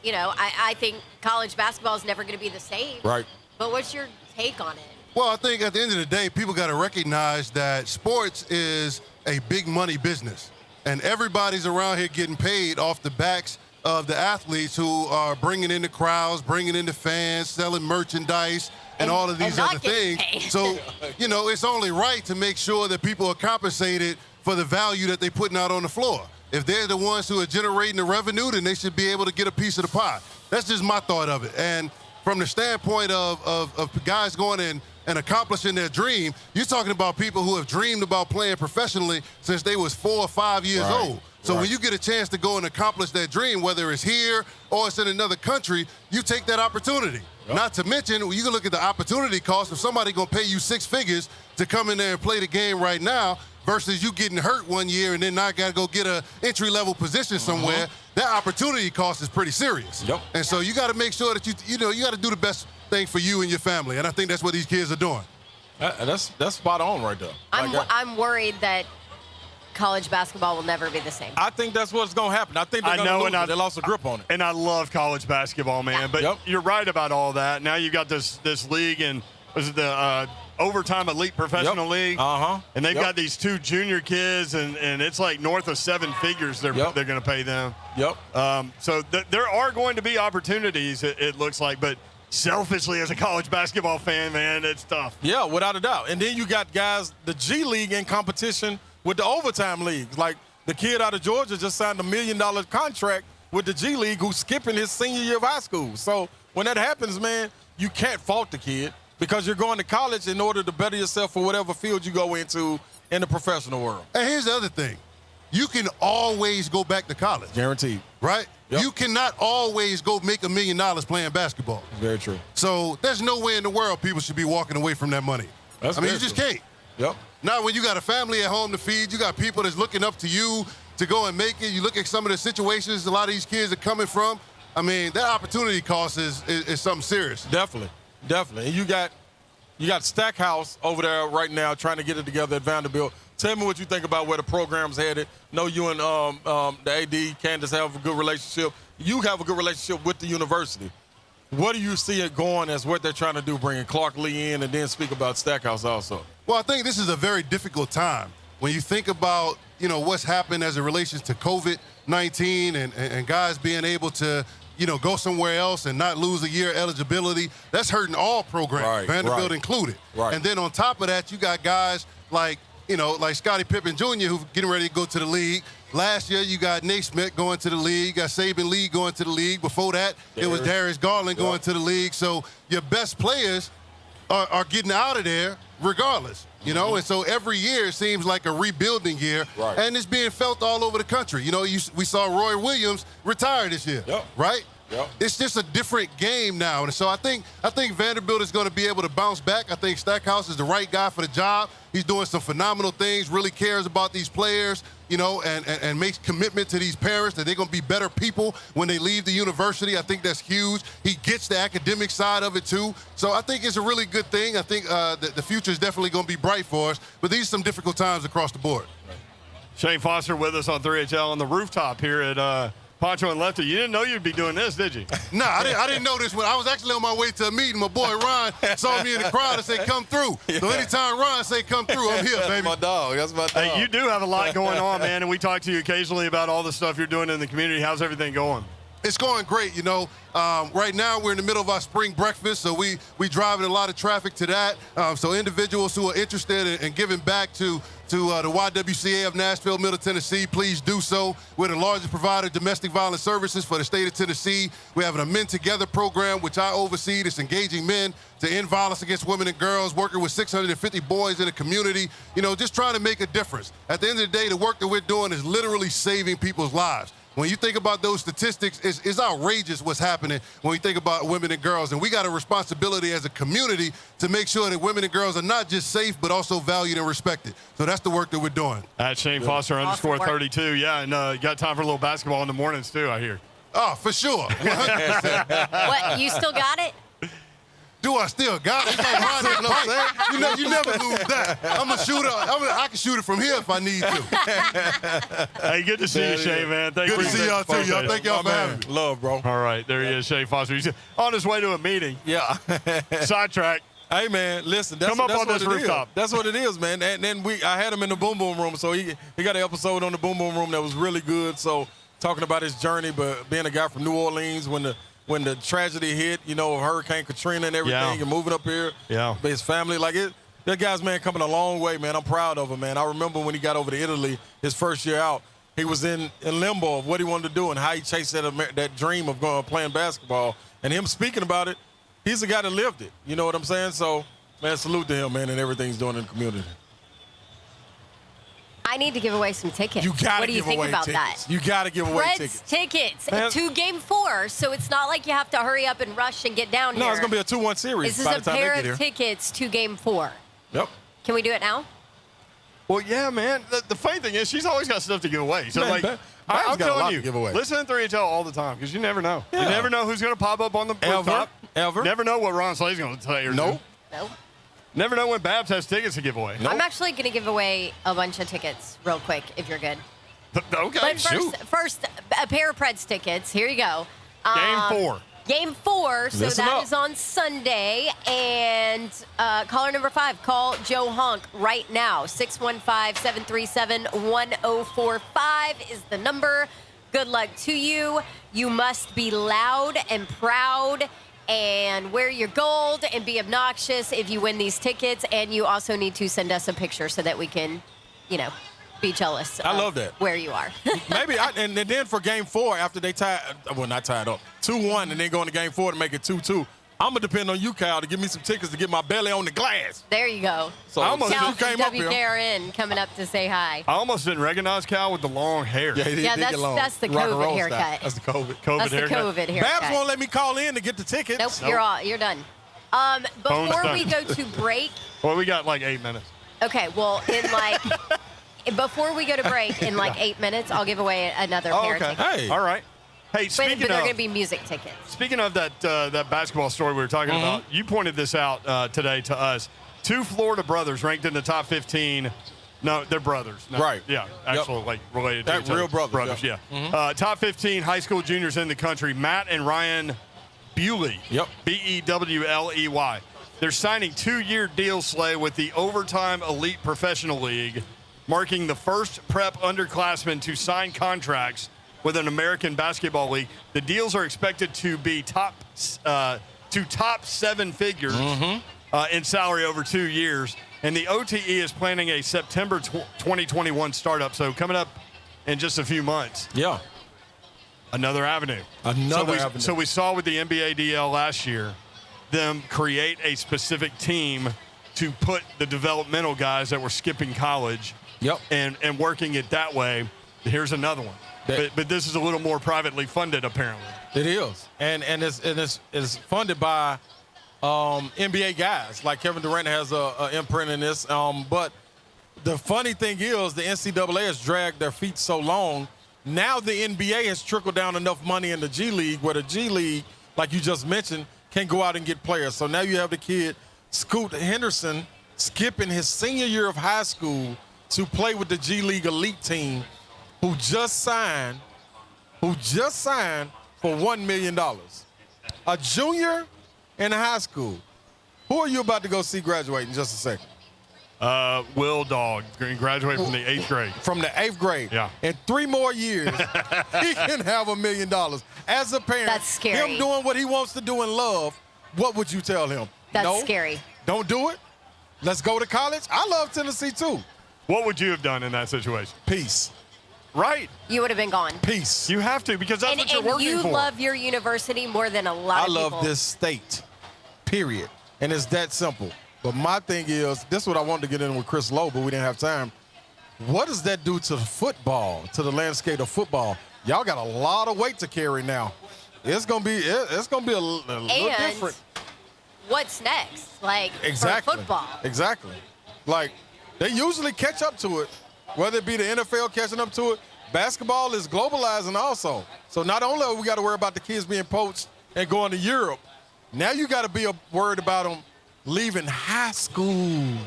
you know, I think college basketball is never going to be the same. Right. But what's your take on it? Well, I think at the end of the day, people got to recognize that sports is a big money business. And everybody's around here getting paid off the backs of the athletes who are bringing in the crowds, bringing in the fans, selling merchandise, and all of these other things. So, you know, it's only right to make sure that people are compensated for the value that they're putting out on the floor. If they're the ones who are generating the revenue, then they should be able to get a piece of the pie. That's just my thought of it. And from the standpoint of guys going in and accomplishing their dream, you're talking about people who have dreamed about playing professionally since they was 4 or 5 years old. So when you get a chance to go and accomplish that dream, whether it's here or it's in another country, you take that opportunity. Yep. Not to mention, you can look at the opportunity cost. If somebody going to pay you 6 figures to come in there and play the game right now versus you getting hurt one year and then now got to go get a entry-level position somewhere, that opportunity cost is pretty serious. Yep. And so you got to make sure that you got to do the best thing for you and your family. And I think that's what these kids are doing. That's spot on right there. I'm worried that college basketball will never be the same. I think that's what's going to happen. I think they're going to lose it. They lost a grip on it. And I love college basketball, man. Yeah. But you're right about all that. Now you've got this league, and was it the overtime elite professional league? And they've got these 2 junior kids, and it's like north of 7 figures they're going to pay them. So there are going to be opportunities, it looks like, but selfishly as a college basketball fan, man, it's tough. Yeah, without a doubt. And then you got guys, the G League in competition with the overtime leagues. Like the kid out of Georgia just signed $1 million contract with the G League who's skipping his senior year of high school. So when that happens, man, you can't fault the kid because you're going to college in order to better yourself for whatever field you go into in the professional world. And here's the other thing. You can always go back to college. Guaranteed. Right? You cannot always go make $1 million playing basketball. Very true. So there's no way in the world people should be walking away from that money. You just can't. Now, when you got a family at home to feed, you got people that's looking up to you to go and make it. You look at some of the situations a lot of these kids are coming from. I mean, that opportunity cost is something serious. Definitely. And you got Stackhouse over there right now trying to get it together at Vanderbilt. Tell me what you think about where the program's headed. Know you and the AD, Candace, have a good relationship. You have a good relationship with the university. What do you see it going as what they're trying to do, bringing Clark Lee in and then speak about Stackhouse also? Well, I think this is a very difficult time. When you think about, what's happened as it relates to COVID-19 and guys being able to, go somewhere else and not lose a year eligibility, that's hurting all programs, Vanderbilt included. And then on top of that, you got guys like Scottie Pippen Jr., who's getting ready to go to the league. Last year, you got Naismith going to the league. You got Saban Lee going to the league. Before that, it was Darius Garland going to the league. So your best players are getting out of there regardless, And so every year it seems like a rebuilding year. And it's being felt all over the country. We saw Roy Williams retire this year, right? It's just a different game now. And so I think Vanderbilt is going to be able to bounce back. I think Stackhouse is the right guy for the job. He's doing some phenomenal things, really cares about these players, and makes commitment to these parents that they're going to be better people when they leave the university. I think that's huge. He gets the academic side of it, too. So I think it's a really good thing. I think the future is definitely going to be bright for us. But these are some difficult times across the board. Shane Foster with us on 3HL on the rooftop here at Pancho and Lefty. You didn't know you'd be doing this, did you? No, I didn't know this. When I was actually on my way to a meeting, my boy Ron saw me in the crowd and said, come through. So anytime Ron say come through, I'm here, baby. That's my dog. Hey, you do have a lot going on, man, and we talk to you occasionally about all the stuff you're doing in the community. How's everything going? It's going great, Right now, we're in the middle of our spring breakfast, so we driving a lot of traffic to that. So individuals who are interested in giving back to the YWCA of Nashville, Middle Tennessee, please do so. We're the largest provider of domestic violence services for the state of Tennessee. We have a Men Together program, which I oversee, that's engaging men to end violence against women and girls, working with 650 boys in the community, just trying to make a difference. At the end of the day, the work that we're doing is literally saving people's lives. When you think about those statistics, it's outrageous what's happening when we think about women and girls. And we got a responsibility as a community to make sure that women and girls are not just safe, but also valued and respected. So that's the work that we're doing. At Shane Foster _32. Yeah, and you got time for a little basketball in the mornings, too, I hear. Oh, for sure. 100%. What, you still got it? Do I still got it? It's like Ron, you never lose that. I'm a shooter. I can shoot it from here if I need to. Hey, good to see you, Shay, man. Good to see y'all, too. Y'all. Thank y'all for having me. Love, bro. All right, there he is, Shay Foster. He's on his way to a meeting. Yeah. Sidetrack. Hey, man, listen. That's on this rooftop. That's what it is, man. And then I had him in the Boom Boom Room, so he got an episode on the Boom Boom Room that was really good. So talking about his journey, but being a guy from New Orleans when the tragedy hit, Hurricane Katrina and everything, and moving up here, his family, that guy's, man, coming a long way, man. I'm proud of him, man. I remember when he got over to Italy, his first year out, he was in limbo of what he wanted to do and how he chased that dream of playing basketball. And him speaking about it, he's the guy that lived it. You know what I'm saying? So, man, salute to him, man, and everything he's doing in the community. I need to give away some tickets. You got What to do you give think away about tickets. that? You got to give away Preds tickets. tickets to Game 4, so it's not like you have to hurry up and rush and get down here. No, it's going to be a 2-1 series This by is the a time they pair get of here. tickets to Game 4. Yep. Can we do it now? Well, yeah, man. The funny thing is she's always got stuff to give away. So, Man, I'm got a lot telling to you, give away. listen to 3HL all the time because you never know. Yeah. You never know who's going to pop up on the rooftop. Ever. Never know what Ron Slay's going to tell you. Nope. No. Never know when Babs has tickets to give away. I'm actually going to give away a bunch of tickets real quick if you're good. Okay, But shoot. first, a pair of Preds tickets. Here you go. Game 4. Game 4, so Listen that up. is on Sunday. And caller number 5, call Joe Honk right now. 615-737-1045 is the number. Good luck to you. You must be loud and proud and wear your gold and be obnoxious if you win these tickets. And you also need to send us a picture so that we can, be jealous. I love that. Where you are. Maybe, and then for game 4, after they not tied up, 2-1, and then go into game 4 to make it 2-2, I'm going to depend on you, Kyle, to give me some tickets to get my belly on the glass. There you go. So I almost Cal you came from up here. WKRN coming up to say hi. I almost didn't recognize Cal with the long hair. Yeah, he did Yeah, get long. that's the Rock and COVID roll haircut. style. That's the COVID. That's the COVID haircut. Babs won't let me call in to get the tickets. Nope, you're done. Phone's Before done. we go to break, Well, we got like 8 minutes. okay, well, before we go to break, in 8 minutes, I'll give away another pair of tickets. All right. Hey, But speaking they're going to of be music tickets. speaking of that basketball story we were talking about, you pointed this out today to us. 2 Florida brothers ranked in the top 15. No, they're brothers. No, Right. Yeah, actually, related to That each other. real brothers, Brothers, yeah. yeah. Top 15 high school juniors in the country, Matt and Ryan Bewley. Yep. Bewley. They're signing 2-year deals, Slay, with the Overtime Elite Professional League, marking the first prep underclassmen to sign contracts with an American basketball league. The deals are expected to be top 7 figures in salary over 2 years. And the OTE is planning a September 2021 startup. So coming up in just a few months. Yeah. Another avenue. Avenue. So we saw with the NBA DL last year, them create a specific team to put the developmental guys that were skipping college and working it that way. Here's another one. But this is a little more privately funded, apparently. It is. And it's funded by NBA guys. Like Kevin Durant has a imprint in this. But the funny thing is the NCAA has dragged their feet so long. Now the NBA has trickled down enough money in the G League where the G League, like you just mentioned, can go out and get players. So now you have the kid, Scoot Henderson, skipping his senior year of high school to play with the G League elite team who just signed for $1 million. A junior in high school. Who are you about to go see graduate in just a second? Will Dog, graduate from the 8th grade. From the 8th grade. Yeah. In 3 more years, he can have $1 million. As a parent, That's scary. him doing what he wants to do in love, what would you tell him? That's No? scary. Don't do it? Let's go to college? I love Tennessee, too. What would you have done in that situation? Peace. Right. You would have been gone. Peace. You have to, because that's what you're working you for. love your university more than a lot I of people. love this state, period. And it's that simple. But my thing is, this is what I wanted to get in with Chris Lowe, but we didn't have time. What does that do to football, to the landscape of football? Y'all got a lot of weight to carry now. It's gonna be a little different. What's next? Exactly. For football. Exactly. Like, they usually catch up to it, whether it be the NFL catching up to it. Basketball is globalizing also. So not only are we got to worry about the kids being poached and going to Europe, now you got to be worried about them leaving high school.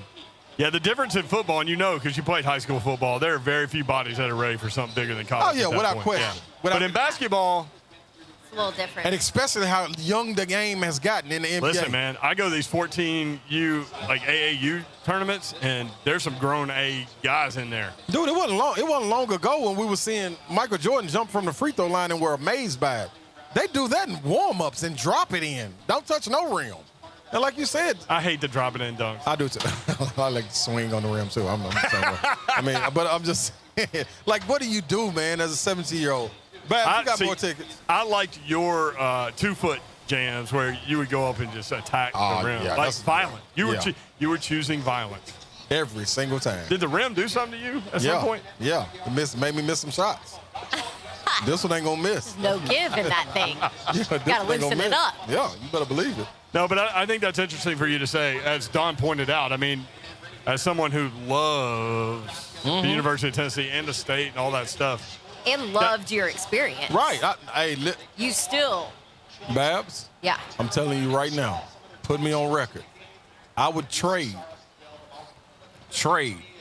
Yeah, the difference in football, and you know because you played high school football, there are very few bodies that are ready for something bigger than college. Oh, yeah, at that without point. question. Yeah. But in basketball, It's a little different. And especially how young the game has gotten in the NBA. listen, man, I go to these 14U, like AAU tournaments, and there's some grown A guys in there. Dude, it wasn't long ago when we were seeing Michael Jordan jump from the free throw line and we're amazed by it. They do that in warm-ups and drop it in. Don't touch no rim. And like you said, I hate to drop it in dunks. I do too. I like to swing on the rim too. I'm the same way. I mean, but I'm just saying, like, what do you do, man, as a 17-year-old? But you got more tickets. I liked your 2-foot jams where you would go up and just attack the rim, yeah, like that's violent. You yeah. were choosing violence Every single time. Did the rim do something to you at some point? Yeah, made me miss some shots. This one ain't gonna miss. No give in that thing. Yeah, Gotta loosen it up. Yeah, you better believe it. No, but I think that's interesting for you to say, as Don pointed out. I mean, as someone who loves the University of Tennessee and the state and all that stuff. And loved your experience. Right. You still. Babs, Yeah. I'm telling you right now, put me on record. I would trade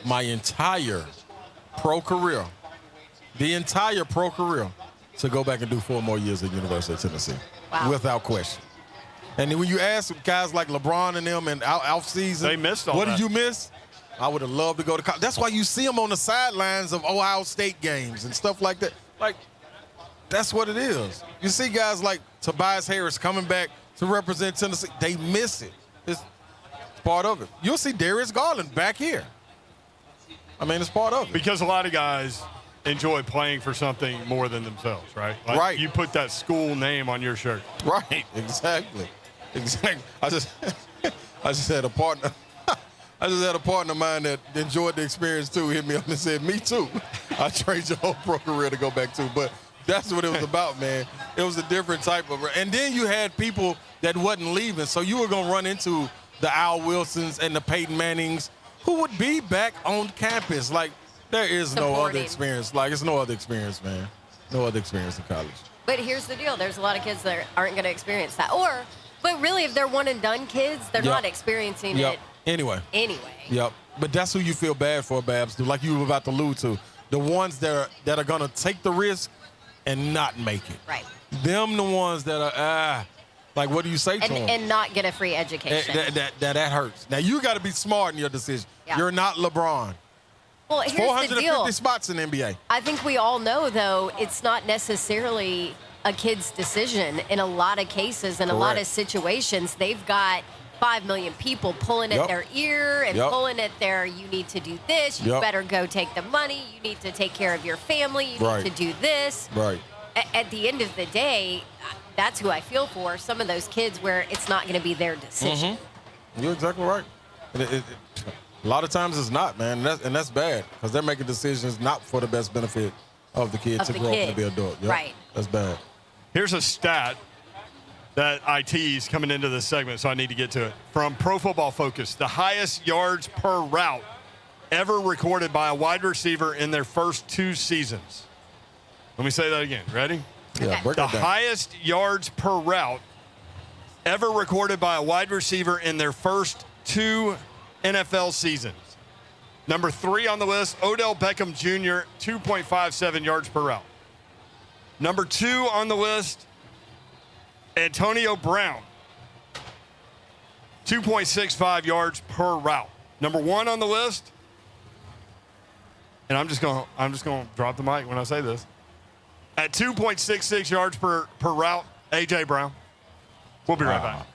my entire pro career, the entire pro career, to go back and do 4 more years at University of Tennessee, without question. And then when you ask guys like LeBron and them and off season, they missed all what that. did you miss? I would have loved to go to college. That's why you see them on the sidelines of Ohio State games and stuff like that. Like, that's what it is. You see guys like Tobias Harris coming back to represent Tennessee. They miss it. It's part of it. You'll see Darius Garland back here. I mean, it's part of it. Because a lot of guys enjoy playing for something more than themselves, right? Like Right. You put that school name on your shirt. Right, exactly. I just had a partner. I just had a partner of mine that enjoyed the experience too. Hit me up and said, "Me too. I trade your whole pro career to go back to." But that's what it was about, man. It was a different type of. And then you had people that wasn't leaving, so you were gonna run into the Al Wilsons and the Peyton Mannings, who would be back on campus. Like, there is no other experience. Like, it's no other experience, man. No other experience in college. But here's the deal. There's a lot of kids that aren't going to experience that. But really, if they're one and done kids, they're not experiencing it Anyway. Yep. But that's who you feel bad for, Babs. Like you were about to allude to. The ones that are going to take the risk and not make it. Right. Them the ones that are, like, what do you say to them? And not get a free education. That hurts. Now, you got to be smart in your decision. Yeah. You're not LeBron. Well, here's 450 the deal. spots in the NBA. I think we all know, though, it's not necessarily a kid's decision. In a lot of cases, in a lot of situations, they've got 5 million people pulling at their ear and pulling at their, you need to do this, you better go take the money, you need to take care of your family, you need to do this. Right. At the end of the day, that's who I feel for, some of those kids where it's not going to be their decision. Mm-hmm. You're exactly right. A lot of times it's not, man, and that's bad because they're making decisions not for the best benefit of the kid to grow up and be an adult. Yep. Right. That's bad. Here's a stat that I tease coming into this segment, so I need to get to it. From Pro Football Focus, the highest yards per route ever recorded by a wide receiver in their first 2 seasons. Let me say that again. Ready? Yeah, break the it down. highest yards per route ever recorded by a wide receiver in their first 2 NFL seasons. Number 3 on the list, Odell Beckham Jr., 2.57 yards per route. Number 2 on the list, Antonio Brown, 2.65 yards per route. Number 1 on the list, and I'm just going to drop the mic when I say this. At 2.66 yards per route, A.J. Brown. We'll be right back.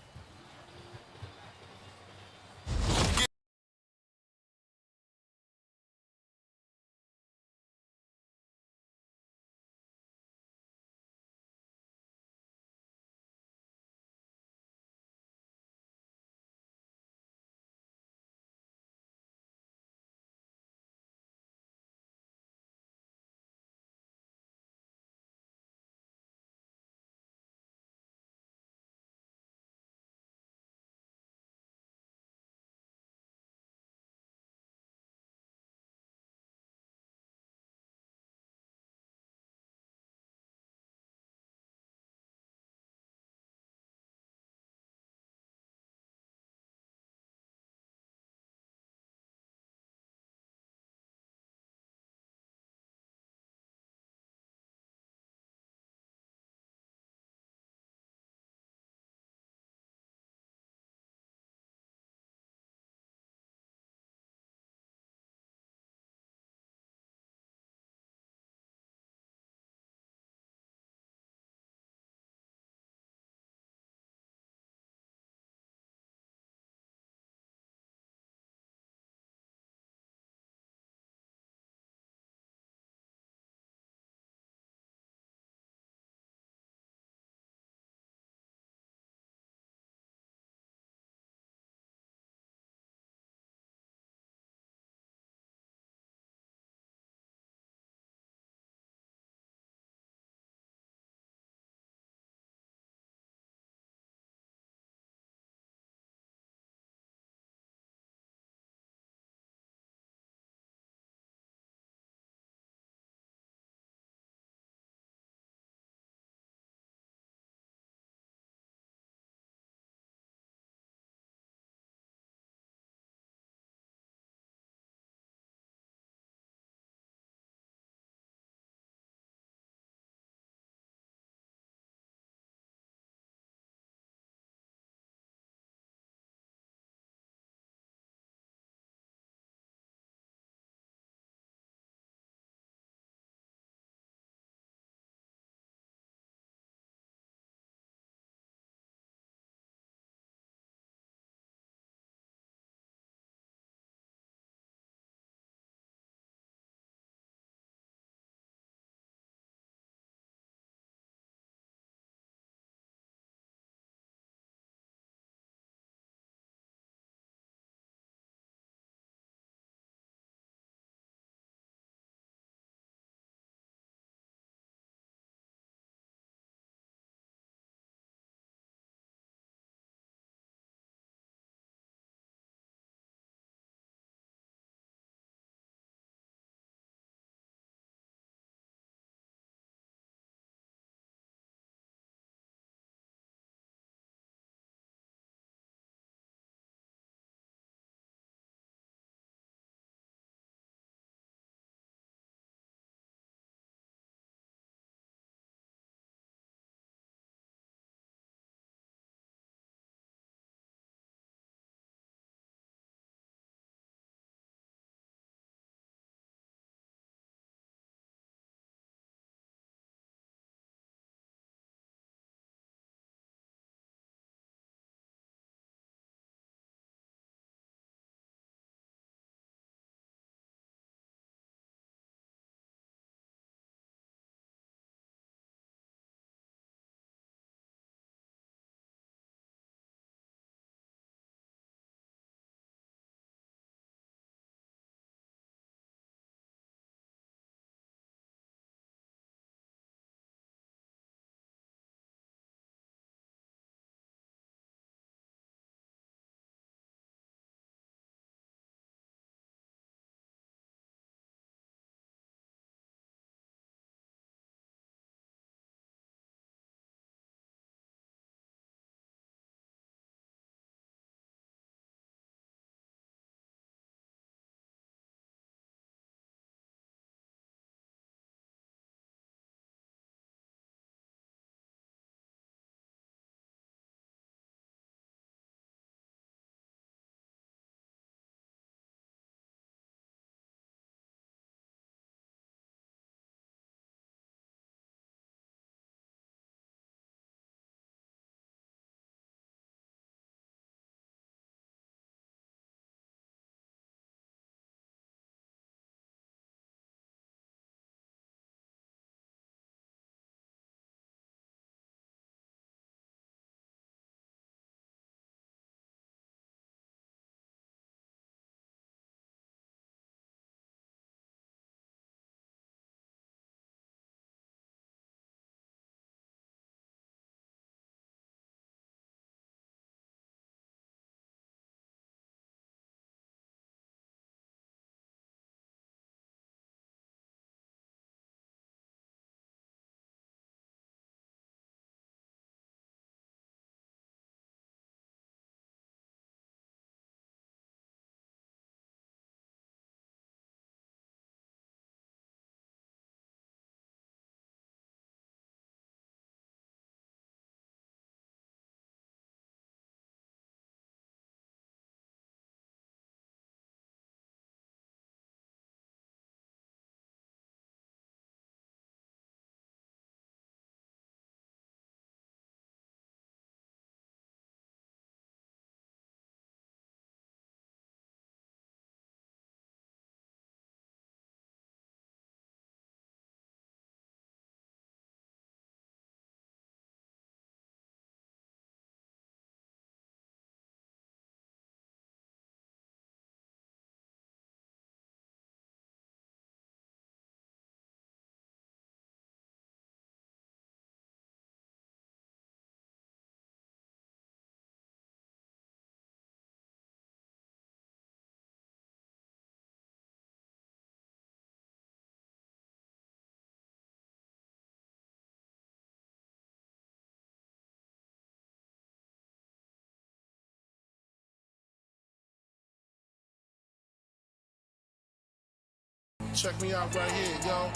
Check me out right here, yo.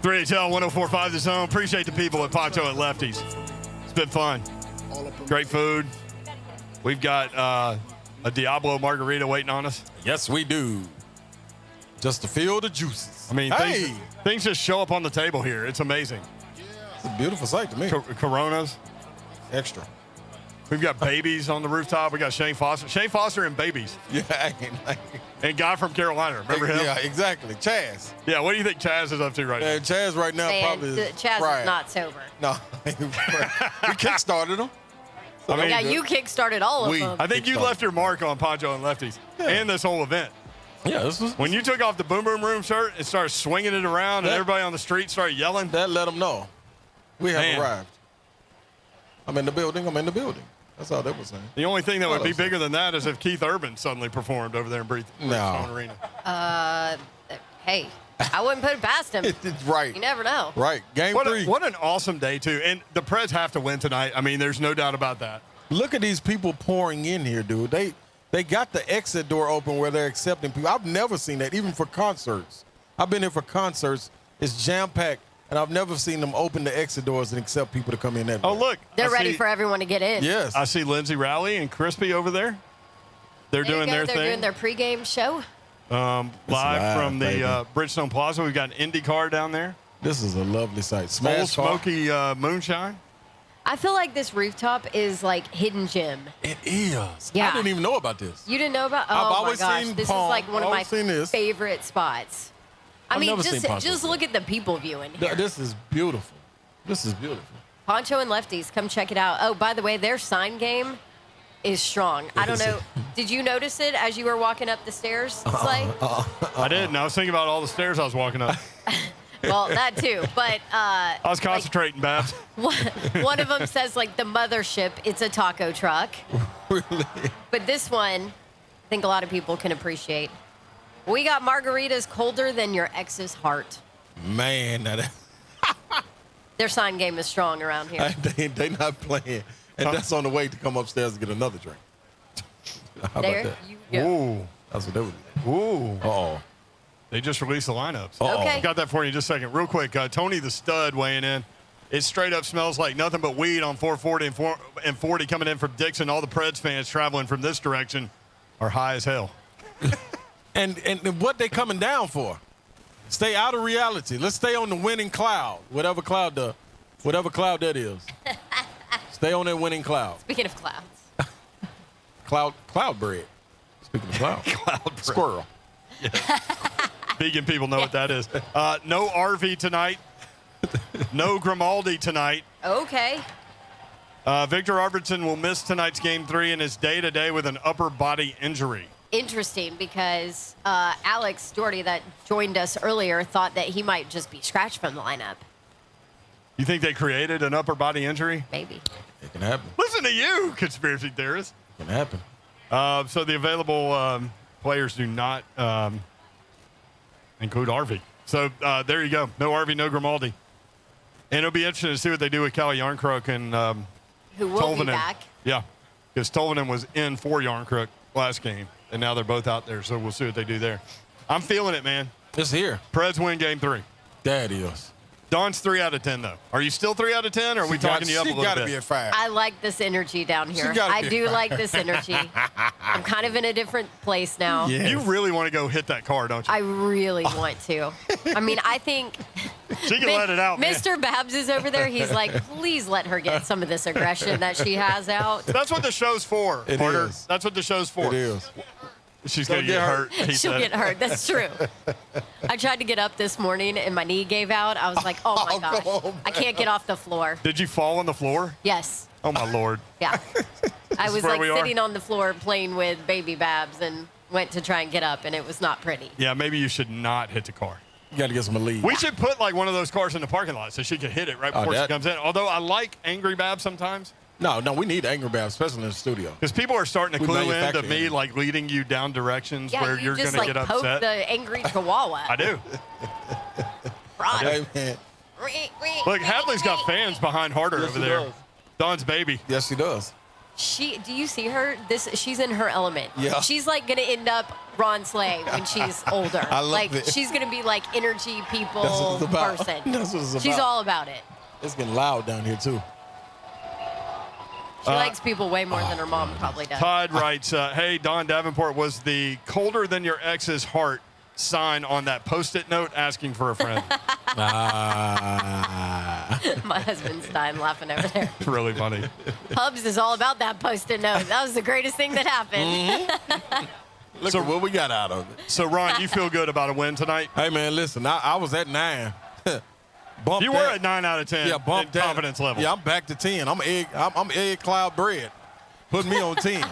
3HL 1045 The Zone. Appreciate the people at Pancho and Lefty's. It's been fun. Great food. We've got a Diablo margarita waiting on us. Yes, we do. Just to feel the juices. I mean, things just show up on the table here. It's amazing. It's a beautiful sight to me. Coronas. Extra. We've got babies on the rooftop. We got Shane Foster. Shane Foster and babies. Yeah. And guy from Carolina. Remember him? Yeah, exactly. Chaz. Yeah, what do you think Chaz is up to right now? Chaz right now probably is Chaz fried. is not sober. No. We kickstarted him. I mean, yeah, you kick-started all of them. I think you left your mark on Pancho and Lefty's and this whole event. Yeah, this was when you took off the Boom Boom Room shirt and started swinging it around, and everybody on the street started yelling. That let them know we have arrived. I'm in the building. That's all they were saying. The only thing that would be bigger than that is if Keith Urban suddenly performed over there in Bridgestone Arena. Hey, I wouldn't put it past him. Right. You never know. Right. Game 3. What an awesome day, too. And the Preds have to win tonight. I mean, there's no doubt about that. Look at these people pouring in here, dude. They got the exit door open where they're accepting people. I've never seen that, even for concerts. I've been here for concerts. It's jam-packed, and I've never seen them open the exit doors and accept people to come in that way. Oh, look. They're ready for everyone to get in. Yes. I see Lindsay Rowley and Crispy over there. They're doing their thing. They're doing their pregame show. Live from the Bridgestone Plaza. We've got an IndyCar down there. This is a lovely sight. Old Smash smoky moonshine. I feel like this rooftop is like hidden gem. It is. Yeah. I didn't even know about this. You didn't know about? I've Oh my always gosh, seen this Palm. is like one of I've my always seen this. favorite spots. I I've mean, never seen Pancho. just look at the people viewing here. This is beautiful. This is beautiful. Pancho and Lefty's, come check it out. Oh, by the way, their sign game is strong. I don't know. Did you notice it as you were walking up the stairs, Slay? I did, and I was thinking about all the stairs I was walking up. Well, that too. But I was concentrating, Babs. one of them says, like, the mothership, it's a taco truck. Really? But this one, I think a lot of people can appreciate. We got margaritas colder than your ex's heart. Man, Their sign game is strong around here. they not playing. And that's on the way to come upstairs and get another drink. How There about that? you go. Ooh. That's what they would do. Ooh. Uh-oh. They just released the lineups. Okay. Got that for you in just a second. Real quick, Tony the Stud weighing in. It straight up smells like nothing but weed on 440 and 40 coming in from Dixon. All the Preds fans traveling from this direction are high as hell. And what they coming down for? Stay out of reality. Let's stay on the winning cloud, whatever cloud that is. Stay on that winning cloud. Speaking of clouds. Cloud bread. Speaking of cloud. Cloud bread. Squirrel. Vegan people know what that is. No RV tonight. No Grimaldi tonight. Okay. Victor Arvidsson will miss tonight's Game 3 in his day-to-day with an upper body injury. Interesting, because Alex Doherty, that joined us earlier, thought that he might just be scratched from the lineup. You think they created an upper body injury? Maybe. It can happen. Listen to you, conspiracy theorists. It can happen. So the available players do not include RV. So there you go. No RV, no Grimaldi. And it'll be interesting to see what they do with Kalle Yarncrook and Who will Tolvanen. be back. Yeah, because Tolvanen was in for Yarncrook last game, and now they're both out there. So we'll see what they do there. I'm feeling it, man. It's here. Preds win Game 3. That is. Dawn's 3 out of 10, though. Are you still 3 out of 10, or are we talking you up a little bit? She got to be at 5. I like this energy down here. gotta I be do fine. like this energy. I'm kind of in a different place now. You really want to go hit that car, don't you? I really want to. I mean, I think She can let it out, man. Mr. Babs is over there. He's like, please let her get some of this aggression that she has out. That's what the show's for, It Porter. is. That's what the show's for. It is. She's going to get hurt. he She'll said. get hurt. That's true. I tried to get up this morning and my knee gave out. I was like, oh my gosh. I can't get off the floor. Did you fall on the floor? Yes. Oh, my Lord. Yeah. I was where like we are? sitting on the floor playing with baby Babs and went to try and get up, and it was not pretty. Yeah, maybe you should not hit the car. You got to get some lead. We should put like one of those cars in the parking lot so she can hit it right before she comes in. Although I like Angry Babs sometimes. No, we need Angry Babs, especially in the studio. Because people are starting to We clue in to manufacture me it. like leading you down directions Yeah, where you you're going just to like get poke upset. the angry chihuahua. I do. Fraud. Hey, man. Look, Hadley's got fans behind Harder Yes, over he there. does. Dawn's baby. Yes, he does. Do you see her? She's in her element. Yeah. She's like gonna end up Ron Slay when she's older. I love like it. she's gonna be like energy people That's what it's about. person. That's what it's about. She's all about it. It's getting loud down here, too. She likes people way more than her mom probably does. Todd writes, hey, Don Davenport, was the colder than your ex's heart sign on that Post-it note asking for a friend? My husband's dying laughing over there. It's really funny. Hubs is all about that Post-it note. That was the greatest thing that happened. Look at what we got out of it. So, Ron, you feel good about a win tonight? Hey, man, listen, I was at 9. Bump You that. were at 9 out of 10 Yeah, bump in that. confidence level. Yeah, I'm back to 10. I'm egg cloud bread. Put me on 10.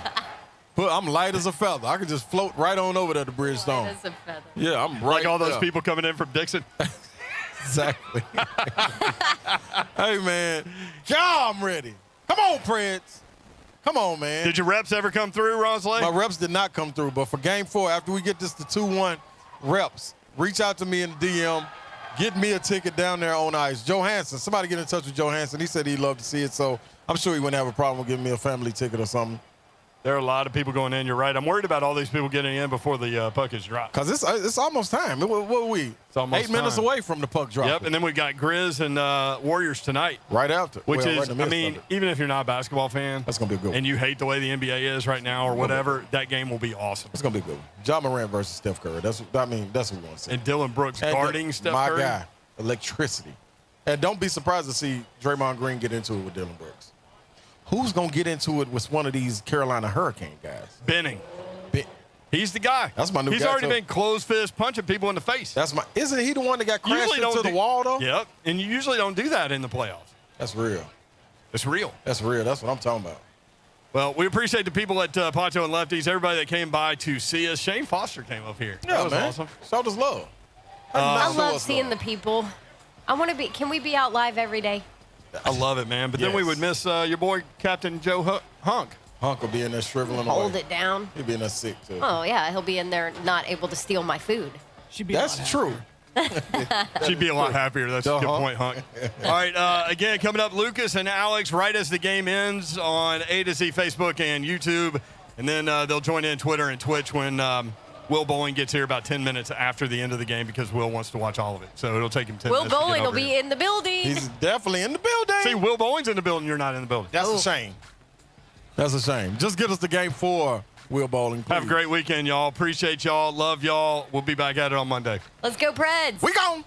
I'm light as a feather. I can just float right on over there to Bridgestone. Light as a feather. Yeah, I'm right Like all those there. people coming in from Dixon. Exactly. Hey, man. Yeah, I'm ready. Come on, Preds. Come on, man. Did your reps ever come through, Ron Slay? My reps did not come through, but for Game 4, after we get this to 2-1 reps, reach out to me in the DM. Get me a ticket down there on ice. Johansson, somebody get in touch with Johansson. He said he'd love to see it, so I'm sure he wouldn't have a problem with giving me a family ticket or something. There are a lot of people going in. You're right. I'm worried about all these people getting in before the puck is dropped. Because it's almost time. What are we? It's almost 8 minutes time. away from the puck drop. Yep, and then we got Grizz and Warriors tonight. Right after. Which Well, is, right in the I midst mean, of it. even if you're not a basketball fan. That's going to be a good one. And you hate the way the NBA is right now or whatever, that game will be awesome. It's going to be a good one. John Morant versus Steph Curry. That's what we want to see. And Dylan Brooks And guarding Steph my Curry. guy, electricity. And don't be surprised to see Draymond Green get into it with Dylan Brooks. Who's going to get into it with one of these Carolina Hurricane guys? Benning. He's the guy. That's my new He's guy, already too. been closed fist punching people in the face. Isn't he the one that got crashed Usually into don't the wall, though? Yep, and you usually don't do that in the playoffs. That's real. It's real. That's real. That's what I'm talking about. Well, we appreciate the people at Pancho and Lefty's, everybody that came by to see us. Shane Foster came up here. Yeah, that was man. awesome. Showed us love. I love seeing the people. I want to be. Can we be out live every day? I love it, man. But then we would miss your boy, Captain Joe Hunk. Hunk will be in there shriveling Hold away. it down. He'll be in there sick, too. Oh yeah, he'll be in there not able to steal my food. That's true. She'd be a lot happier. That's a good point, Hunk. All right, again, coming up, Lucas and Alex right as the game ends on A to Z Facebook and YouTube. And then they'll join in Twitter and Twitch when Will Bowling gets here about 10 minutes after the end of the game because Will wants to watch all of it. So it'll take him 10 Will minutes to get Bowling will over be here. in the building. He's definitely in the building. See, Will Bowling's in the building. You're not in the building. That's a shame. That's a shame. Just get us to Game 4, Will Bowling, please. Have a great weekend, y'all. Appreciate y'all. Love y'all. We'll be back at it on Monday. Let's go, Preds. We gone.